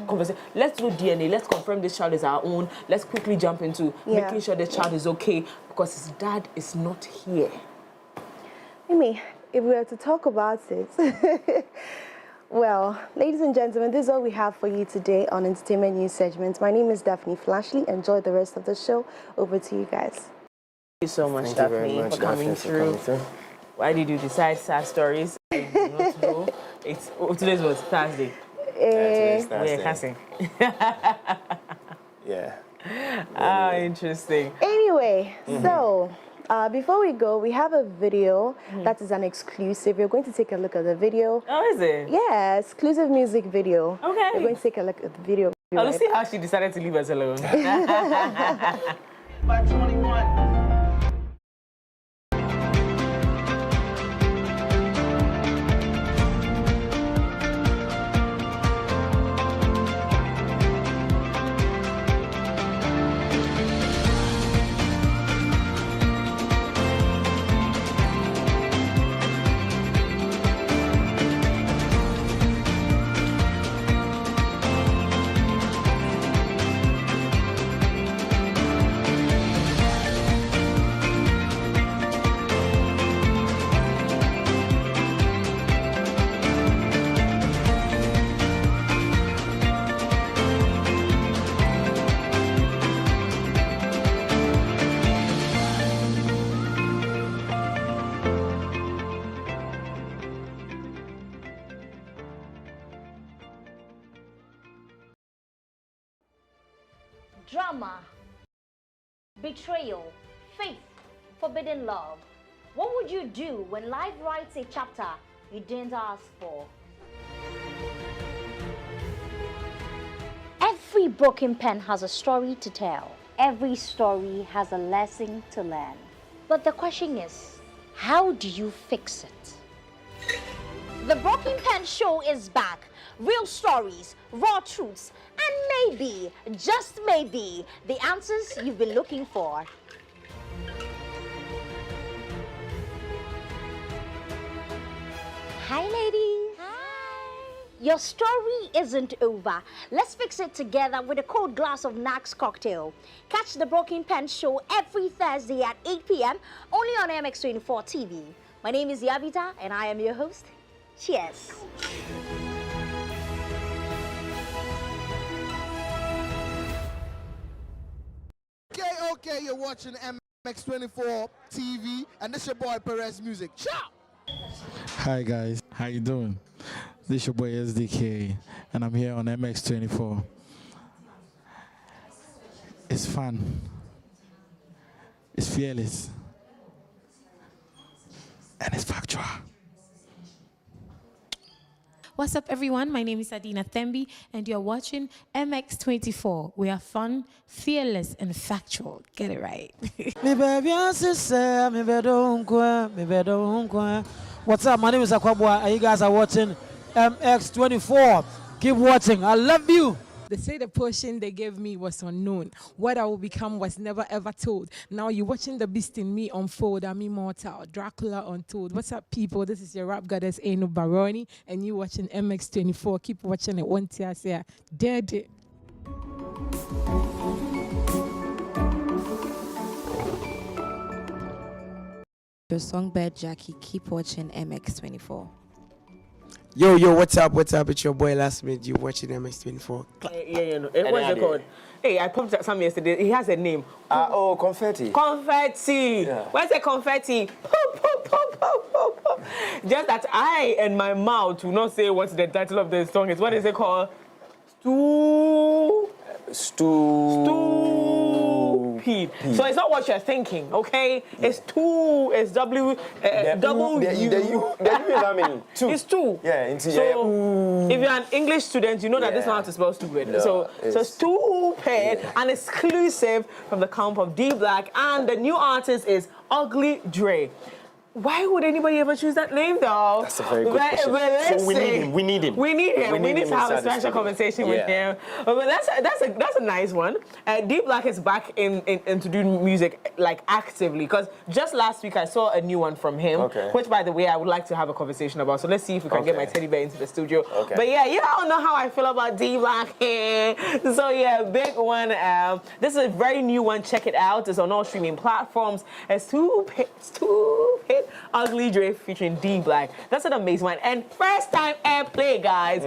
conversation. Let's do DNA, let's confirm this child is our own. Let's quickly jump into making sure this child is okay, because his dad is not here. Mimi, if we were to talk about it, well, ladies and gentlemen, this is all we have for you today on Entertainment News segment. My name is Daphne Flashley. Enjoy the rest of the show. Over to you guys. Thank you so much, Thank you very Daphne, much, for coming through. Why did you decide sad stories? I do not know. Today's was Thursday. Today's Thursday. We're cussing. Yeah. Interesting. Anyway, so before we go, we have a video that is an exclusive. We're going to take a look at the video. Oh, is it? Yeah, exclusive music video. Okay. We're going to take a look at the video. Let's see how she decided to leave us alone. By 21. Drama, betrayal, faith, forbidden love. What would you do when life writes a chapter you didn't ask for? Every broken pen has a story to tell. Every story has a lesson to learn. But the question is, how do you fix it? The Broken Pen Show is back. real stories, raw truths, and maybe, just maybe, the answers you've been looking for. Hi, ladies. Hi. Your story isn't over. Let's fix it together with a cold glass of Nax cocktail. Catch the Broken Pen Show every Thursday at 8 p.m. only on MX24 TV. My name is Yavita, and I am your host. Cheers. Okay, you're watching MX24 TV, and this your boy Perez Music. Ciao! Hi guys, how you doing? This is your boy SDK, and I'm here on MX24. It's fun. It's fearless. And it's factual. What's up, everyone? My name is Adina Thembi, and you're watching MX24. We are fun, fearless, and factual. Get it right. What's up? My name is Akwabwa, and you guys are watching MX24. Keep watching. I love you. They say the portion they gave me was unknown. What I will become was never ever told. Now you're watching the beast in me unfold. I'm immortal. Dracula untold. What's up, people? This is your rap goddess, Eno Baroni, and you watching MX24. Keep watching it. One tear say, dead. Your songbird Jackie. Keep watching MX24. Yo, what's up? It's your boy Last Minute. You watching MX24. Yeah. What's it called? Hey, I popped up some yesterday. He has a name. Confetti. Confetti. Yeah. Where's the confetti? Pop. Just that I and my mouth will not say what the title of the song is. What is it called? Stupid. So it's not what you're thinking, okay? It's two. It's W. Double U. It's two. Yeah. So if you're an English student, you know that this is not how to spell stupid. No, so stupid, an exclusive from the camp of D Black, and the new artist is Ugly Dre. Why would anybody ever choose that name, though? That's a very good question. So we need him. We need to have a special conversation with him. But that's a nice one. D Black is back into doing music like actively, because just last week I saw a new one from him, which, by the way, I would like to have a conversation about. So let's see if we can get my teddy bear into the studio. But yeah, you all know how I feel about D Black. So yeah, big one. This is a very new one. Check it out. It's on all streaming platforms. It's Stupid. Ugly Dre featuring D Black. That's an amazing one. And first time airplay, guys.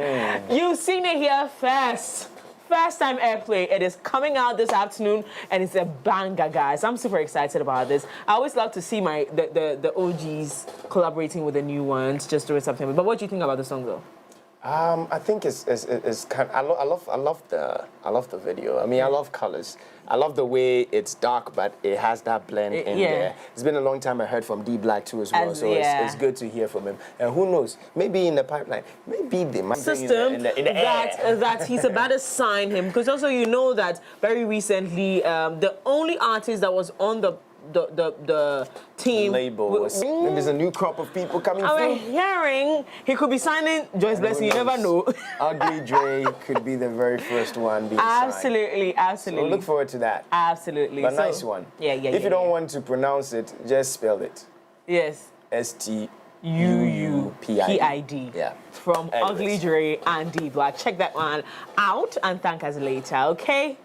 You've seen it here first. First time airplay. It is coming out this afternoon, and it's a banger, guys. I'm super excited about this. I always love to see the OGs collaborating with the new ones, just doing something. But what do you think about the song, though? I think it's kind of, I love the video. I mean, I love colors. I love the way it's dark, but it has that blend in there. It's been a long time I heard from D Black too as well, so it's good to hear from him. And who knows, maybe in the pipeline, maybe they might system in the that he's about to sign him, because also you know that very recently the only artist that was on the team label. Maybe there's a new crop of people coming through. I'm hearing he could be signing Joyce Blessing. You never know. Ugly Dre could be the very first one being absolutely signed. So look forward to that. Absolutely. But nice one. If you don't want to pronounce it, just spell it. Yes. STUUPID. Yeah. From Ugly Dre and D Black. Check that one out and thank us later, okay?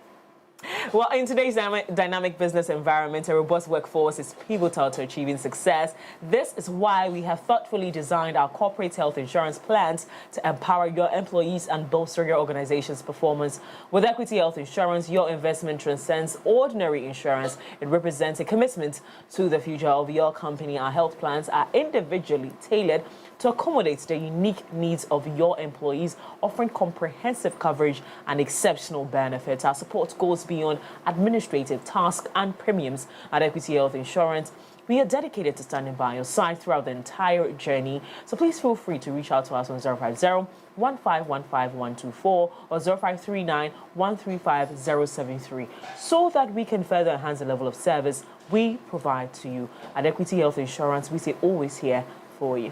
Well, in today's dynamic business environment, a robust workforce is pivotal to achieving success. This is why we have thoughtfully designed our corporate health insurance plans to empower your employees and bolster your organization's performance. With Equity Health Insurance, your investment transcends ordinary insurance. It represents a commitment to the future of your company. Our health plans are individually tailored to accommodate the unique needs of your employees, offering comprehensive coverage and exceptional benefits. Our support goes beyond administrative tasks and premiums. At Equity Health Insurance, we are dedicated to standing by your side throughout the entire journey. So please feel free to reach out to us on 050-1515124 or 0539-135-073 so that we can further enhance the level of service we provide to you. At Equity Health Insurance, we say always here for you.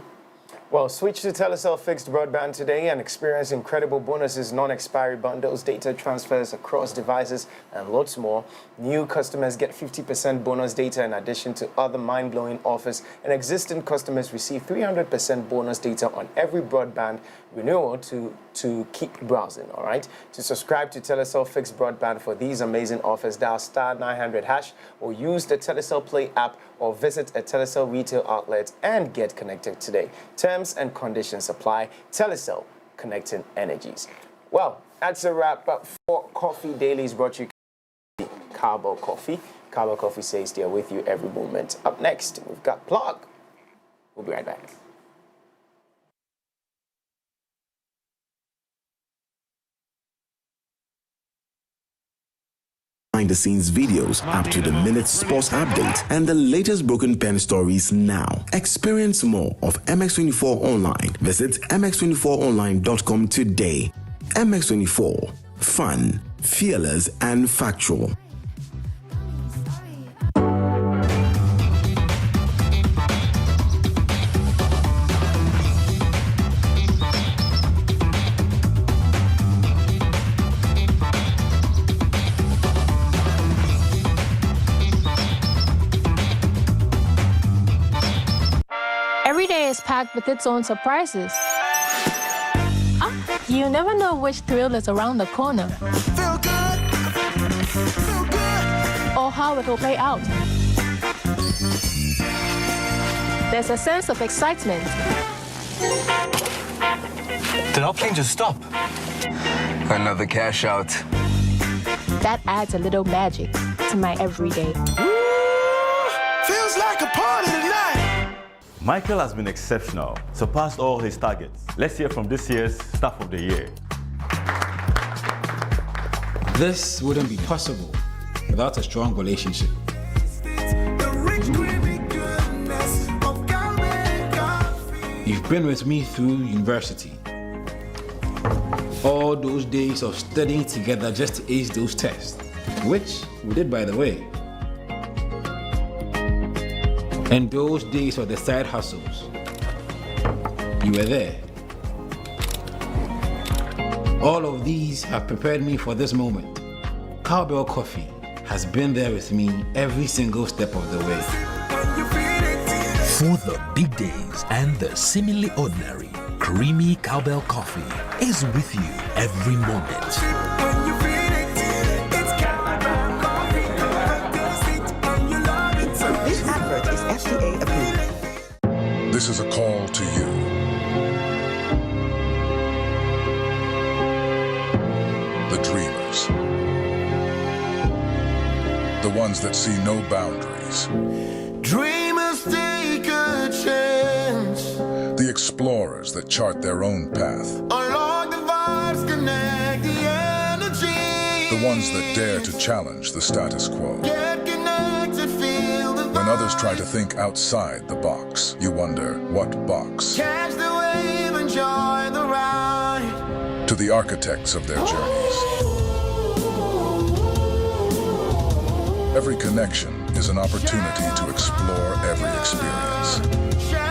Well, switch to Telecel fixed broadband today and experience incredible bonuses, non-expiry bundles, data transfers across devices, and lots more. New customers get 50% bonus data in addition to other mind-blowing offers, and existing customers receive 300% bonus data on every broadband renewal to keep browsing, all right? To subscribe to Telecel fixed broadband for these amazing offers, dial *900# or use the Telecel Play app or visit a Telecel retail outlet and get connected today. Terms and conditions apply. Telecel, connecting energies. Well, that's a wrap up for Coffee Dailies brought to you Cowbell Coffee. Cowbell Coffee says they are with you every moment. Up next, we've got Plug. We'll be right back. Behind-the-scenes videos, up-to-the-minute sports updates, and the latest broken pen stories now. Experience more of MX24 Online. Visit mx24online.com today. MX24. Fun, fearless, and factual. Every day is packed with its own surprises. You never know which thrill is around the corner. Or how it will play out. There's a sense of excitement. Did our plane just stop? Another cash out. That adds a little magic to my everyday. Feels like a party tonight. Michael has been exceptional, surpassed all his targets. Let's hear from this year's Staff of the Year. This wouldn't be possible without a strong relationship. You've been with me through university. All those days of studying together just to ace those tests, which we did, by the way. And those days of the side hustles. You were there. All of these have prepared me for this moment. Cowbell Coffee has been there with me every single step of the way. For the big days and the seemingly ordinary, creamy Cowbell Coffee is with you every moment. This advert is FDA approved. This is a call to you. The dreamers. The ones that see no boundaries. Dreamers take a chance. The explorers that chart their own path. Unlock the vibes, connect the energy. The ones that dare to challenge the status quo. Get connected, feel the When others try to think outside the box, you wonder, what box? catch the wave, enjoy the ride. To the architects of their journeys. Every connection is an opportunity to explore every experience.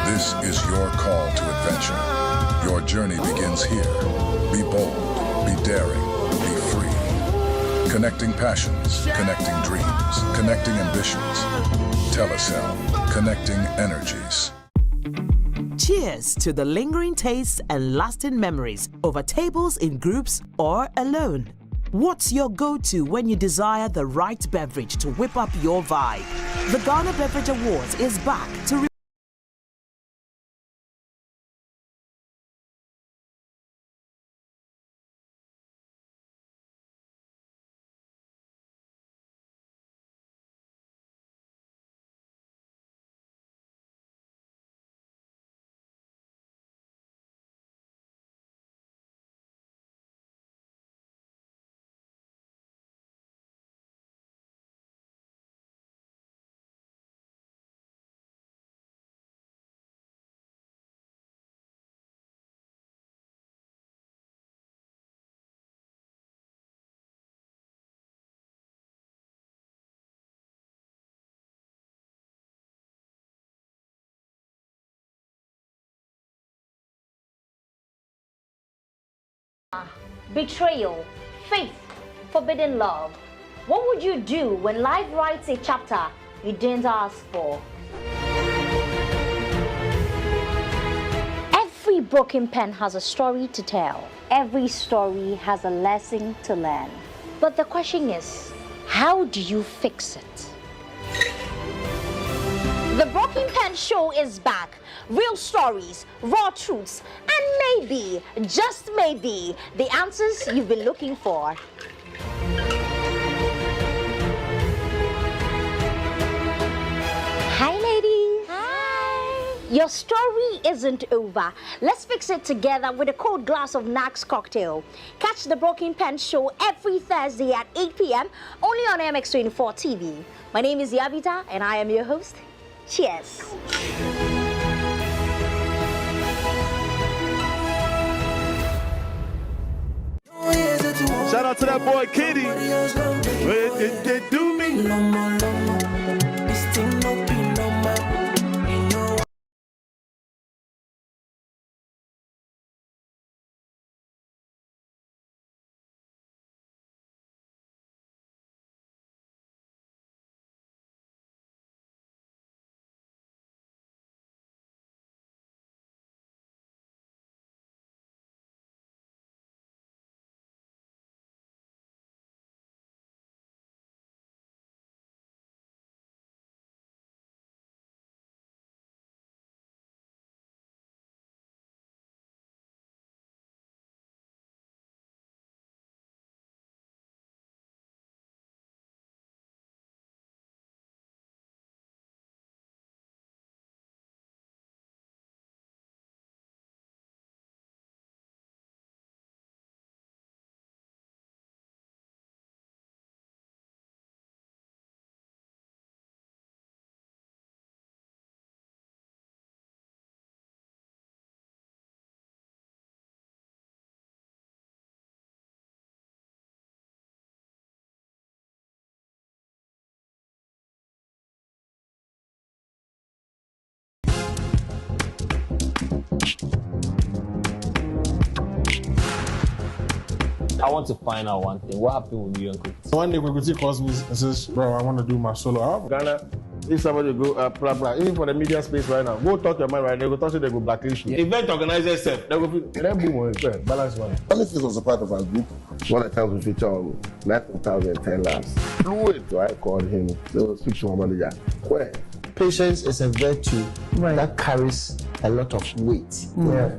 This is your call to adventure. Your journey begins here. Be bold, be daring, be free. Connecting passions, connecting dreams, connecting ambitions. Telecel, connecting energies. Cheers to the lingering tastes and lasting memories over tables in groups or alone. What's your go-to when you desire the right beverage to whip up your vibe? The Ghana Beverage Awards is back to betrayal, faith, forbidden love. What would you do when life writes a chapter you didn't ask for? Every broken pen has a story to tell. Every story has a lesson to learn. But the question is, how do you fix it? The Broken Pen Show is back. Real stories, raw truths, and maybe, just maybe, the answers you've been looking for. Hi, ladies. Hi. Your story isn't over. Let's fix it together with a cold glass of Nax cocktail. Catch the Broken Pen Show every Thursday at 8 p.m. only on MX24 TV. My name is Yabita, and I am your host. Cheers. Shout out to that boy Kitty. Where did they do me? I want to find out one thing. What happened with you and Kuti? One day Kuti calls me and says, bro, I want to do my solo album. Ghana, if somebody go, blah, blah, even for the media space right now, go talk your mind right now, they go talk to they go blacklist you. Event organizers self, they go, then boom, balance one. Only was a part of our group. One of the times we featured on 9,010 labs. Fluid. So I called him, so speak to my manager. Where? Patience is a virtue that carries a lot of weight. Yeah.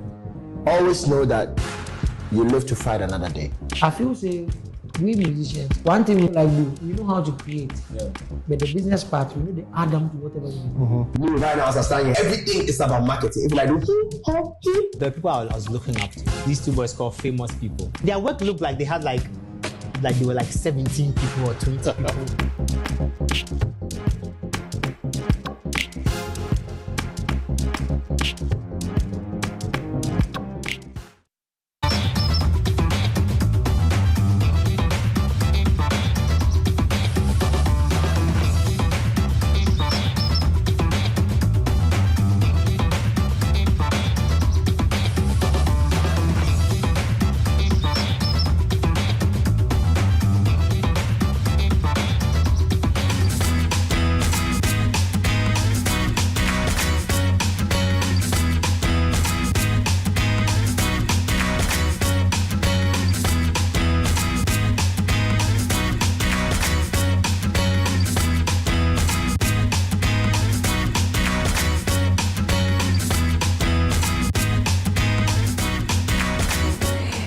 Always know that you live to fight another day. I feel say we musicians, one thing we like do, we know how to create. Yeah. But the business part, we know the add them to whatever we do. Me right now, as I stand here, everything is about marketing. If I do the people I was looking up to, these two boys called famous people. Their work looked like they had like they were like 17 people or 20 people.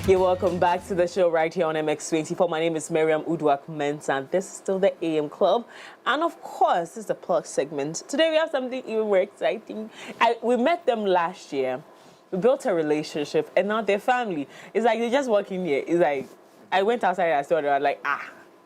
You're welcome back to the show right here on MX24. My name is Miriam Uduak-Mensah, and this is still the AM Club. And of course, this is the plug segment. Today we have something even more exciting. We met them last year. We built a relationship, and now they're family. It's like they just walk in here. It's like, I went outside and I saw them, I was like,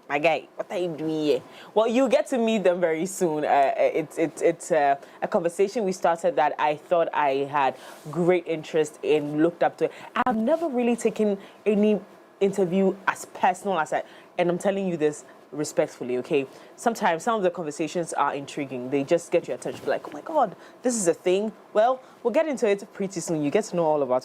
my guy, what are you doing here? Well, you get to meet them very soon. It's a conversation we started that I thought I had great interest in, looked up to. I've never really taken any interview as personal as and I'm telling you this respectfully, okay? Sometimes some of the conversations are intriguing. They just get your attention, like, oh my God, this is a thing. Well, we'll get into it pretty soon. You get to know all about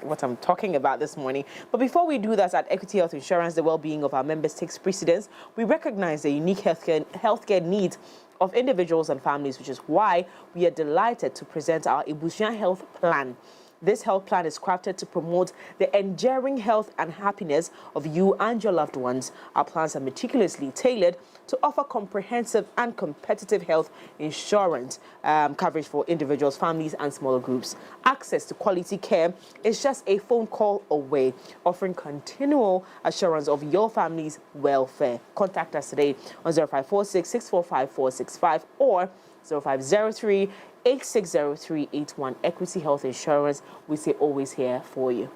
what I'm talking about this morning. But before we do that, at Equity Health Insurance, the well-being of our members takes precedence. We recognize the unique healthcare needs of individuals and families, which is why we are delighted to present our Ebusian Health Plan. This health plan is crafted to promote the enduring health and happiness of you and your loved ones. Our plans are meticulously tailored to offer comprehensive and competitive health insurance coverage for individuals, families, and smaller groups. Access to quality care is just a phone call away, offering continual assurance of your family's welfare. Contact us today on 0546 645 465 or 0503 860381. Equity Health Insurance, we say always here for you.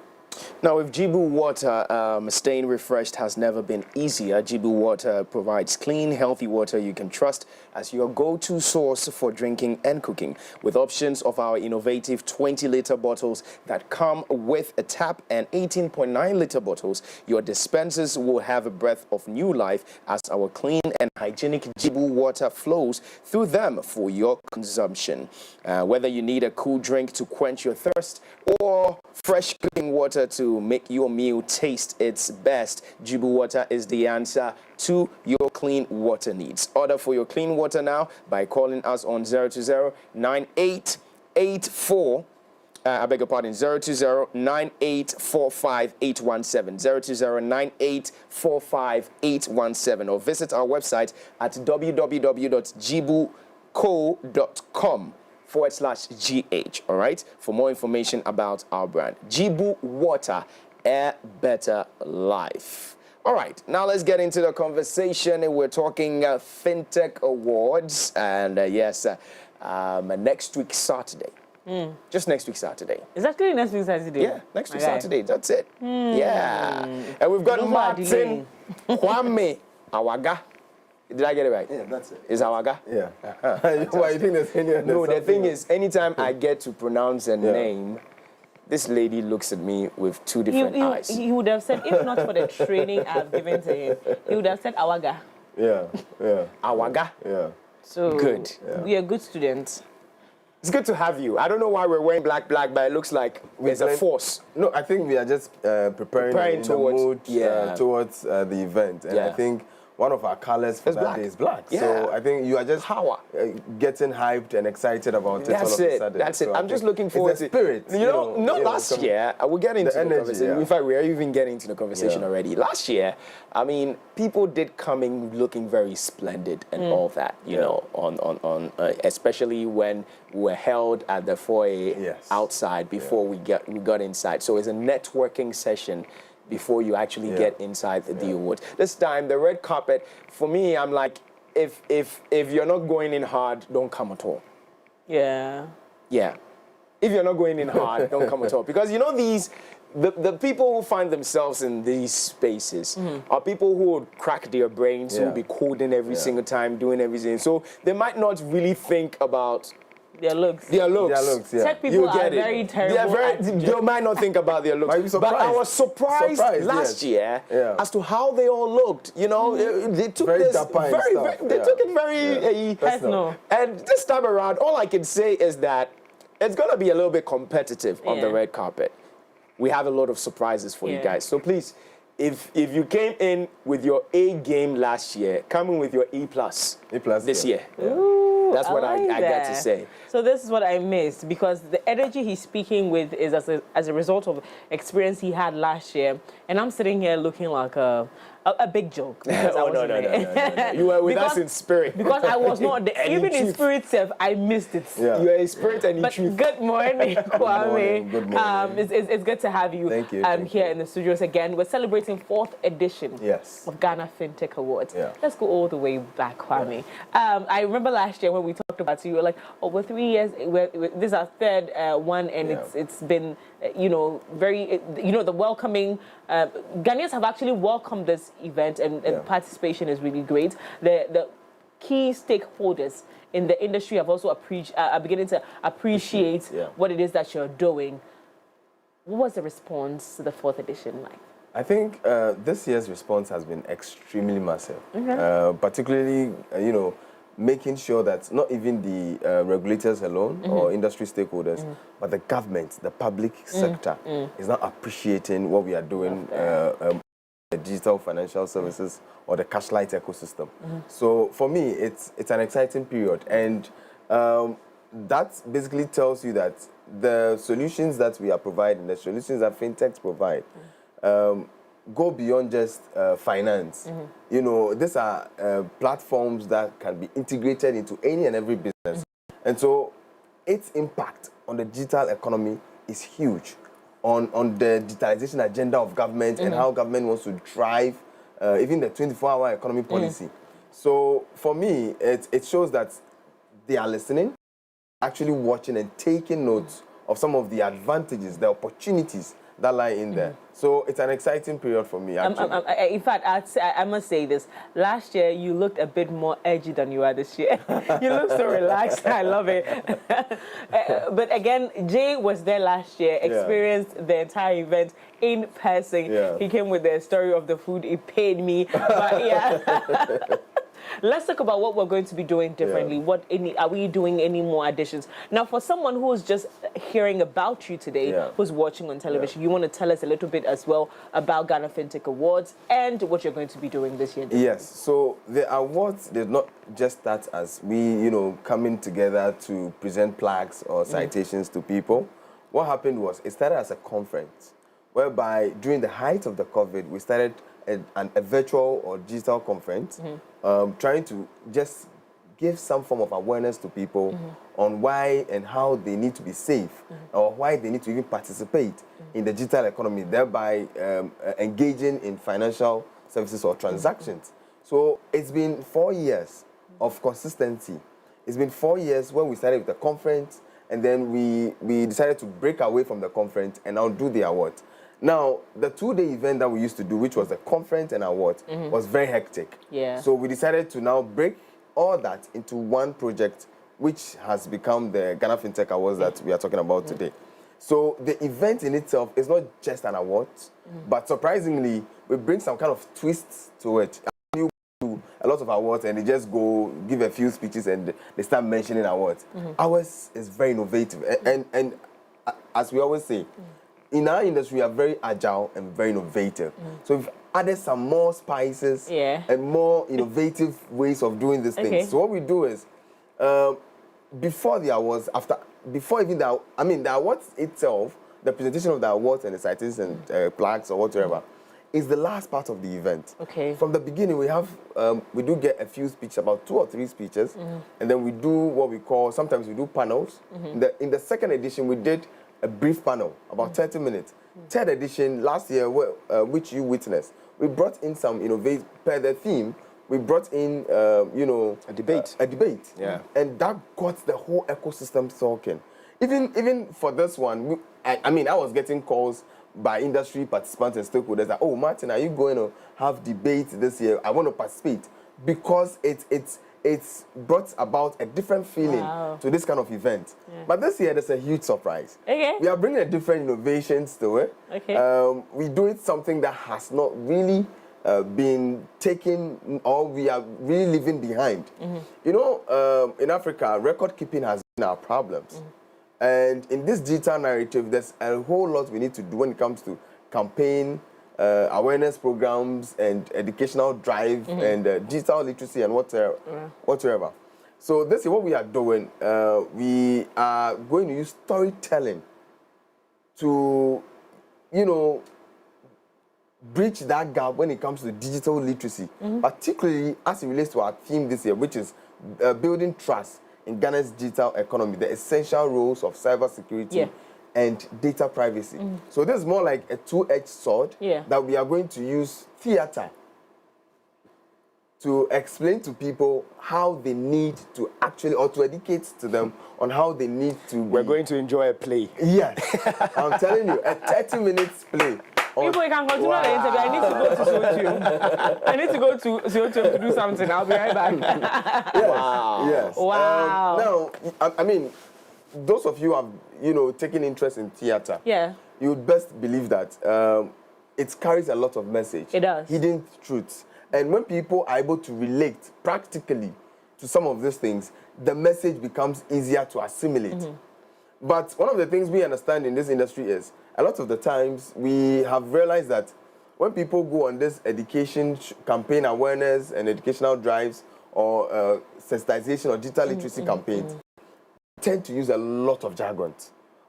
Now, with Jibu Water, staying refreshed has never been easier. Jibu Water provides clean, healthy water you can trust as your go-to source for drinking and cooking. With options of our innovative 20-liter bottles that come with a tap and 18.9-liter bottles, your dispensers will have a breath of new life as our clean and hygienic Jibu Water flows through them for your consumption. Whether you need a cool drink to quench your thirst or fresh cooking water to make your meal taste its best, Jibu Water is the answer to your clean water needs. Order for your clean water now by calling us on 020-9884. I beg your pardon, 020-9845-817, 020-9845-817, or visit our website at www.jibuco.com/GH, all right, for more information about our brand. Jibu Water, a better life. All right, now let's get into the conversation. We're talking FinTech Awards, and next week Saturday. Just next week Saturday. Is that really next week Saturday? Yeah, next week Saturday. That's it. Yeah, and we've got Martin Kwame Awagah. Did I get it right? Yeah, that's it. Is Awagah? Yeah. Why you think there's any? No, the thing is, anytime I get to pronounce a name, this lady looks at me with two different eyes. He would have said, if not for the training I've given to him, he would have said Awagah. Yeah. Awagah? Yeah. So good. We are good students. It's good to have you. I don't know why we're wearing black, but it looks like there's a force. No, I think we are just preparing towards, the mood towards the event. And I think one of our colors for that day is black. Yeah. So I think you are just getting hyped and excited about it all of a sudden. That's it. I'm just looking forward to spirit. Last year, we're getting into the conversation. In fact, we're even getting into the conversation already. Last year, I mean, people did come in looking very splendid and all that, you know, on especially when we were held at the foyer outside before we got inside. So it's a networking session before you actually get inside the awards. This time, the red carpet, for me, I'm like, if you're not going in hard, don't come at all. Yeah. Yeah. If you're not going in hard, don't come at all. Because you know the people who find themselves in these spaces are people who would crack their brains, who will be coding every single time, doing everything. So they might not really think about their looks. Tech people are very terrible. They might not think about their looks. But I was surprised last year as to how they all looked. You know, they took it very personal. And this time around, all I can say is that it's gonna be a little bit competitive on the red carpet. We have a lot of surprises for you guys. So please, if you came in with your A game last year, come in with your E plus this year. Ooh, that's what I got to say. So this is what I missed, because the energy he's speaking with is as a result of experience he had last year, and I'm sitting here looking like a big joke. No. You were with us in spirit. Because I was not there. Even in spirit self, I missed it. Yeah. You are in spirit and in truth. Good morning, Kwame. Good morning. It's good to have you here in the studios again. We're celebrating 4th edition of Ghana FinTech Awards. Yeah. Let's go all the way back, Kwame. I remember last year when we talked about it, you were like, we're 3 years, this is our 3rd one, and it's been, very, the welcoming. Ghanaians have actually welcomed this event, and participation is really great. The key stakeholders in the industry have also are beginning to appreciate what it is that you're doing. What was the response to the 4th edition like? I think this year's response has been extremely massive, particularly, making sure that not even the regulators alone or industry stakeholders, but the government, the public sector is not appreciating what we are doing, the digital financial services or the cashlight ecosystem. So for me, it's an exciting period, and that basically tells you that the solutions that we are providing, the solutions that fintechs provide, go beyond just finance. These are platforms that can be integrated into any and every business. And so its impact on the digital economy is huge, on the digitalization agenda of government and how government wants to drive even the 24-hour economy policy. So for me, it shows that they are listening, actually watching and taking notes of some of the advantages, the opportunities that lie in there. So it's an exciting period for me, actually. In fact, I must say this. Last year, you looked a bit more edgy than you are this year. You look so relaxed. I love it. But again, Jay was there last year, experienced the entire event in person. He came with the story of the food. It paid me. But yeah. Let's talk about what we're going to be doing differently. Are we doing any more additions? Now, for someone who's just hearing about you today, who's watching on television, you want to tell us a little bit as well about Ghana FinTech Awards and what you're going to be doing this year. Yes, so the awards did not just start as we, coming together to present plaques or citations to people. What happened was it started as a conference, whereby during the height of the COVID, we started a virtual or digital conference, trying to just give some form of awareness to people on why and how they need to be safe, or why they need to even participate in the digital economy, thereby engaging in financial services or transactions. So it's been 4 years of consistency. It's been 4 years when we started with the conference, and then we decided to break away from the conference and now do the awards. Now, the 2-day event that we used to do, which was the conference and awards, was very hectic. So we decided to now break all that into one project, which has become the Ghana FinTech Awards that we are talking about today. So the event in itself is not just an award, but surprisingly, we bring some kind of twists to it. You do a lot of awards and they just go give a few speeches and they start mentioning awards. Ours is very innovative. And as we always say, in our industry, we are very agile and very innovative. So we've added some more spices and more innovative ways of doing these things. So what we do is, before the awards, before even the awards itself, the presentation of the awards and the citations and plaques or whatever, is the last part of the event. From the beginning, we do get a few speeches, about 2 or 3 speeches, and then we do what we call, sometimes we do panels. In the second edition, we did a brief panel, about 30 minutes. Third edition, last year, which you witnessed, we brought in some innovation per the theme. We brought in, a debate. And that got the whole ecosystem talking. Even for this one, I was getting calls by industry participants and stakeholders that, oh, Martin, are you going to have debates this year? I want to participate, because it's brought about a different feeling to this kind of event. But this year, there's a huge surprise. We are bringing a different innovations to it. We do it something that has not really been taken, or we are really leaving behind. In Africa, record keeping has been our problems. And in this digital narrative, there's a whole lot we need to do when it comes to campaign, awareness programs and educational drive and digital literacy and whatever. So this is what we are doing. We are going to use storytelling to, bridge that gap when it comes to digital literacy, particularly as it relates to our theme this year, which is building trust in Ghana's digital economy, the essential roles of cybersecurity and data privacy. So this is more like a two-edged sword that we are going to use theater to explain to people how they need to actually, or to educate to them on how they need to. We're going to enjoy a play. Yes, I'm telling you, a 30-minute play. People, you can continue the interview. I need to go to Sotium. I need to go to Sotium to do something. I'll be right back. Yes. Wow. Now, those of you who have, taken interest in theater, you would best believe that it carries a lot of message. It does. Hidden truths. And when people are able to relate practically to some of these things, the message becomes easier to assimilate. But one of the things we understand in this industry is, a lot of the times we have realized that when people go on this education campaign awareness and educational drives or sensitization or digital literacy campaigns, tend to use a lot of jargon.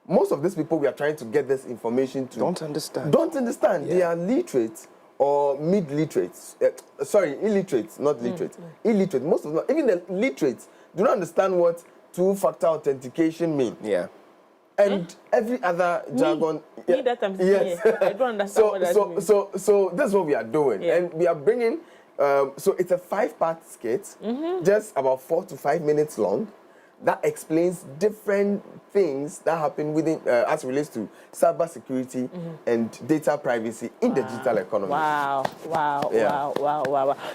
Most of these people we are trying to get this information to don't understand. Don't understand. Yeah. They are literate or mid-literates. Illiterates, not literate. Illiterate. Most of them, even the literates, do not understand what two-factor authentication means. Yeah. And every other jargon. That I'm yes. I don't understand what that means. So that's what we are doing. And we are bringing, so it's a 5-part skit, just about 4 to 5 minutes long, that explains different things that happen within, as it relates to cybersecurity and data privacy in the digital economy. Wow.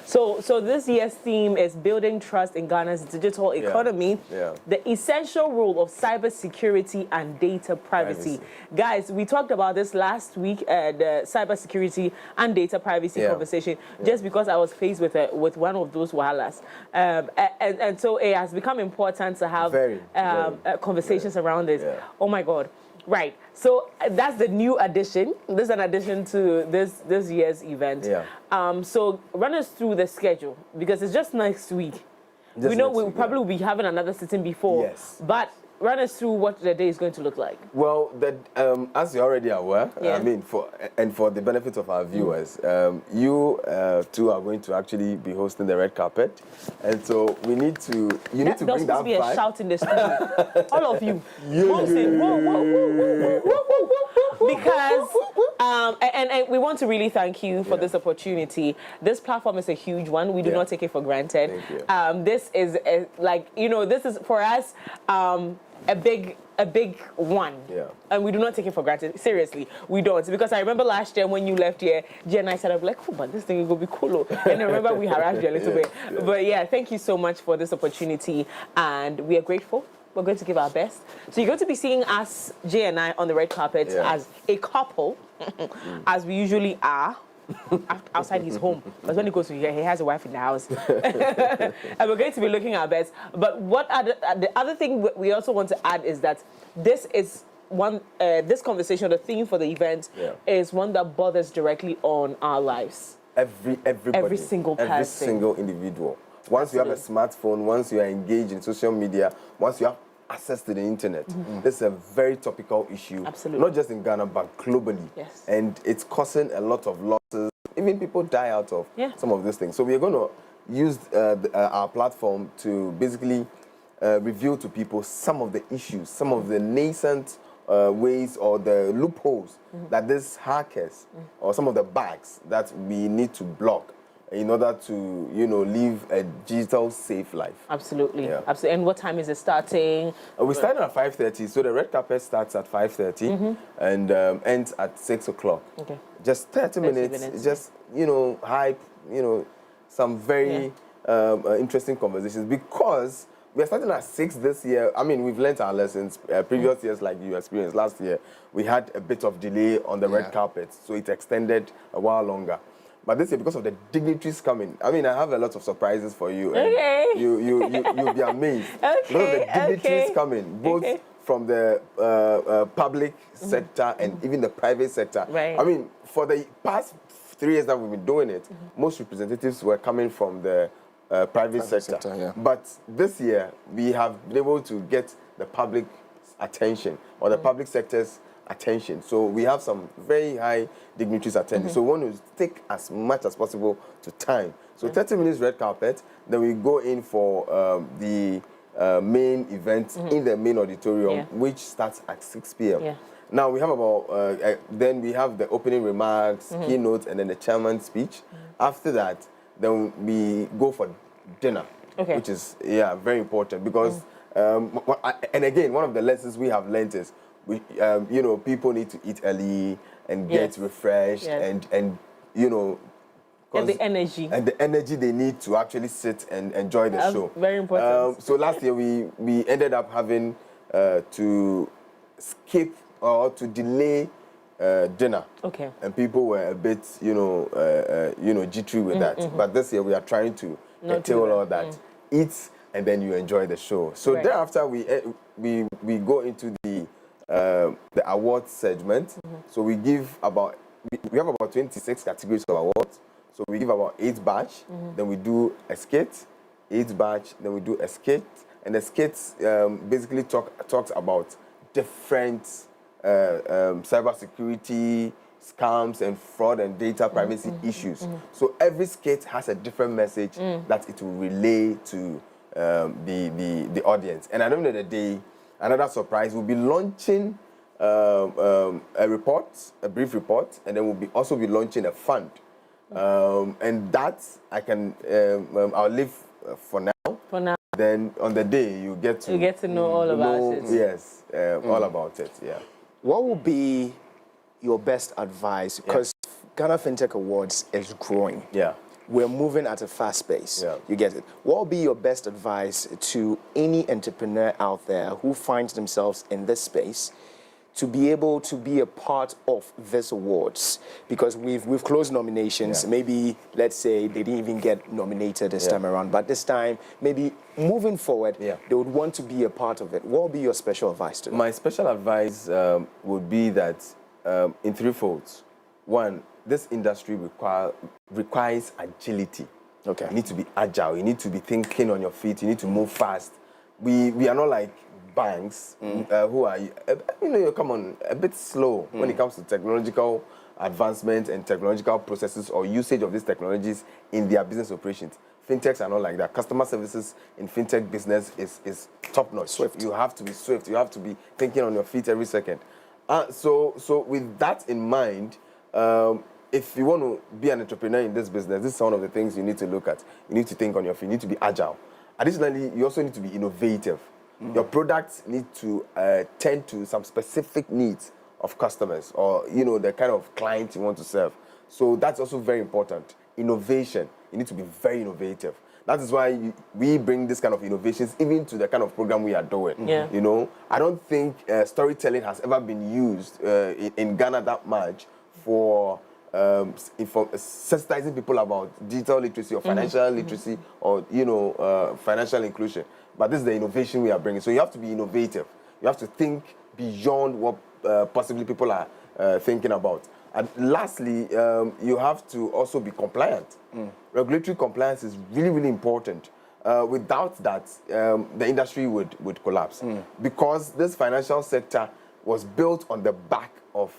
So this year's theme is building trust in Ghana's digital economy, the essential role of cybersecurity and data privacy. Guys, we talked about this last week, the cybersecurity and data privacy conversation, just because I was faced with one of those wahalas. And so it has become important to have conversations around this. Oh my God. Right. So that's the new addition. This is an addition to this year's event. So run us through the schedule, because it's just next week. We know we'll probably be having another sitting before. But run us through what the day is going to look like. Well, as you're already aware, I mean, for the benefit of our viewers, you two are going to actually be hosting the red carpet, and so you need to bring that vibe. There's supposed to be a shout in the studio. All of you. Because and we want to really thank you for this opportunity. This platform is a huge one. We do not take it for granted. Thank you. This is this is for us a big one. And we do not take it for granted. Seriously, we don't. Because I remember last year when you left here, Jen and I said, I'm like, oh, but this thing is going to be cool. And I remember we harassed you a little bit. But yeah, thank you so much for this opportunity. And we are grateful. We're going to give our best. So you're going to be seeing us, Jay and I, on the red carpet as a couple, as we usually are. Outside his home, because when he goes to here, he has a wife in the house. And we're going to be looking at best. But the other thing we also want to add is that this is this conversation, the theme for the event, is one that bothers directly on our lives. Everybody. Every single person. Every single individual. Once you have a smartphone, once you are engaged in social media, once you have access to the internet, this is a very topical issue. Absolutely. Not just in Ghana, but globally. And it's causing a lot of losses. Even people die out of some of these things. So we are going to use our platform to basically reveal to people some of the issues, some of the nascent ways or the loopholes that these hackers or some of the bugs that we need to block in order to, live a digital safe life. Absolutely. Absolutely. And what time is it starting? We start at 5:30, so the red carpet starts at 5:30 and ends at 6 o'clock. Okay. Just 30 minutes. Just, hype, some very interesting conversations, because we are starting at 6 this year. I mean, we've learned our lessons. Previous years, like you experienced last year, we had a bit of delay on the red carpet, so it extended a while longer. But this year, because of the dignitaries coming, I mean, I have a lot of surprises for you. And you'll be amazed. Because of the dignitaries coming, both from the public sector and even the private sector. I mean, for the past 3 years that we've been doing it, most representatives were coming from the private sector. But this year, we have been able to get the public attention, or the public sector's attention. So we have some very high dignitaries attending. So we want to take as much as possible to time. So 30 minutes red carpet, then we go in for the main event in the main auditorium, which starts at 6 p.m. Now we have about, then we have the opening remarks, keynote, and then the chairman's speech. After that, then we go for dinner, which is, very important, because, and again, one of the lessons we have learned is, people need to eat early and get refreshed and get the energy. And the energy they need to actually sit and enjoy the show. Very important. So last year we ended up having to skip or to delay dinner. Okay. And people were a bit, jittery with that. But this year we are trying to curtail all that. Eat and then you enjoy the show. So thereafter we go into the awards segment. So we give we have about 26 categories of awards. So we give about 8 batch. Then we do a skit, 8 batch. Then we do a skit, and the skits basically talks about different cybersecurity, scams, and fraud and data privacy issues. So every skit has a different message that it will relay to the audience. And at the end of the day, another surprise, we'll be launching a brief report, and then we'll also be launching a fund. And that I'll leave for now. For now. Then on the day you get to know all about it. Yes, all about it. Yeah. What will be your best advice? Because Ghana FinTech Awards is growing. Yeah. We're moving at a fast pace. Yeah. You get it. What will be your best advice to any entrepreneur out there who finds themselves in this space to be able to be a part of this awards? Because we've closed nominations. Yeah. Maybe, let's say, they didn't even get nominated this time around. But this time, maybe moving forward, they would want to be a part of it. What would be your special advice to them? My special advice would be that in 3 folds. 1, this industry requires agility. Okay. You need to be agile. You need to be thinking on your feet. You need to move fast. We are not like banks who are, come on, a bit slow when it comes to technological advancement and technological processes or usage of these technologies in their business operations. Fintechs are not like that. Customer services in fintech business is top notch. Swift. You have to be swift. You have to be thinking on your feet every second. So with that in mind, if you want to be an entrepreneur in this business, this is one of the things you need to look at. You need to think on your feet. You need to be agile. Additionally, you also need to be innovative. Your products need to tend to some specific needs of customers or, the kind of clients you want to serve. So that's also very important. Innovation. You need to be very innovative. That is why we bring this kind of innovations even to the kind of program we are doing. Yeah. I don't think storytelling has ever been used in Ghana that much for sensitizing people about digital literacy or financial literacy or financial inclusion. But this is the innovation we are bringing. So you have to be innovative. You have to think beyond what possibly people are thinking about. And lastly, you have to also be compliant. Regulatory compliance is really, really important. Without that, the industry would collapse. Because this financial sector was built on the back of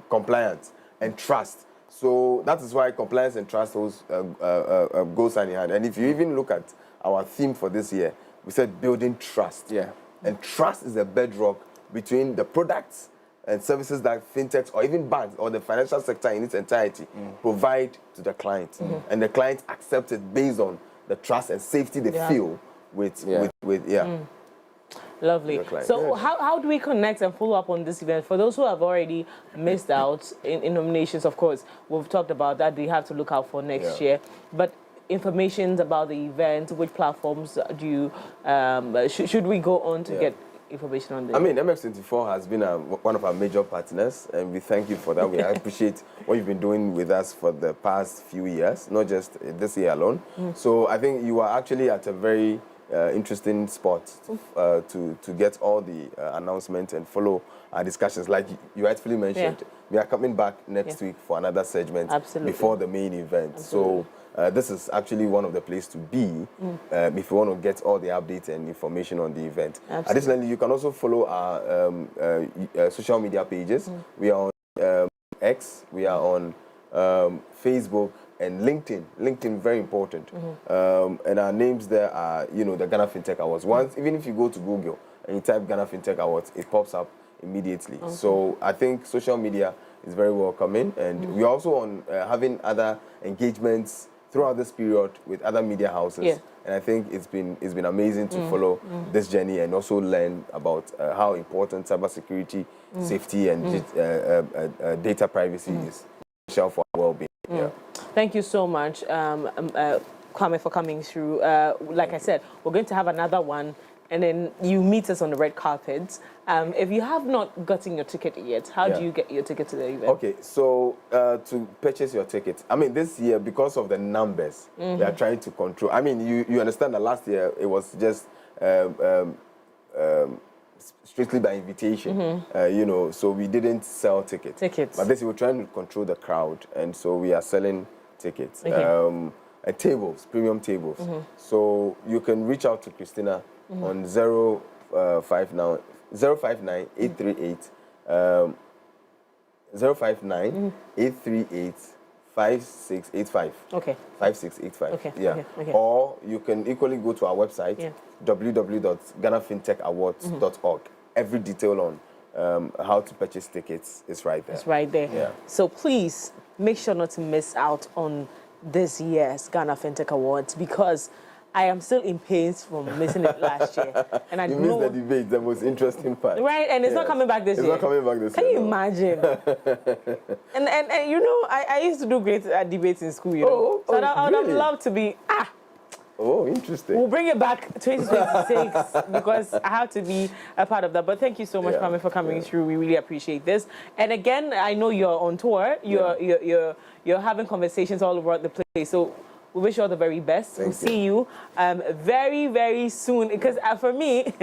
compliance and trust. So that is why compliance and trust goes hand in hand. And if you even look at our theme for this year, we said building trust. Yeah. And trust is a bedrock between the products and services that fintechs or even banks or the financial sector in its entirety provide to the client. And the client accepts it based on the trust and safety they feel with. Lovely. So how do we connect and follow up on this event? For those who have already missed out in nominations, of course, we've talked about that. They have to look out for next year. But information about the event, which platforms do you, should we go on to get information on this? I mean, MX24 has been one of our major partners, and we thank you for that. We appreciate what you've been doing with us for the past few years, not just this year alone. So I think you are actually at a very interesting spot to get all the announcements and follow our discussions. Like you rightfully mentioned, we are coming back next week for another segment before the main event. So this is actually one of the places to be if you want to get all the updates and information on the event. Additionally, you can also follow our social media pages. We are on X, we are on Facebook, and LinkedIn. LinkedIn, very important. And our names there are, the Ghana FinTech Awards. Even if you go to Google and you type Ghana FinTech Awards, it pops up immediately. So I think social media is very welcoming. And we're also on having other engagements throughout this period with other media houses. And I think it's been amazing to follow this journey and also learn about how important cybersecurity, safety, and data privacy is essential for our well-being. Thank you so much, Kwame, for coming through. Like I said, we're going to have another one and then you meet us on the red carpet. If you have not gotten your ticket yet, how do you get your ticket to the event? Okay, so to purchase your ticket, I mean, this year, because of the numbers, they are trying to control. I mean, you understand that last year it was just strictly by invitation, you know, so we didn't sell tickets. But this year we're trying to control the crowd, and so we are selling tickets. And tables, premium tables. So you can reach out to Christina on 059 838 5685. Okay. 5685. Okay. Yeah. Okay. Or you can equally go to our website, www.GhanaFinTechAwards.org. Every detail on how to purchase tickets is right there. It's right there. Yeah. So please make sure not to miss out on this year's Ghana FinTech Awards, because I am still in pain from missing it last year. And I you missed the debate, the most interesting part. Right, and it's not coming back this year. It's not coming back this year. Can you imagine? and you know, I used to do great at debates in school, you know. So I would have loved to be, Oh, interesting. We'll bring it back 2026 because I have to be a part of that. But thank you so much, Kwame, for coming through. We really appreciate this. And again, I know you're on tour. You're having conversations all over the place. So we wish you all the very best. We'll see you very, very soon. Because for me,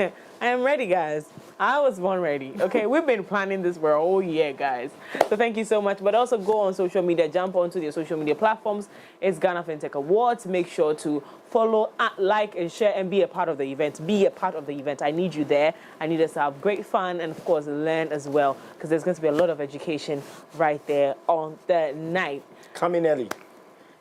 I am ready, guys. I was born ready. Okay, we've been planning this for a whole year, guys. So thank you so much. But also go on social media, jump onto their social media platforms. It's Ghana FinTech Awards. Make sure to follow, like, and share, and be a part of the event. Be a part of the event. I need you there. I need us to have great fun and, of course, learn as well, because there's going to be a lot of education right there on the night. Come in early.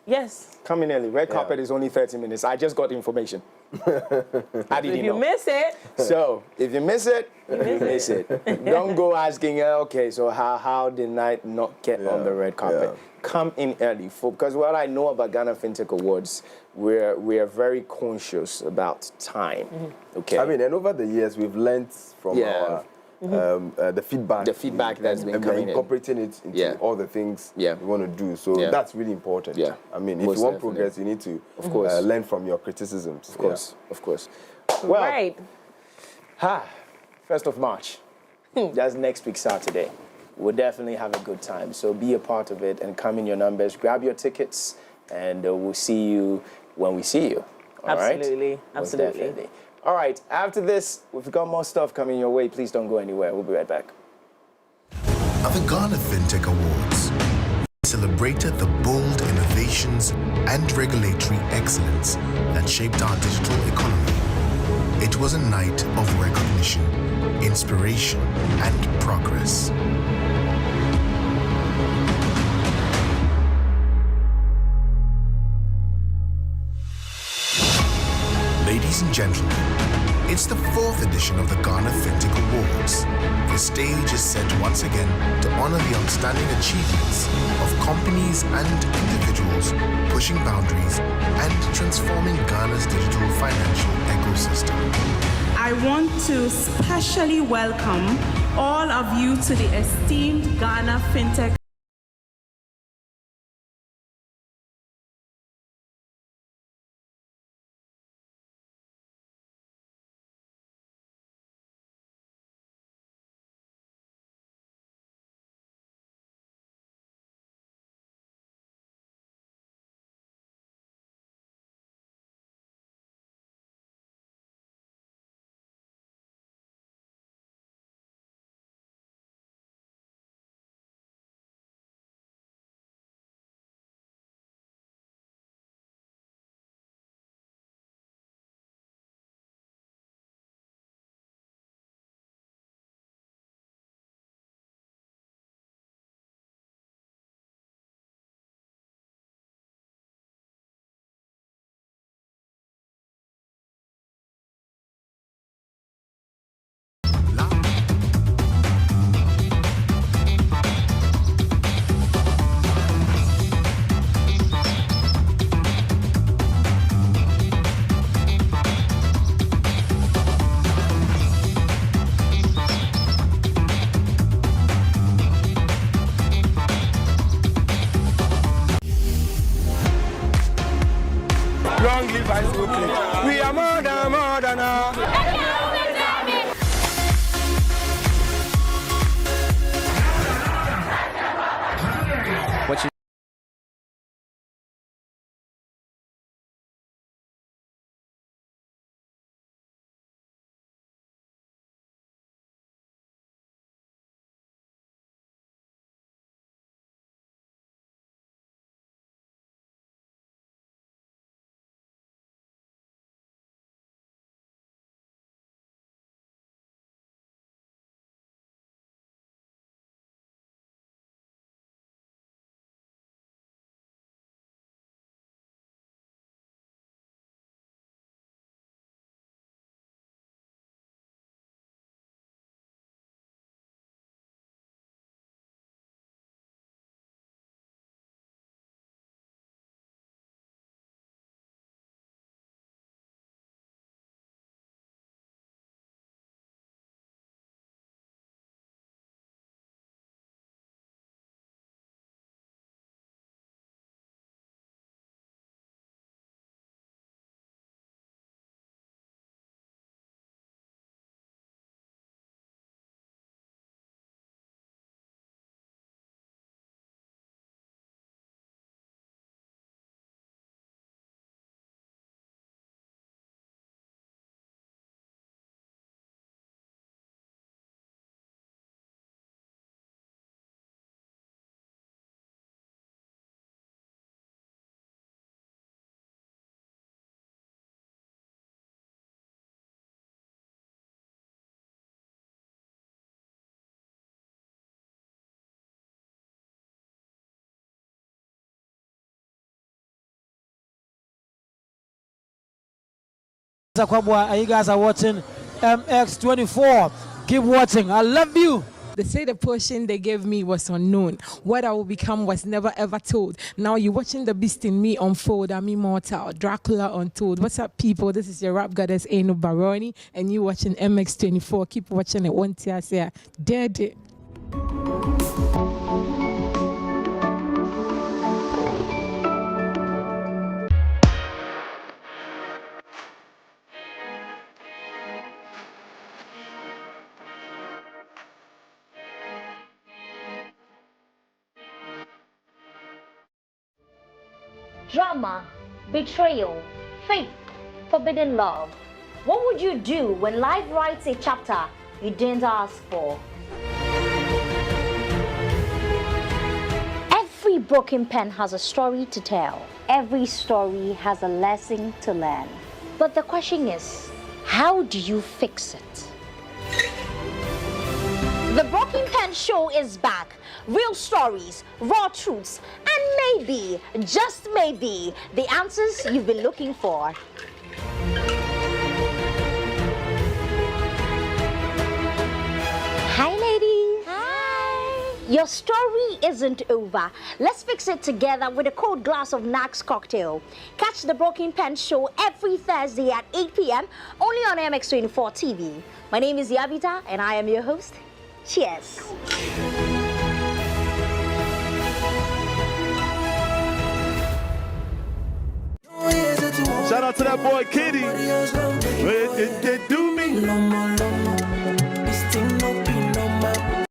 Yes. Come in early. Red carpet is only 30 minutes. I just got information. I didn't know. If you miss it. So, if you miss it, you miss it. Don't go asking, okay, so how did I not get on the red carpet? Come in early, because what I know about Ghana FinTech Awards, we are very conscious about time. Okay. I mean, and over the years, we've learned from our the feedback that's been coming in, incorporating it into all the things we want to do. So that's really important. I mean, if you want progress, you need to learn from your criticisms. Of course. Well, right. 1st of March. That's next week, Saturday. We'll definitely have a good time. So be a part of it and come in your numbers. Grab your tickets, and we'll see you when we see you. All right? Absolutely. Definitely. All right, after this, we've got more stuff coming your way. Please don't go anywhere. We'll be right back. At the Ghana FinTech Awards, we celebrated the bold innovations and regulatory excellence that shaped our digital economy. It was a night of recognition, inspiration, and progress. Ladies and gentlemen, it's the 4th edition of the Ghana FinTech Awards. The stage is set once again to honor the outstanding achievements of companies and individuals pushing boundaries and transforming Ghana's digital financial ecosystem. I want to specially welcome all of you to the esteemed Ghana FinTech Long live high school clique. We are more than And you guys are watching MX24. Keep watching. I love you. They say the portion they gave me was unknown. What I will become was never ever told. Now you're watching the beast in me unfold. I'm immortal. Dracula untold. What's up, people? This is your rap goddess, Eno Baroni, and you watching MX24. Keep watching it. One tear say, dead. Drama, betrayal, faith, forbidden love. What would you do when life writes a chapter you didn't ask for? Every broken pen has a story to tell. Every story has a lesson to learn. But the question is, how do you fix it? The Broken Pen Show is back. Real stories, raw truths, and maybe, just maybe, the answers you've been looking for. Hi, ladies. Hi. Your story isn't over. Let's fix it together with a cold glass of Nax cocktail. Catch the Broken Pen Show every Thursday at 8 p.m. only on MX24 TV. My name is Yabita, and I am your host. Cheers. Shout out to that boy Kitty. Where did they do me? This thing no be no more.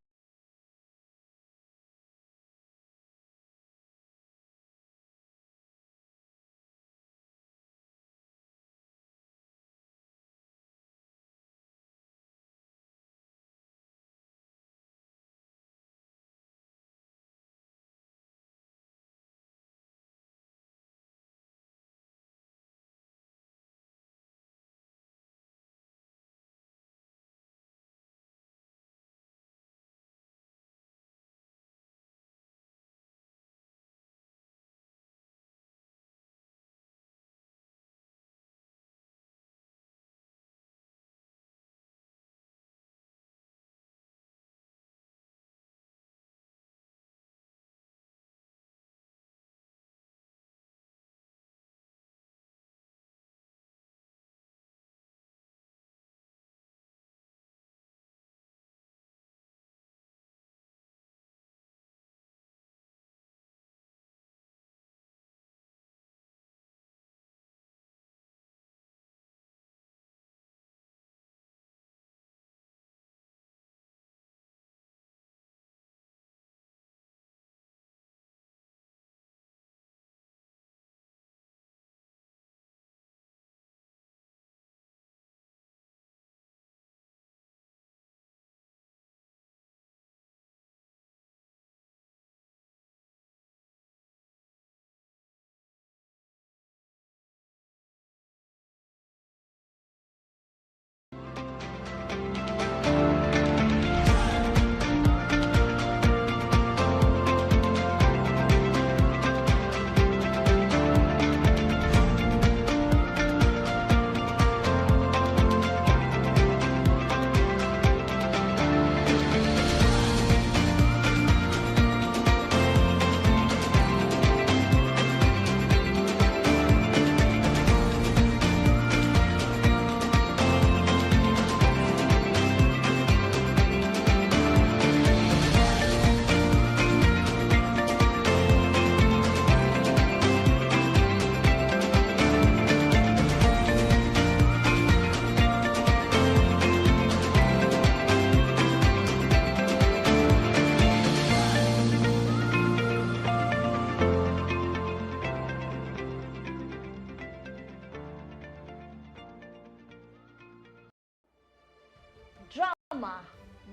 Drama,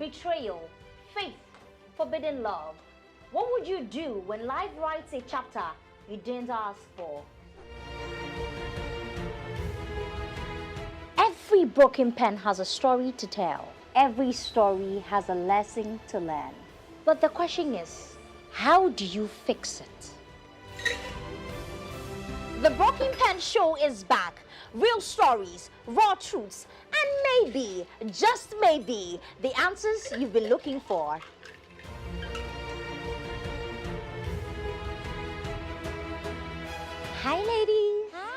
betrayal, faith, forbidden love. What would you do when life writes a chapter you didn't ask for? Every broken pen has a story to tell. Every story has a lesson to learn. But the question is, how do you fix it? The Broken Pen Show is back. real stories, raw truths, and maybe, just maybe, the answers you've been looking for. Hi, ladies. Hi.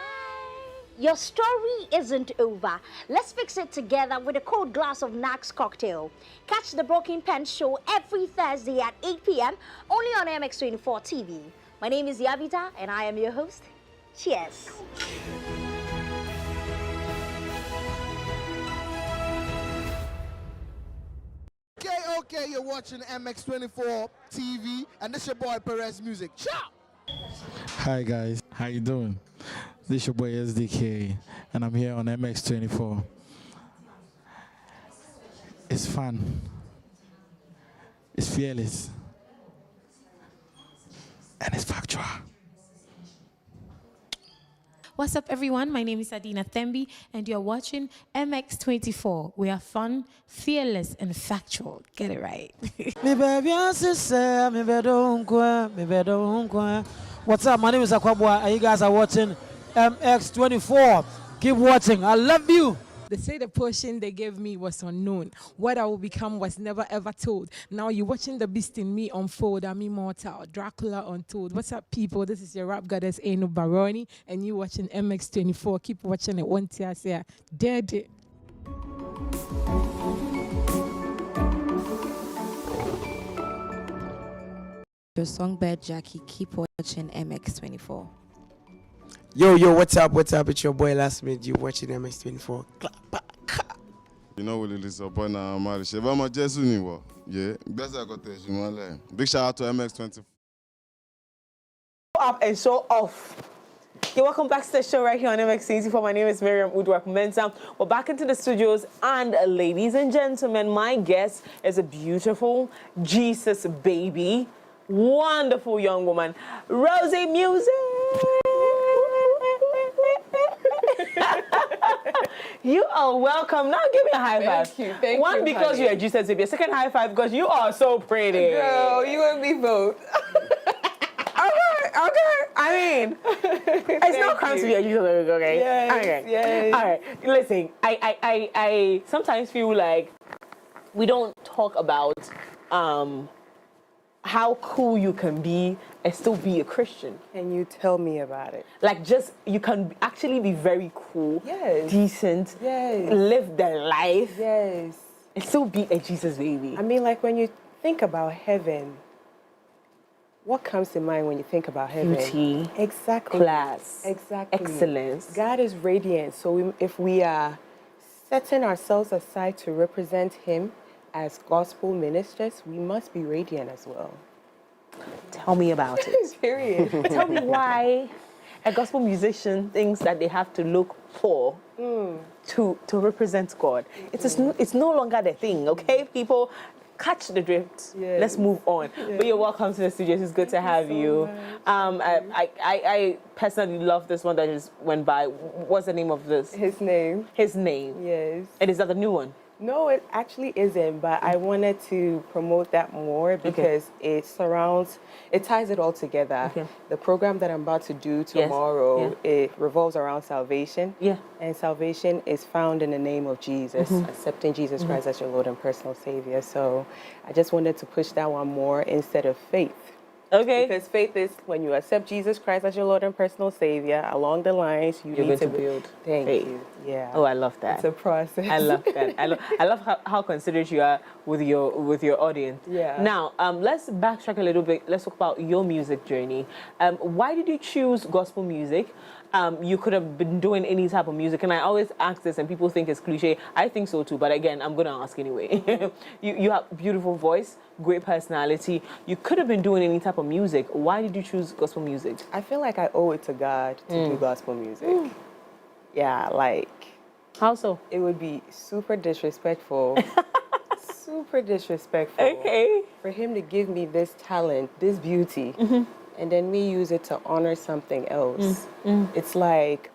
Your story isn't over. Let's fix it together with a cold glass of Nax cocktail. Catch the Broken Pen show every Thursday at 8 p.m. only on MX24 TV. My name is Yabita, and I am your host. Cheers. Okay, you're watching MX24 TV, and this your boy Rosey Musiq. Ciao! Hi guys, how you doing? This is your boy SDK, and I'm here on MX24. It's fun. It's fearless. And it's factual. What's up, everyone? My name is Adina Thembi, and you're watching MX24. We are fun, fearless, and factual. Get it right. What's up? My name is Akwabwa, and you guys are watching MX24. Keep watching. I love you. They say the portion they gave me was unknown. What I will become was never ever told. Now you're watching the beast in me unfold. I'm immortal. Dracula untold. What's up, people? This is your rap goddess, Eno Baroni, and you watching MX24. Keep watching it. One tear say, dead. Your songbird Jackie. Keep watching MX24. Yo, what's up? It's your boy Last Minute. You watching MX24. You know what it is upon now, Marish. If I'm a Jesu, yeah, best I got to big shout out to MX24. Up and show off. Okay, welcome back to the show right here on MX24. My name is Miriam Udwak-Mensah. We're back into the studios, and ladies and gentlemen, my guest is a beautiful Jesus baby, wonderful young woman, Rosey Musiq. You are welcome. Now give me a high five. Thank you. Thank One, you, because honey. you're a Jesus baby. A second high five because you are so pretty. Girl, you and me both. Okay. I mean, it's not crime to be a Jesus baby, okay? Yes, okay. yes. All right. Listen, I sometimes feel like we don't talk about how cool you can be and still be a Christian. Can you tell me about it? Like, just, you can actually be very cool, Yes. decent, Yes. live the life, Yes. and still be a Jesus baby. I mean, like when you think about heaven, what comes to mind when you think about heaven? Beauty, exactly. class, exactly. excellence. God is radiant, so if we are setting ourselves aside to represent Him as gospel ministers, we must be radiant as well. Tell me about it. Period. Tell me why a gospel musician thinks that they have to look poor to represent God. It's no longer the thing, okay, people? Catch the drift. Yes. Let's move on. Yes. But you're welcome to the studios. It's good to have you. I personally love this one that just went by. What's the name of this? His name. His name. Yes. And is that the new one? No, it actually isn't, but I wanted to promote that more because it ties it all together. Okay. The program that I'm about to do tomorrow, it revolves around salvation. Yeah. And salvation is found in the name of Jesus, accepting Jesus Christ as your Lord and personal Savior. So I just wanted to push that one more instead of faith. Okay. Because faith is when you accept Jesus Christ as your Lord and personal Savior, along the lines you You're need going to build Thank faith. you. Yeah. Oh, I love that. It's a process. I love that. I love how considerate you are with your audience. Yeah. Now, let's backtrack a little bit. Let's talk about your music journey. Why did you choose gospel music? You could have been doing any type of music, and I always ask this, and people think it's cliche. I think so too, but again, I'm gonna ask anyway. You have beautiful voice, great personality. You could have been doing any type of music. Why did you choose gospel music? I feel like I owe it to God to do gospel music. Yeah, like... How so? It would be super disrespectful. Super disrespectful. Okay. For Him to give me this talent, this beauty, and then me use it to honor something else. It's like...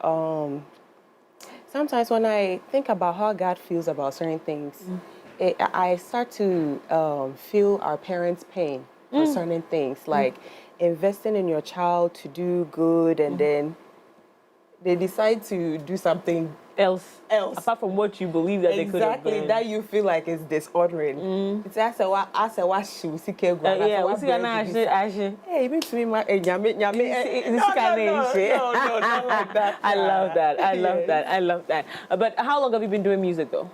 sometimes when I think about how God feels about certain things, I start to feel our parents' pain for certain things, like investing in your child to do good and then they decide to do something else apart from what you believe that they could have done. Exactly, that you feel like is dishonoring. It's as a what she was seeking. Yeah, we see an ashe. Hey, even to me, my nyame. No, not like that. I love that. But how long have you been doing music though?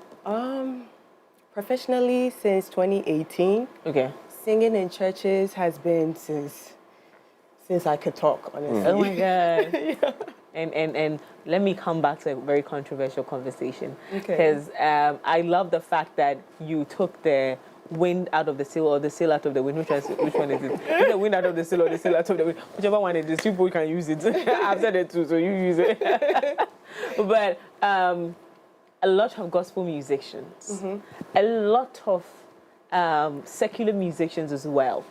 Professionally since 2018. Okay. Singing in churches has been since I could talk, honestly. Oh my God. Yeah. And let me come back to a very controversial conversation. Because I love the fact that you took the wind out of the sail or the sail out of the wind. Which one is it? The wind out of the sail or the sail out of the wind. Whichever one it is, people can use it. I've said it too, so you use it. But a lot of gospel musicians, a lot of secular musicians as well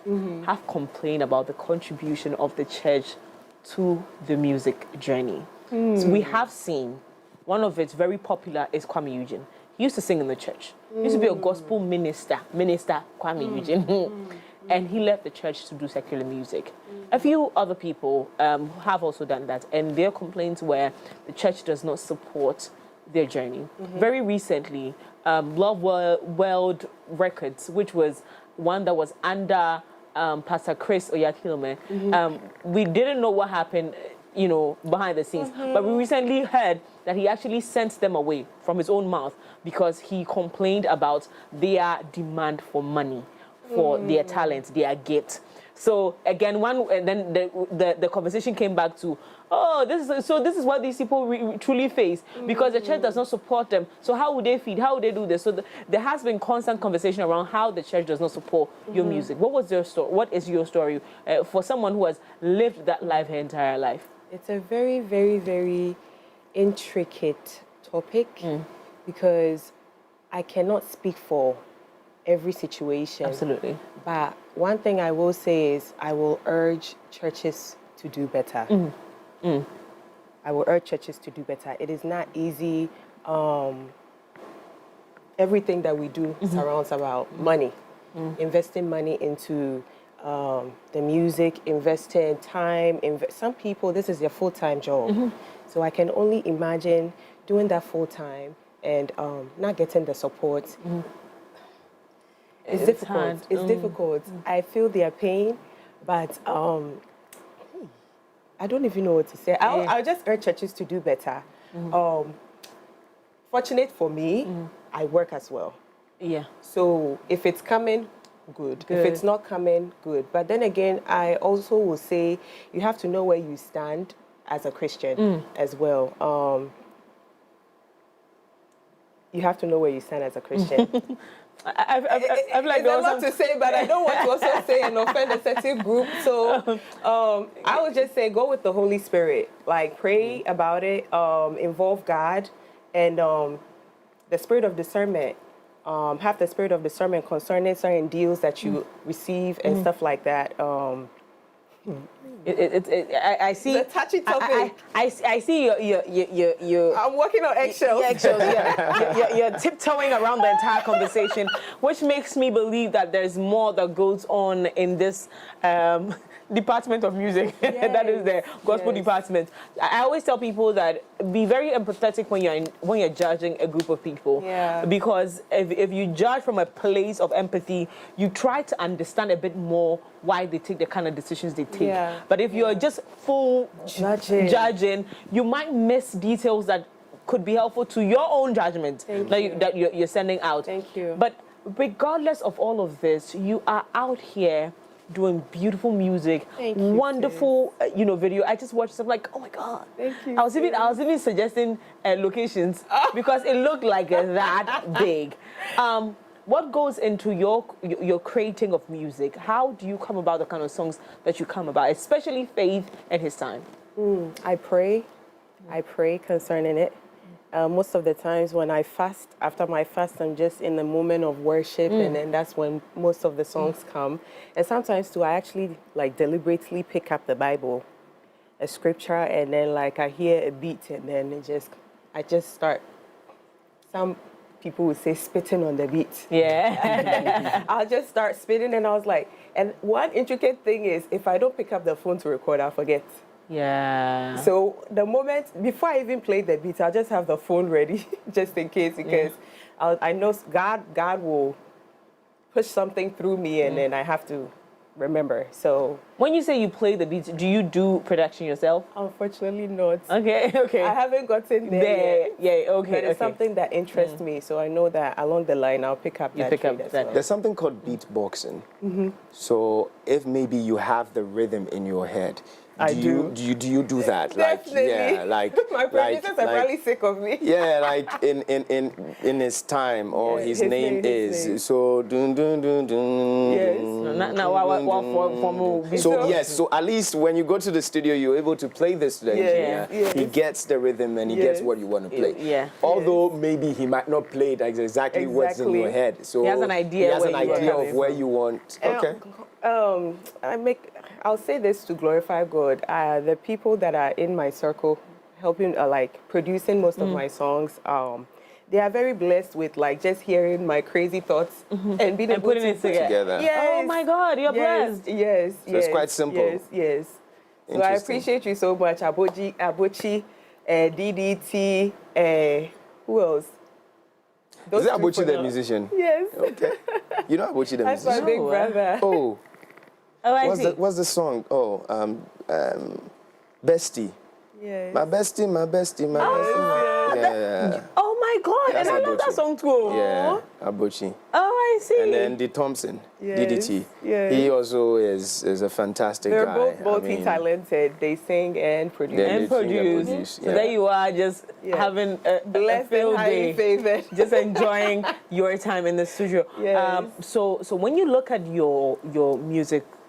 have complained about the contribution of the church to the music journey. So we have seen one of its very popular is Kwame Eugene. He used to sing in the church. He used to be a gospel minister Kwame Eugene. And he left the church to do secular music. A few other people have also done that, and their complaints were the church does not support their journey. Very recently, Love World Records, which was one that was under Pastor Chris Oyakilome, we didn't know what happened, behind the scenes. But we recently heard that he actually sent them away from his own mouth because he complained about their demand for money, for their talents, their gifts. So again, then the conversation came back to, this is what these people truly face because the church does not support them. So how would they feed? How would they do this? So there has been constant conversation around how the church does not support your music. What was your story? What is your story for someone who has lived that life her entire life? It's a very, very, very intricate topic because I cannot speak for every situation. Absolutely. But one thing I will say is I will urge churches to do better. I will urge churches to do better. It is not easy. Everything that we do surrounds about money. Investing money into the music, investing time. Some people, this is their full-time job. So I can only imagine doing that full-time and not getting the support. It's difficult. It's difficult. I feel their pain, but I don't even know what to say. I'll just urge churches to do better. Fortunate for me, I work as well. Yeah. So if it's coming, good. If it's not coming, good. But then again, I also will say you have to know where you stand as a Christian as well. You have to know where you stand as a Christian. I've like there's a lot to say, but I don't want to also say and offend a certain group. So I would just say go with the Holy Spirit. Like pray about it, involve God, and the spirit of discernment. Have the spirit of discernment concerning certain deals that you receive and stuff like that. I see. It's a touchy topic. I see your I'm working on eggshells. You're tiptoeing around the entire conversation, which makes me believe that there's more that goes on in this department of music. That is the gospel department. I always tell people that be very empathetic when you're judging a group of people. Because if you judge from a place of empathy, you try to understand a bit more why they take the kind of decisions they take. But if you're just full judging, you might miss details that could be helpful to your own judgment that you're sending out. Thank you. But regardless of all of this, you are out here doing beautiful music, wonderful, video. I just watched stuff like, oh my God. Thank you. I was even suggesting locations because it looked like that big. What goes into your creating of music? How do you come about the kind of songs that you come about, especially Faith and His Time? I pray concerning it. Most of the times when I fast, after my fast, I'm just in the moment of worship, and then that's when most of the songs come. And sometimes too, I actually deliberately pick up the Bible, a scripture, and then I hear a beat, and then I just start. Some people would say spitting on the beat. Yeah. I'll just start spitting, and I was like, and one intricate thing is if I don't pick up the phone to record, I'll forget. Yeah. So the moment, before I even play the beat, I'll just have the phone ready, just in case, because I know God will push something through me, and then I have to remember. So when you say you play the beats, do you do production yourself? Unfortunately not. Okay. I haven't gotten there yet. Yeah, okay. But it's something that interests me, so I know that along the line I'll pick up that trade as well. There's something called beatboxing. Mhm. So if maybe you have the rhythm in your head, I do you do that? Definitely. Like, yeah, like my producers are probably sick of me. Yeah, like in his time, or his name is so dun dun dun dun. Yes. So yes, so at least when you go to the studio, you're able to play this to the engineer. Yes. He gets the rhythm and he gets what you want to play. Yeah. Although maybe he might not play it exactly what's in your head. So he has an idea. Of where you want. Okay. I'll say this to glorify God. The people that are in my circle, helping, like producing most of my songs, they are very blessed with like just hearing my crazy thoughts and being able putting to it together. Yes. Oh my God, you're blessed. Yes. So it's quite simple. Yes. So I appreciate you so much, Abochi, DDT, who else? Is that Abochi the musician? Yes. Okay. You know Abochi the That's musician? my big brother. Oh. I see. What's the song? Oh, Bestie. Yes. My bestie. Yeah. Oh my God, That's and I love that song too. Yeah, Abochi. Oh, I see. And then D. Thompson, DDT. Yes. He also is a fantastic They're guy. both multi-talented. They sing and produce. And produce. So there you are, just having a field day, favored. just enjoying your time in the studio. Yes. So when you look at your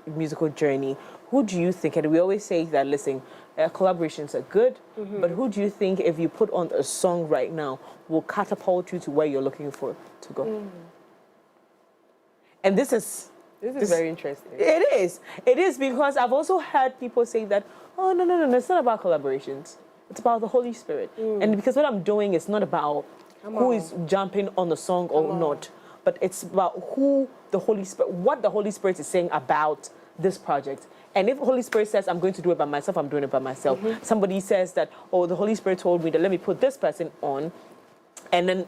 musical journey, who do you think? And we always say that, listen, collaborations are good, but who do you think, if you put on a song right now, will catapult you to where you're looking for to go? And this is very interesting. It is because I've also heard people say that, oh, no, it's not about collaborations. It's about the Holy Spirit. And because what I'm doing is not about who is jumping on the song or not, but it's about what the Holy Spirit is saying about this project. And if the Holy Spirit says, I'm going to do it by myself, I'm doing it by myself. Somebody says that, oh, the Holy Spirit told me that, let me put this person on. And then,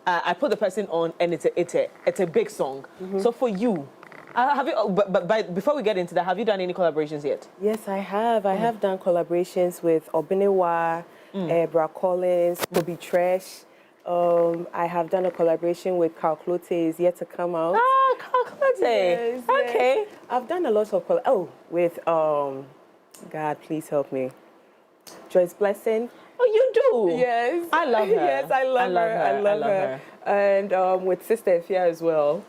I put the person on, and it's a big song. So for you, have you? But before we get into that, have you done any collaborations yet? Yes, I have. I have done collaborations with Obinewa, Bra Collins, Kobe Tresh. I have done a collaboration with Carl Clote, is yet to come out. Ah, Carl Clote. Yes, okay. Yes. I've done a lot of with God, please help me. Joyce Blessing. Oh, you do? Yes. I love her. Yes, I love her. I love her. And with Sister Efia as well.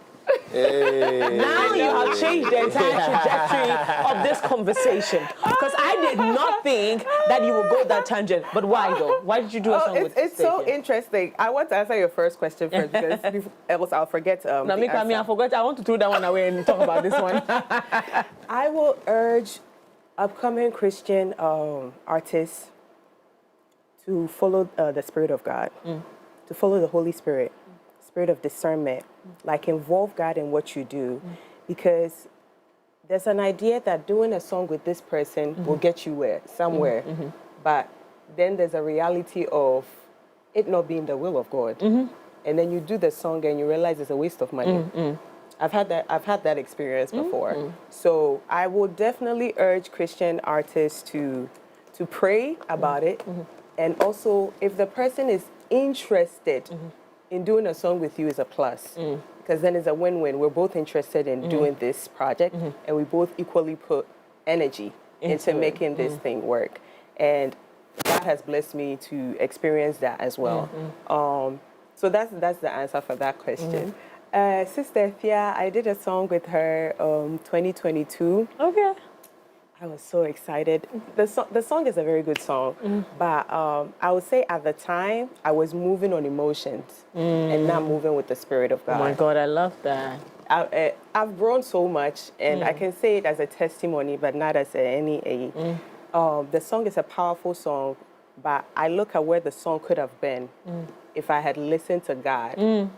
Hey. Now you have changed the entire trajectory of this conversation, because I did not think that you would go that tangent. But why though? Why did you do a song with It's so interesting. I want to answer your first question first, because else I'll forget. I forgot. I want to throw that one away and talk about this one. I will urge upcoming Christian artists to follow the Spirit of God, to follow the Holy Spirit. Spirit of discernment, like involve God in what you do, because there's an idea that doing a song with this person will get you somewhere, but then there's a reality of it not being the will of God, and then you do the song and you realize it's a waste of money. I've had that experience before. So I would definitely urge Christian artists to pray about it, and also if the person is interested in doing a song with you is a plus, because then it's a win-win. We're both interested in doing this project, and we both equally put energy into making this thing work. And God has blessed me to experience that as well. So that's the answer for that question. Sister Thea, I did a song with her 2022. Okay. I was so excited. The song is a very good song, but I would say at the time, I was moving on emotions and not moving with the Spirit of God. Oh my God, I love that. I've grown so much, and I can say it as a testimony, but not as the song is a powerful song, but I look at where the song could have been if I had listened to God.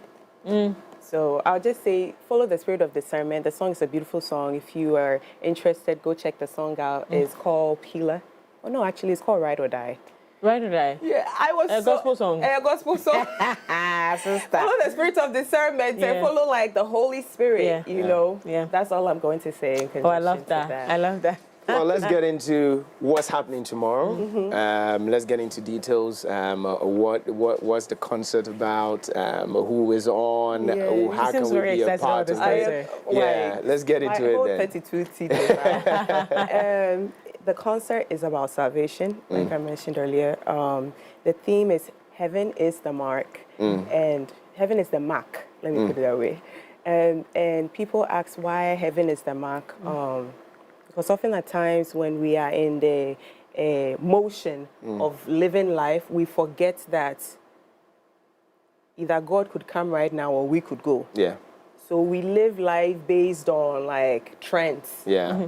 So I'll just say, follow the Spirit of discernment. The song is a beautiful song. If you are interested, go check the song out. It's called Pila. Oh no, actually, it's called Ride or Die. Ride or Die? Yeah, I was a gospel song. A gospel song. Sister. Follow the spirit of discernment and follow like the Holy Spirit. You know. Yeah. That's all I'm going to say. Oh, I love that. I love that. Well, let's get into what's happening tomorrow. Let's get into details. What's the concert about? Who is on? How can we be a part of it? Yeah, let's get into it then. 32 seats. The concert is about salvation, like I mentioned earlier. The theme is Heaven is the Mark, and Heaven is the mark. Let me put it that way. And people ask why Heaven is the mark. Because often at times when we are in the motion of living life, we forget that either God could come right now or we could go. Yeah. So we live life based on like trends. Yeah.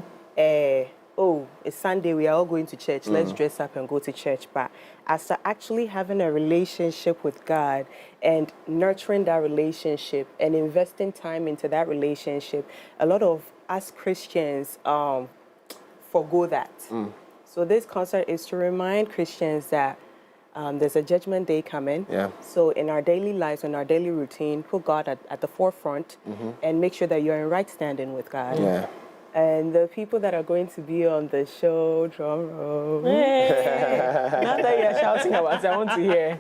Oh, it's Sunday, we are all going to church. Let's dress up and go to church. But as to actually having a relationship with God and nurturing that relationship and investing time into that relationship, a lot of us Christians forgo that. So this concert is to remind Christians that there's a judgment day coming. Yeah. So in our daily lives, in our daily routine, put God at the forefront and make sure that you're in right standing with God. Yeah. And the people that are going to be on the show, drum roll. Not that you're shouting about it, I want to hear.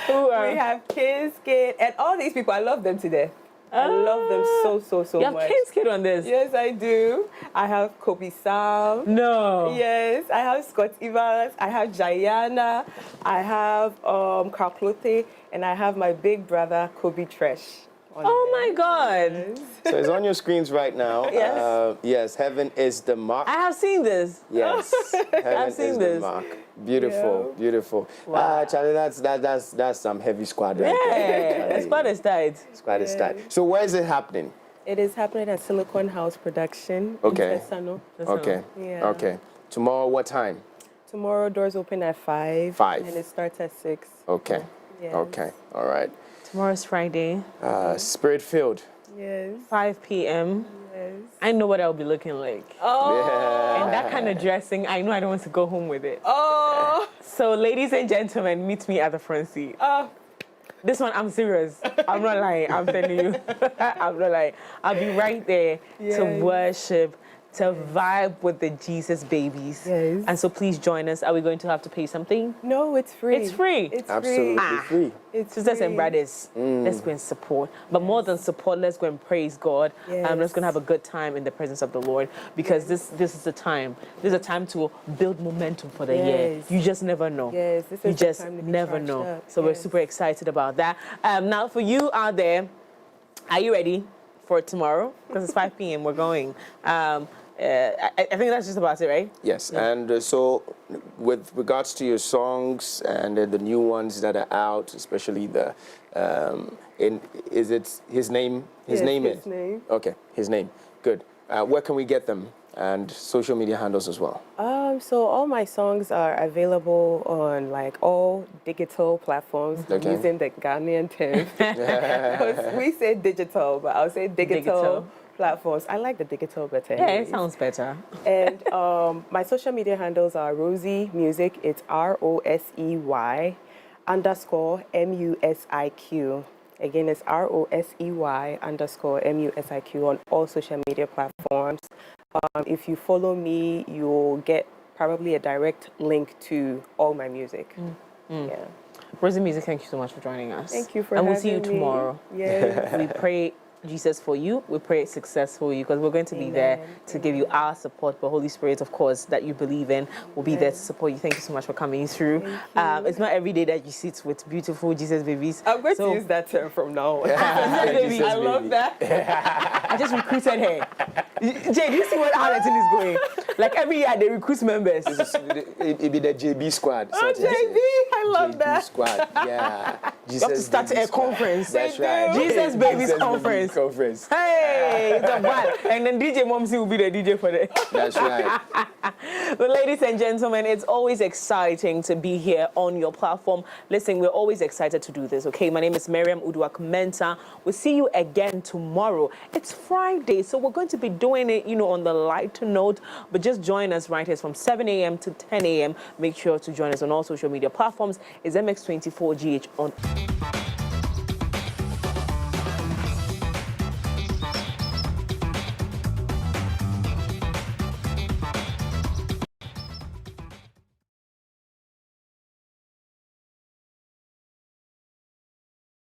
We have Kids Kid, and all these people, I love them to death. I love them so much. You have Kids Kid on this? Yes, I do. I have Kobe Sam. No. Yes, I have Scott Evans. I have Jayana. I have Carl Clothe, and I have my big brother, Kobe Tresh. Oh my God. So it's on your screens right now. Yes. Yes, Heaven is the Mark. I have seen this. Yes. Heaven seen is this. the Mark. Beautiful, beautiful. Wow. Charlie, that's some heavy squad right Yeah, there. the squad is tight. Squad is tight. So where is it happening? It is happening at Silicon House Production. Okay. In Tesano. Okay. Yeah. Okay. Tomorrow, what time? Tomorrow, doors open at 5. 5. And it starts at 6. Okay. Yes. Okay. All right. Tomorrow's Friday. Spirit filled. Yes. 5 p.m. Yes. I know what I'll be looking like. Oh. Yeah. And that kind of dressing, I know I don't want to go home with it. Oh. So, ladies and gentlemen, meet me at the front seat. Oh. This one, I'm serious. I'm not lying. I'm telling you. I'm not lying. I'll be right there to worship, to vibe with the Jesus babies. Yes. And so please join us. Are we going to have to pay something? No, it's free. It's free. It's Absolutely free. It's Sisters free. and brothers, let's go and support. But more than support, let's go and praise God. Let's go and have a good time in the presence of the Lord, because this is the time. This is a time to build momentum for the year. You just never know. Yes, this is you the just time to be never charged know. up. So we're super excited about that. Now, for you out there, are you ready for tomorrow? Because it's 5 p.m. We're going. I think that's just about it, right? Yes, and so with regards to your songs and the new ones that are out, especially the, is it his name? His name is? His name. Okay, his name. Good. Where can we get them? And social media handles as well. So all my songs are available on like all digital platforms using the Ghanaian term. Because we say digital, but I'll say digital platforms. I like the digital better. Yeah, it sounds better. And my social media handles are Rosey Musiq. It's ROSEY_MUSIQ. Again, it's ROSEY_MUSIQ on all social media platforms. If you follow me, you'll get probably a direct link to all my music. Yeah. Rosey Musiq, thank you so much for joining us. Thank you for having me. And we'll see you tomorrow. Yes. We pray Jesus for you. We pray success for you, because we're going to be there to give you our support. But Holy Spirit, of course, that you believe in, will be there to support you. Thank you so much for coming through. It's not every day that you sit with beautiful Jesus babies. I'm going to use that term from now on. I love that. I just recruited her. Jay, do you see how the thing is going? Like every year they recruit members. It be the JB squad. Oh, JB, I love JB that. squad, yeah. You have to start a conference. That's right. Jesus Babies Conference. Hey, it's a bad. And then DJ Momsy will be the DJ for that. That's right. Well, ladies and gentlemen, it's always exciting to be here on your platform. Listen, we're always excited to do this, okay? My name is Miriam Uduak-Mensah. We'll see you again tomorrow. It's Friday, so we're going to be doing it, on the lighter note, but just join us right here from 7 a.m. to 10 a.m. Make sure to join us on all social media platforms. It's MX24GH on